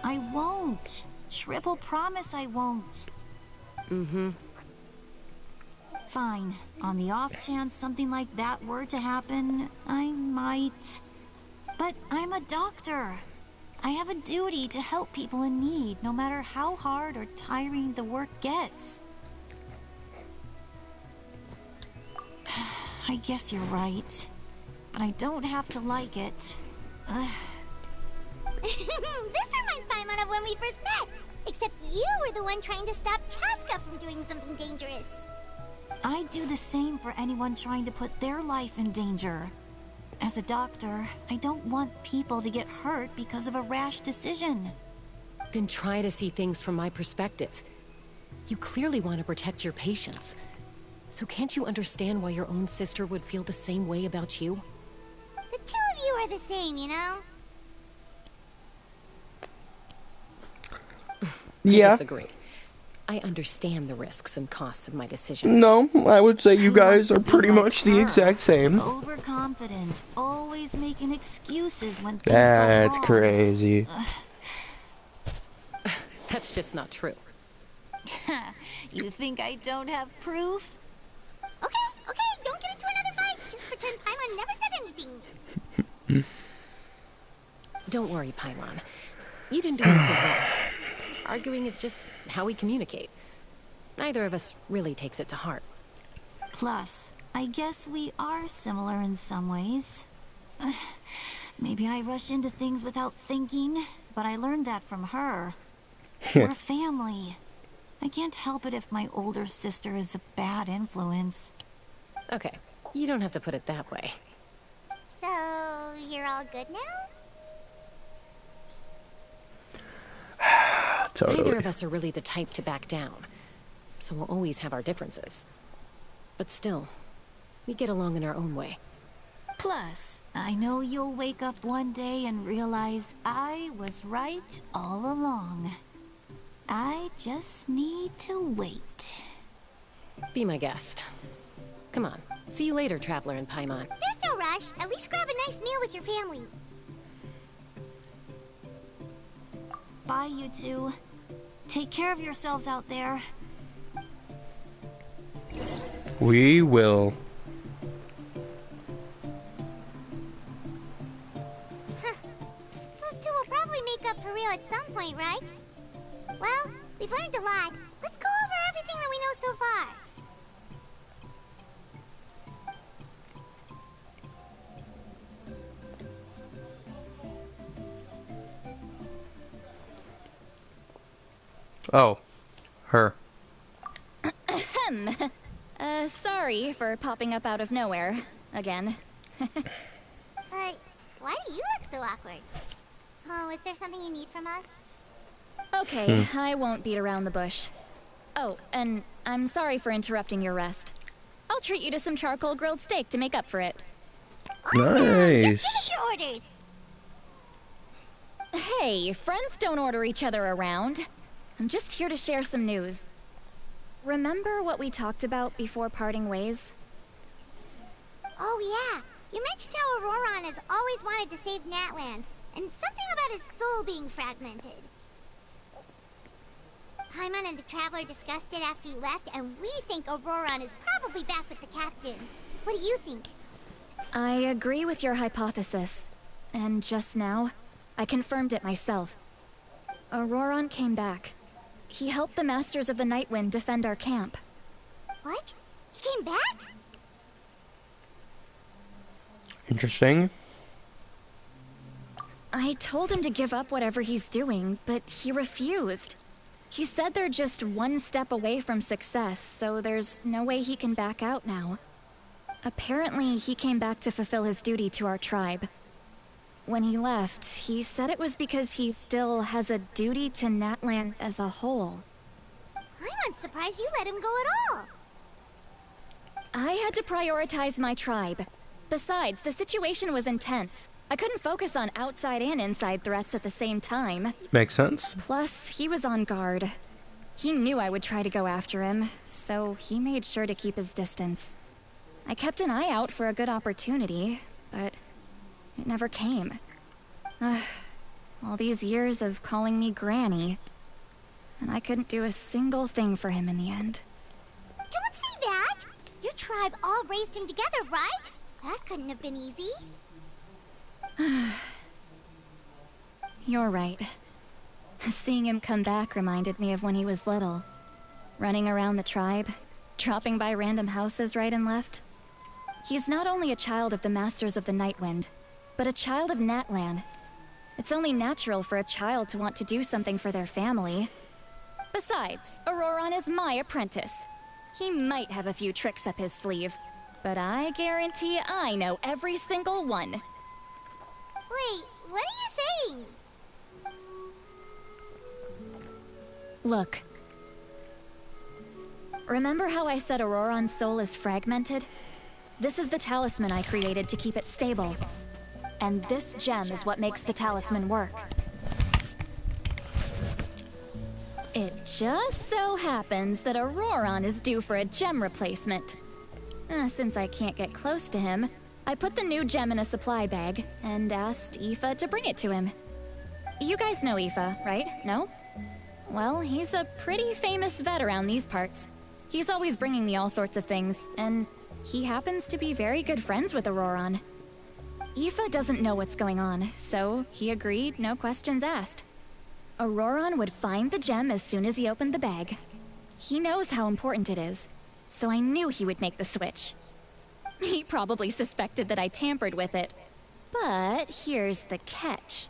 I won't. Triple promise I won't. Mm-hmm. Fine. On the off chance something like that were to happen, I might. But I'm a doctor. I have a duty to help people in need, no matter how hard or tiring the work gets. I guess you're right. But I don't have to like it. This reminds Paimon of when we first met. Except you were the one trying to stop Chaska from doing something dangerous. I'd do the same for anyone trying to put their life in danger. As a doctor, I don't want people to get hurt because of a rash decision. Then try to see things from my perspective. You clearly want to protect your patients. So can't you understand why your own sister would feel the same way about you? The two of you are the same, you know? Yeah. I disagree. I understand the risks and costs of my decisions. No, I would say you guys are pretty much the exact same. Overconfident, always making excuses when things go That's wrong. crazy. That's just not true. You think I don't have proof? Okay, don't get into another fight. Just pretend Paimon never said anything. Don't worry, Paimon. You didn't do anything wrong. Arguing is just how we communicate. Neither of us really takes it to heart. Plus, I guess we are similar in some ways. Maybe I rush into things without thinking, but I learned that from her. We're family. I can't help it if my older sister is a bad influence. Okay, you don't have to put it that way. So, you're all good now? Totally. Neither of us are really the type to back down, so we'll always have our differences. But still, we get along in our own way. Plus, I know you'll wake up one day and realize I was right all along. I just need to wait. Be my guest. Come on, see you later, Traveler and Paimon. There's no rush. At least grab a nice meal with your family. Bye, you two. Take care of yourselves out there. We will. Those two will probably make up for real at some point, right? Well, we've learned a lot. Let's go over everything that we know so far. Oh, her. Sorry for popping up out of nowhere. Again. Why do you look so awkward? Oh, is there something you need from us? Okay, I won't beat around the bush. Oh, and I'm sorry for interrupting your rest. I'll treat you to some charcoal grilled steak to make up for it. Nice. Just finish your orders. Hey, friends don't order each other around. I'm just here to share some news. Remember what we talked about before parting ways? Oh yeah, you mentioned how Auroron has always wanted to save Natlan, and something about his soul being fragmented. Paimon and the Traveler discussed it after you left, and we think Auroron is probably back with the captain. What do you think? I agree with your hypothesis. And just now, I confirmed it myself. Auroron came back. He helped the Masters of the Nightwind defend our camp. What? He came back? Interesting. I told him to give up whatever he's doing, but he refused. He said they're just one step away from success, so there's no way he can back out now. Apparently, he came back to fulfill his duty to our tribe. When he left, he said it was because he still has a duty to Natlan as a whole. I'm not surprised you let him go at all. I had to prioritize my tribe. Besides, the situation was intense. I couldn't focus on outside and inside threats at the same time. Makes sense. Plus, he was on guard. He knew I would try to go after him, so he made sure to keep his distance. I kept an eye out for a good opportunity, but it never came. All these years of calling me Granny, and I couldn't do a single thing for him in the end. Don't say that! Your tribe all raised him together, right? That couldn't have been easy. You're right. Seeing him come back reminded me of when he was little. Running around the tribe, dropping by random houses right and left. He's not only a child of the Masters of the Nightwind, but a child of Natlan. It's only natural for a child to want to do something for their family. Besides, Auroron is my apprentice. He might have a few tricks up his sleeve, but I guarantee I know every single one. Wait, what are you saying? Look. Remember how I said Auroron's soul is fragmented? This is the talisman I created to keep it stable. And this gem is what makes the talisman work. It just so happens that Auroron is due for a gem replacement. Since I can't get close to him, I put the new gem in a supply bag and asked Aoife to bring it to him. You guys know Aoife, right? No? Well, he's a pretty famous vet around these parts. He's always bringing me all sorts of things, and he happens to be very good friends with Auroron. Aoife doesn't know what's going on, so he agreed, no questions asked. Auroron would find the gem as soon as he opened the bag. He knows how important it is, so I knew he would make the switch. He probably suspected that I tampered with it. But here's the catch.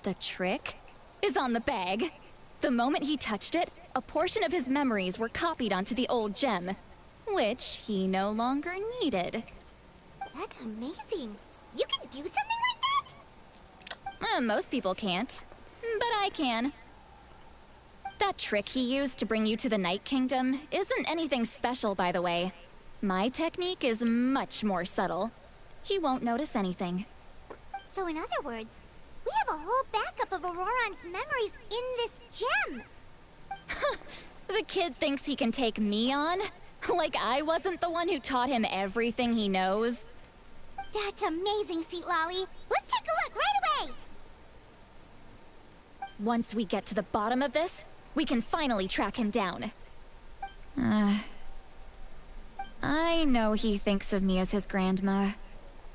The trick is on the bag. The moment he touched it, a portion of his memories were copied onto the old gem, which he no longer needed. That's amazing. You can do something like that? Most people can't, but I can. That trick he used to bring you to the Night Kingdom isn't anything special, by the way. My technique is much more subtle. He won't notice anything. So in other words, we have a whole backup of Auroron's memories in this gem. The kid thinks he can take me on? Like I wasn't the one who taught him everything he knows? That's amazing, Sweet Lolly. Let's take a look right away. Once we get to the bottom of this, we can finally track him down. I know he thinks of me as his grandma,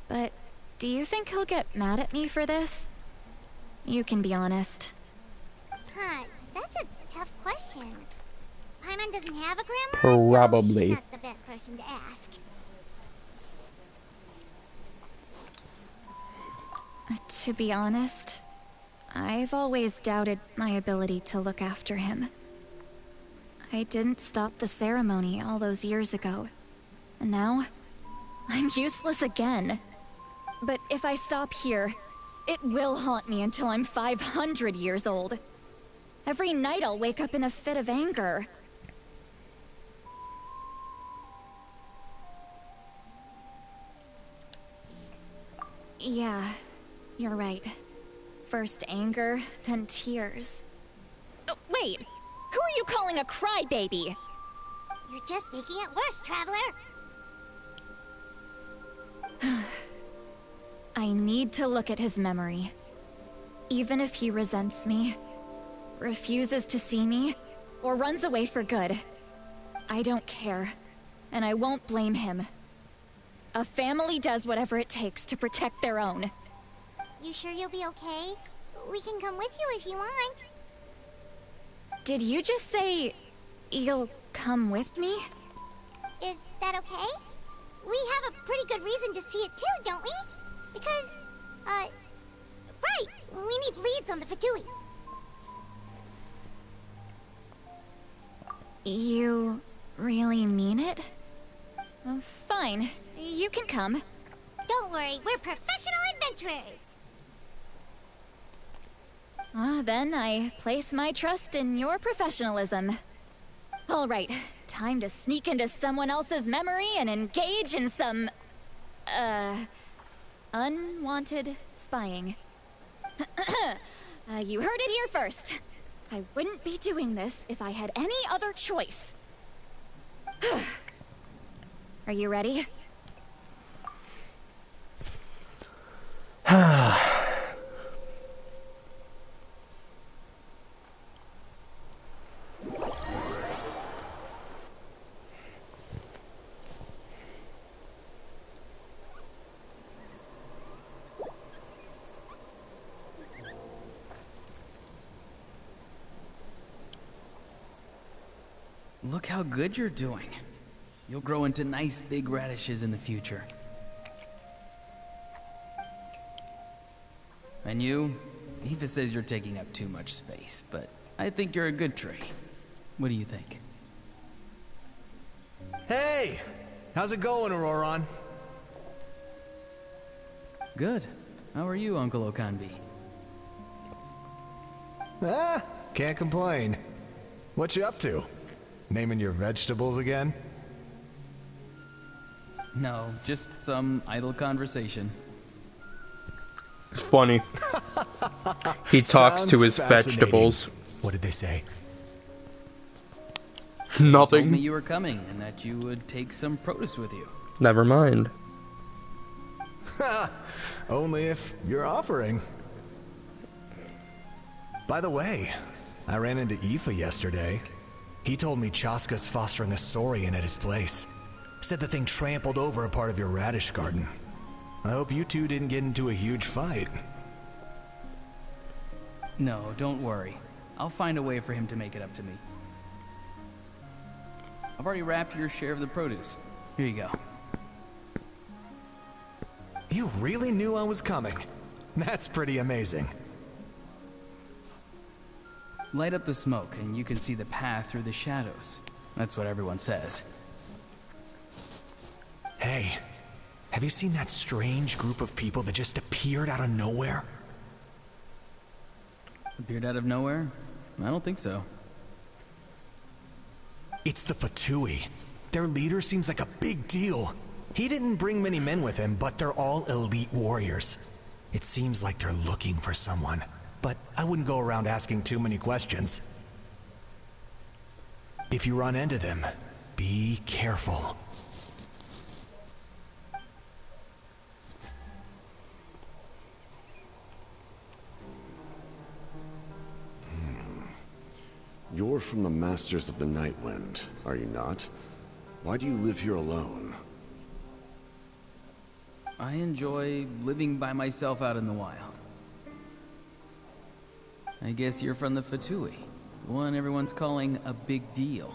but do you think he'll get mad at me for this? You can be honest. Huh, that's a tough question. Paimon doesn't have a grandma, Probably. so she's not the best person to ask. To be honest, I've always doubted my ability to look after him. I didn't stop the ceremony all those years ago, and now I'm useless again. But if I stop here, it will haunt me until I'm 500 years old. Every night I'll wake up in a fit of anger. Yeah, you're right. First anger, then tears. Oh, wait! Who are you calling a crybaby? You're just making it worse, Traveler. I need to look at his memory. Even if he resents me, refuses to see me, or runs away for good. I don't care, and I won't blame him. A family does whatever it takes to protect their own. You sure you'll be okay? We can come with you if you want. Did you just say you'll come with me? Is that okay? We have a pretty good reason to see it too, don't we? Because, right, we need leads on the Fatui. You really mean it? Fine, you can come. Don't worry, we're professional adventurers. Then I place my trust in your professionalism. All right, time to sneak into someone else's memory and engage in some, unwanted spying. You heard it here first. I wouldn't be doing this if I had any other choice. Are you ready? Look how good you're doing. You'll grow into nice big radishes in the future. And you? Eva says you're taking up too much space, but I think you're a good tree. What do you think? Hey! How's it going, Auroron? Good. How are you, Uncle Okanbi? Ah, can't complain. What you up to? Naming your vegetables again? No, just some idle conversation. It's funny. He talks to his vegetables. What did they say? Nothing. They told me you were coming and that you would take some produce with you. Never mind. Only if you're offering. By the way, I ran into Aoife yesterday. He told me Chaska's fostering a saurian at his place. Said the thing trampled over a part of your radish garden. I hope you two didn't get into a huge fight. No, don't worry. I'll find a way for him to make it up to me. I've already wrapped your share of the produce. Here you go. You really knew I was coming. That's pretty amazing. Light up the smoke and you can see the path through the shadows. That's what everyone says. Hey, have you seen that strange group of people that just appeared out of nowhere? Appeared out of nowhere? I don't think so. It's the Fatui. Their leader seems like a big deal. He didn't bring many men with him, but they're all elite warriors. It seems like they're looking for someone, but I wouldn't go around asking too many questions. If you run into them, be careful. You're from the Masters of the Nightwind, are you not? Why do you live here alone? I enjoy living by myself out in the wild. I guess you're from the Fatui, the one everyone's calling a big deal.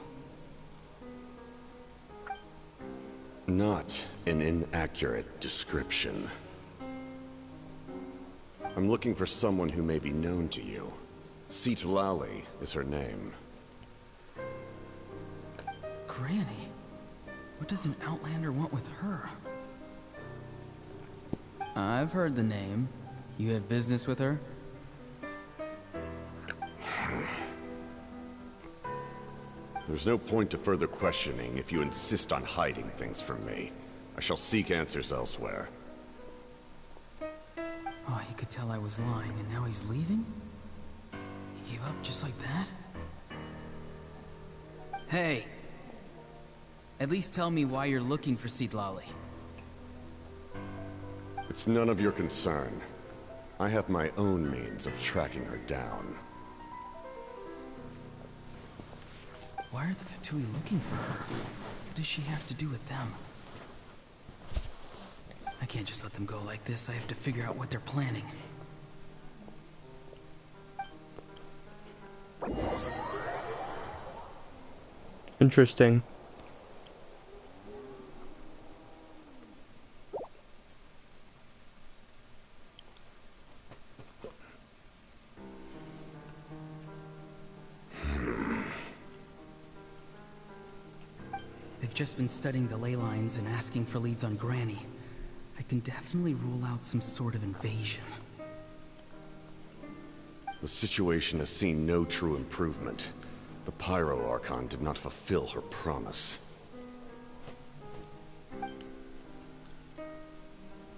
Not an inaccurate description. I'm looking for someone who may be known to you. Citlali is her name. Granny? What does an Outlander want with her? I've heard the name. You have business with her? There's no point to further questioning if you insist on hiding things from me. I shall seek answers elsewhere. Oh, he could tell I was lying, and now he's leaving? He gave up just like that? Hey! At least tell me why you're looking for Citlali. It's none of your concern. I have my own means of tracking her down. Why are the Fatui looking for her? What does she have to do with them? I can't just let them go like this. I have to figure out what they're planning. Interesting. They've just been studying the ley lines and asking for leads on Granny. I can definitely rule out some sort of invasion. The situation has seen no true improvement. The Pyro Archon did not fulfill her promise.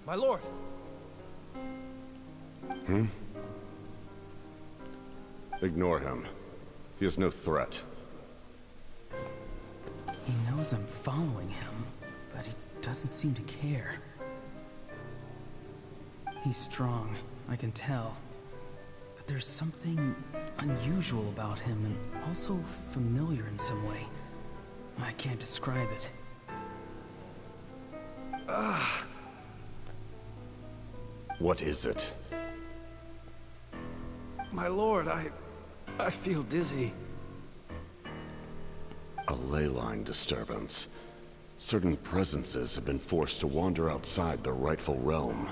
My lord! Ignore him. He is no threat. He knows I'm following him, but he doesn't seem to care. He's strong, I can tell. But there's something unusual about him and also familiar in some way. I can't describe it. What is it? My lord, I feel dizzy. A ley line disturbance. Certain presences have been forced to wander outside their rightful realm.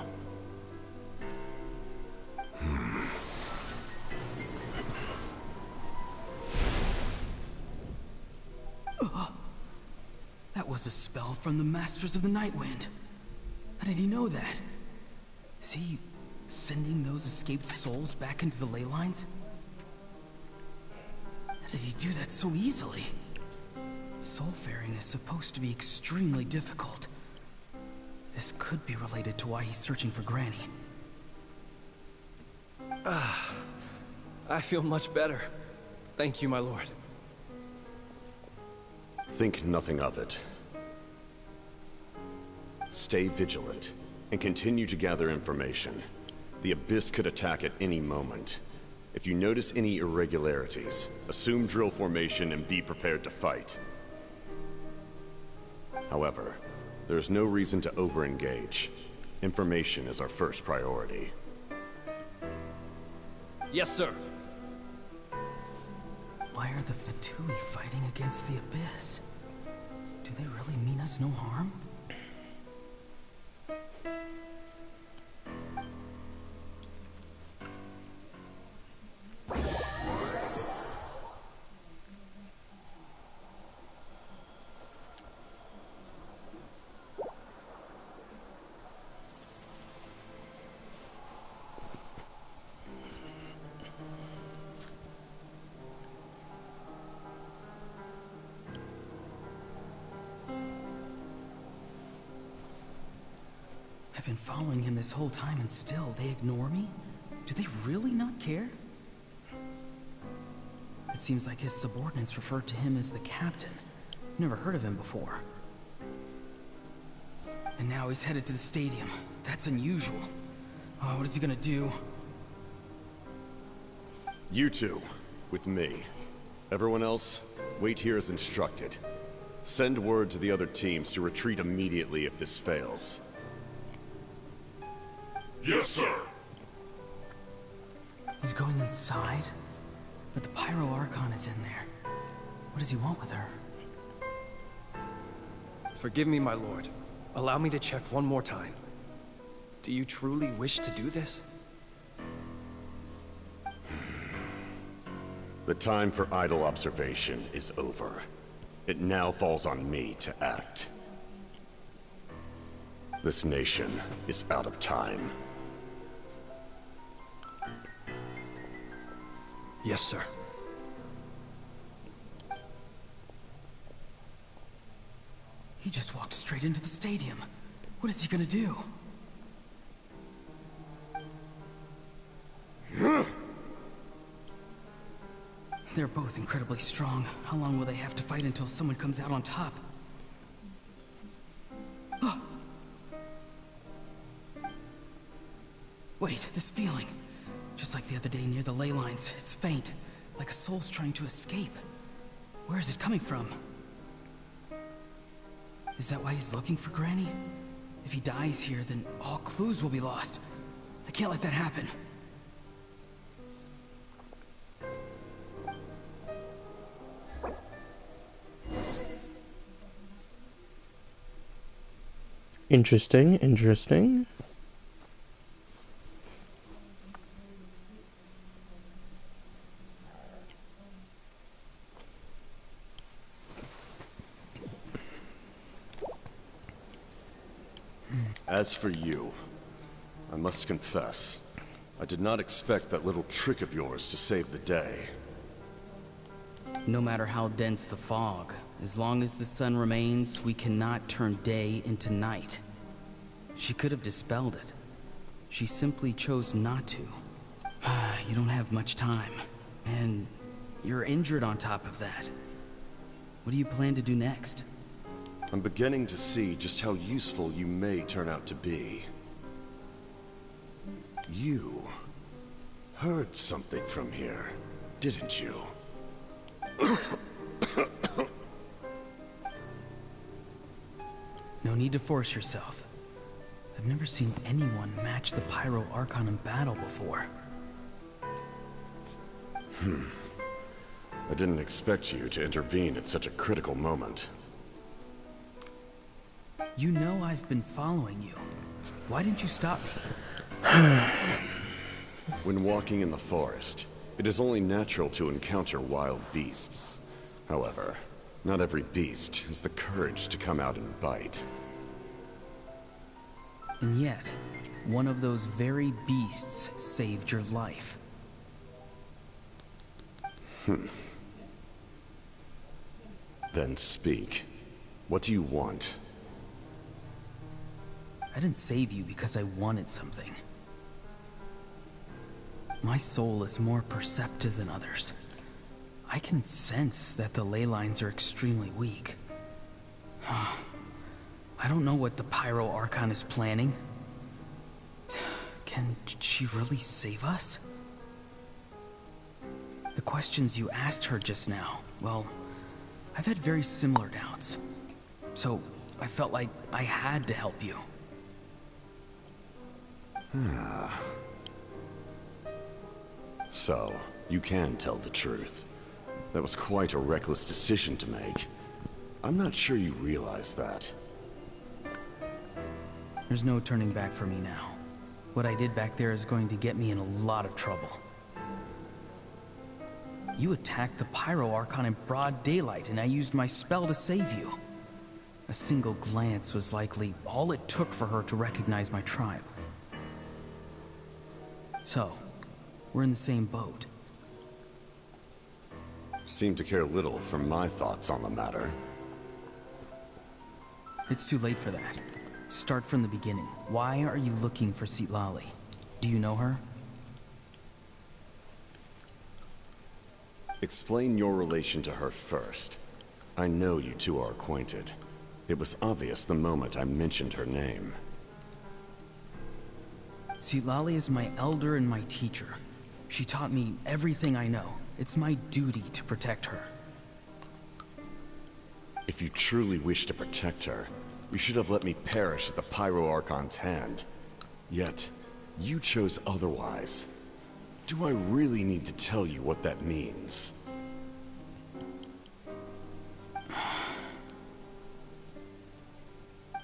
That was a spell from the Masters of the Nightwind. How did he know that? Is he sending those escaped souls back into the ley lines? How did he do that so easily? Soulfaring is supposed to be extremely difficult. This could be related to why he's searching for Granny. I feel much better. Thank you, my lord. Think nothing of it. Stay vigilant, and continue to gather information. The Abyss could attack at any moment. If you notice any irregularities, assume drill formation and be prepared to fight. However, there's no reason to over-engage. Information is our first priority. Yes, sir. Why are the Fatui fighting against the Abyss? Do they really mean us no harm? I've been following him this whole time and still they ignore me? Do they really not care? It seems like his subordinates referred to him as the captain. Never heard of him before. And now he's headed to the stadium. That's unusual. Oh, what is he gonna do? You two, with me. Everyone else, wait here as instructed. Send word to the other teams to retreat immediately if this fails. Yes, sir. He's going inside? But the Pyro Archon is in there. What does he want with her? Forgive me, my lord. Allow me to check one more time. Do you truly wish to do this? The time for idle observation is over. It now falls on me to act. This nation is out of time. Yes, sir. He just walked straight into the stadium. What is he gonna do? They're both incredibly strong. How long will they have to fight until someone comes out on top? Wait, this feeling. Just like the other day near the ley lines, it's faint, like a soul's trying to escape. Where is it coming from? Is that why he's looking for Granny? If he dies here, then all clues will be lost. I can't let that happen. Interesting, interesting. As for you, I must confess, I did not expect that little trick of yours to save the day. No matter how dense the fog, as long as the sun remains, we cannot turn day into night. She could have dispelled it. She simply chose not to. You don't have much time, and you're injured on top of that. What do you plan to do next? I'm beginning to see just how useful you may turn out to be. You heard something from here, didn't you? No need to force yourself. I've never seen anyone match the Pyro Archon in battle before. I didn't expect you to intervene at such a critical moment. You know I've been following you. Why didn't you stop me? When walking in the forest, it is only natural to encounter wild beasts. However, not every beast has the courage to come out and bite. And yet, one of those very beasts saved your life. Then speak. What do you want? I didn't save you because I wanted something. My soul is more perceptive than others. I can sense that the ley lines are extremely weak. I don't know what the Pyro Archon is planning. Can she really save us? The questions you asked her just now, well, I've had very similar doubts. So, I felt like I had to help you. So, you can tell the truth. That was quite a reckless decision to make. I'm not sure you realize that. There's no turning back for me now. What I did back there is going to get me in a lot of trouble. You attacked the Pyro Archon in broad daylight, and I used my spell to save you. A single glance was likely all it took for her to recognize my tribe. So, we're in the same boat. Seem to care little for my thoughts on the matter. It's too late for that. Start from the beginning. Why are you looking for Citlali? Do you know her? Explain your relation to her first. I know you two are acquainted. It was obvious the moment I mentioned her name. Citlali is my elder and my teacher. She taught me everything I know. It's my duty to protect her. If you truly wish to protect her, you should have let me perish at the Pyro Archon's hand. Yet, you chose otherwise. Do I really need to tell you what that means?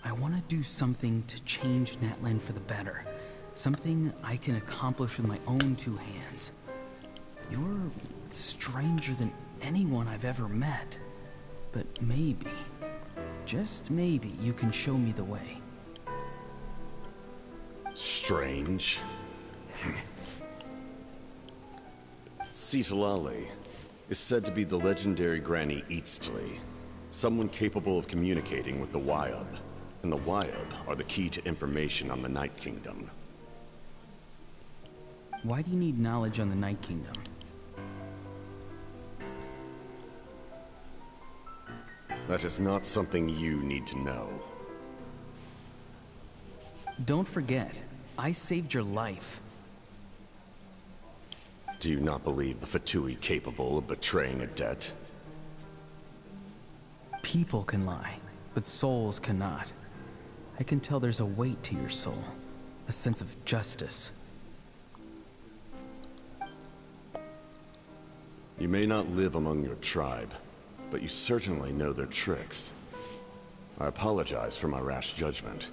I want to do something to change Natlan for the better. Something I can accomplish with my own two hands. You're stranger than anyone I've ever met. But maybe, just maybe, you can show me the way. Strange? Citlali is said to be the legendary Granny Eastly, someone capable of communicating with the Wyub, and the Wyub are the key to information on the Night Kingdom. Why do you need knowledge on the Night Kingdom? That is not something you need to know. Don't forget, I saved your life. Do you not believe the Fatui capable of betraying a debt? People can lie, but souls cannot. I can tell there's a weight to your soul, a sense of justice. You may not live among your tribe, but you certainly know their tricks. I apologize for my rash judgment.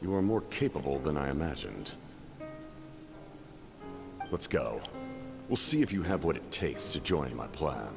You are more capable than I imagined. Let's go. We'll see if you have what it takes to join my plan.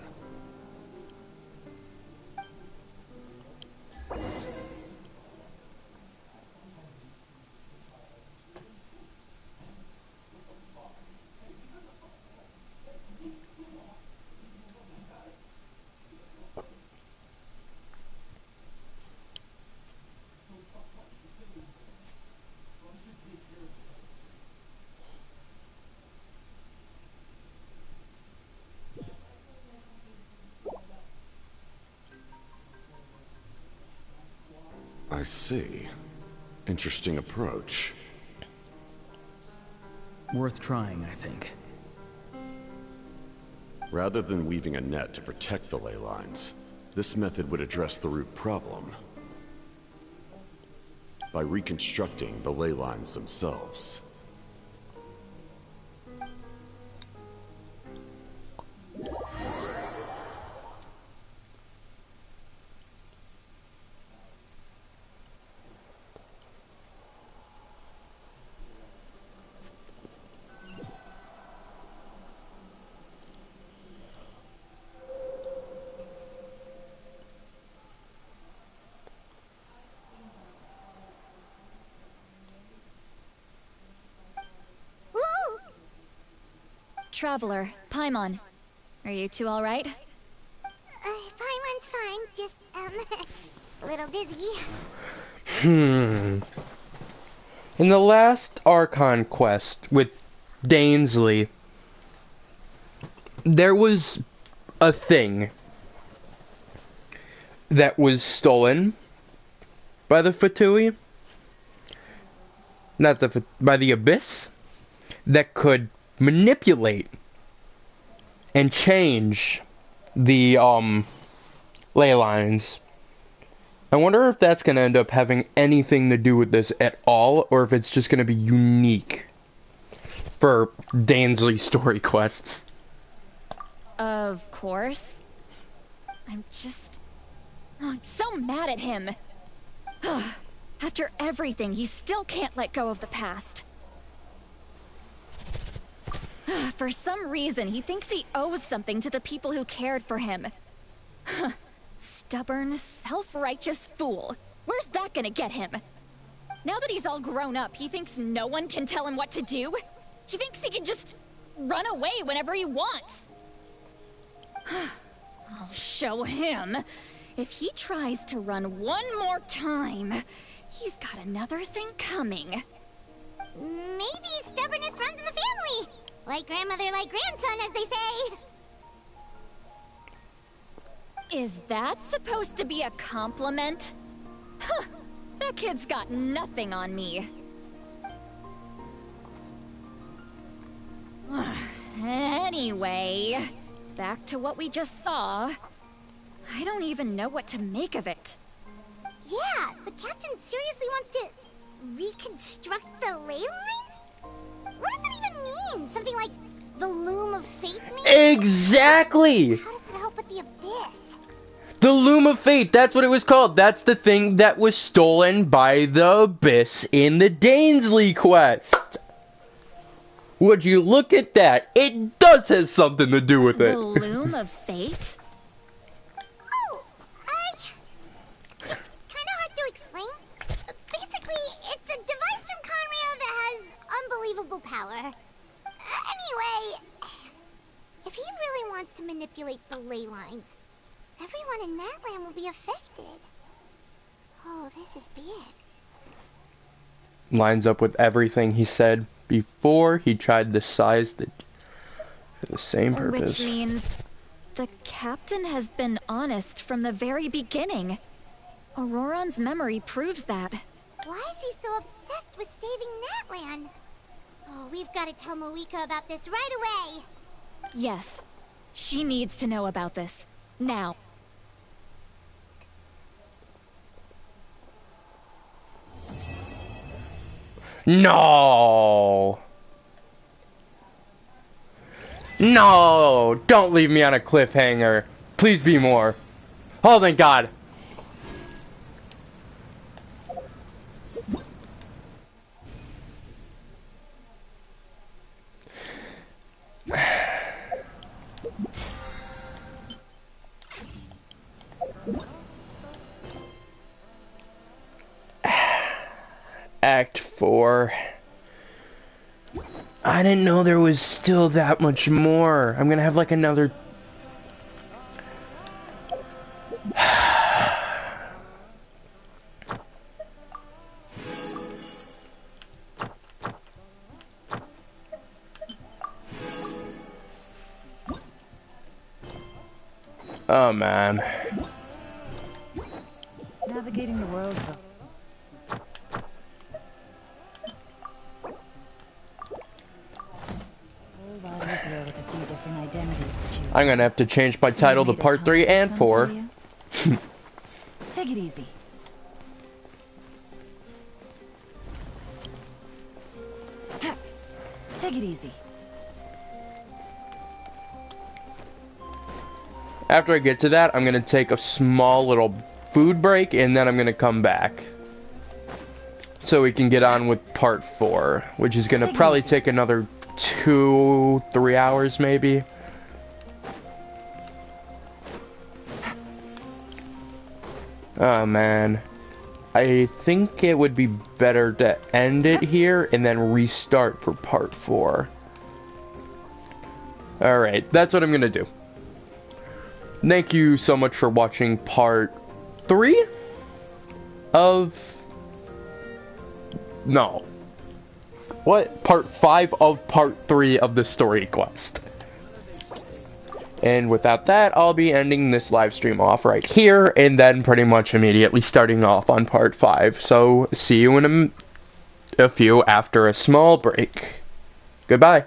I see. Interesting approach. Worth trying, I think. Rather than weaving a net to protect the ley lines, this method would address the root problem by reconstructing the ley lines themselves. Traveler, Paimon. Are you two alright? Paimon's fine, just, a little dizzy. In the last Archon quest with Dainsley, there was a thing that was stolen by the Fatui. By the Abyss, that could manipulate and change the ley lines. I wonder if that's going to end up having anything to do with this at all, or if it's just going to be unique for Dainsley story quests. Of course. I'm so mad at him. After everything, he still can't let go of the past. For some reason, he thinks he owes something to the people who cared for him. Stubborn, self-righteous fool. Where's that gonna get him? Now that he's all grown up, he thinks no one can tell him what to do? He thinks he can just run away whenever he wants. I'll show him. If he tries to run one more time, he's got another thing coming. Maybe stubbornness runs in the family. Like grandmother, like grandson, as they say. Is that supposed to be a compliment? Huh, that kid's got nothing on me. Anyway, back to what we just saw. I don't even know what to make of it. Yeah, the captain seriously wants to reconstruct the ley lines? What does that even mean? Something like the loom of fate maybe? Exactly! How does that help with the abyss? The Loom of Fate, that's what it was called. That's the thing that was stolen by the Abyss in the Dainsley quest. Would you look at that? It does have something to do with it. The Loom of Fate? Oh, it's kind of hard to explain. Basically, it's a device from Conrio that has unbelievable power. Anyway, if he really wants to manipulate the ley lines, everyone in that land will be affected. Oh, this is big. Lines up with everything he said before he tried to size for the same purpose. Which means the captain has been honest from the very beginning. Auroran's memory proves that. Why is he so obsessed with saving Natlan? Oh, we've got to tell Moika about this right away. Yes, she needs to know about this. Now. No! No! Don't leave me on a cliffhanger. Please be more. Oh, thank God. Act 4. I didn't know there was still that much more. I'm gonna have like another... Oh, man. Navigating the world. I'm gonna have to change my title to Part 3 and 4. Take it easy. Take it easy. After I get to that, I'm gonna take a small little food break and then I'm gonna come back. So we can get on with Part 4, which is gonna probably take another 2-3 hours maybe. Oh man, I think it would be better to end it here and then restart for Part 4. Alright, that's what I'm gonna do. Thank you so much for watching Part 3 of... No. What? Part 5 of Part 3 of the story quest. And without that, I'll be ending this live stream off right here, and then pretty much immediately starting off on Part 5. So, see you in a few after a small break. Goodbye.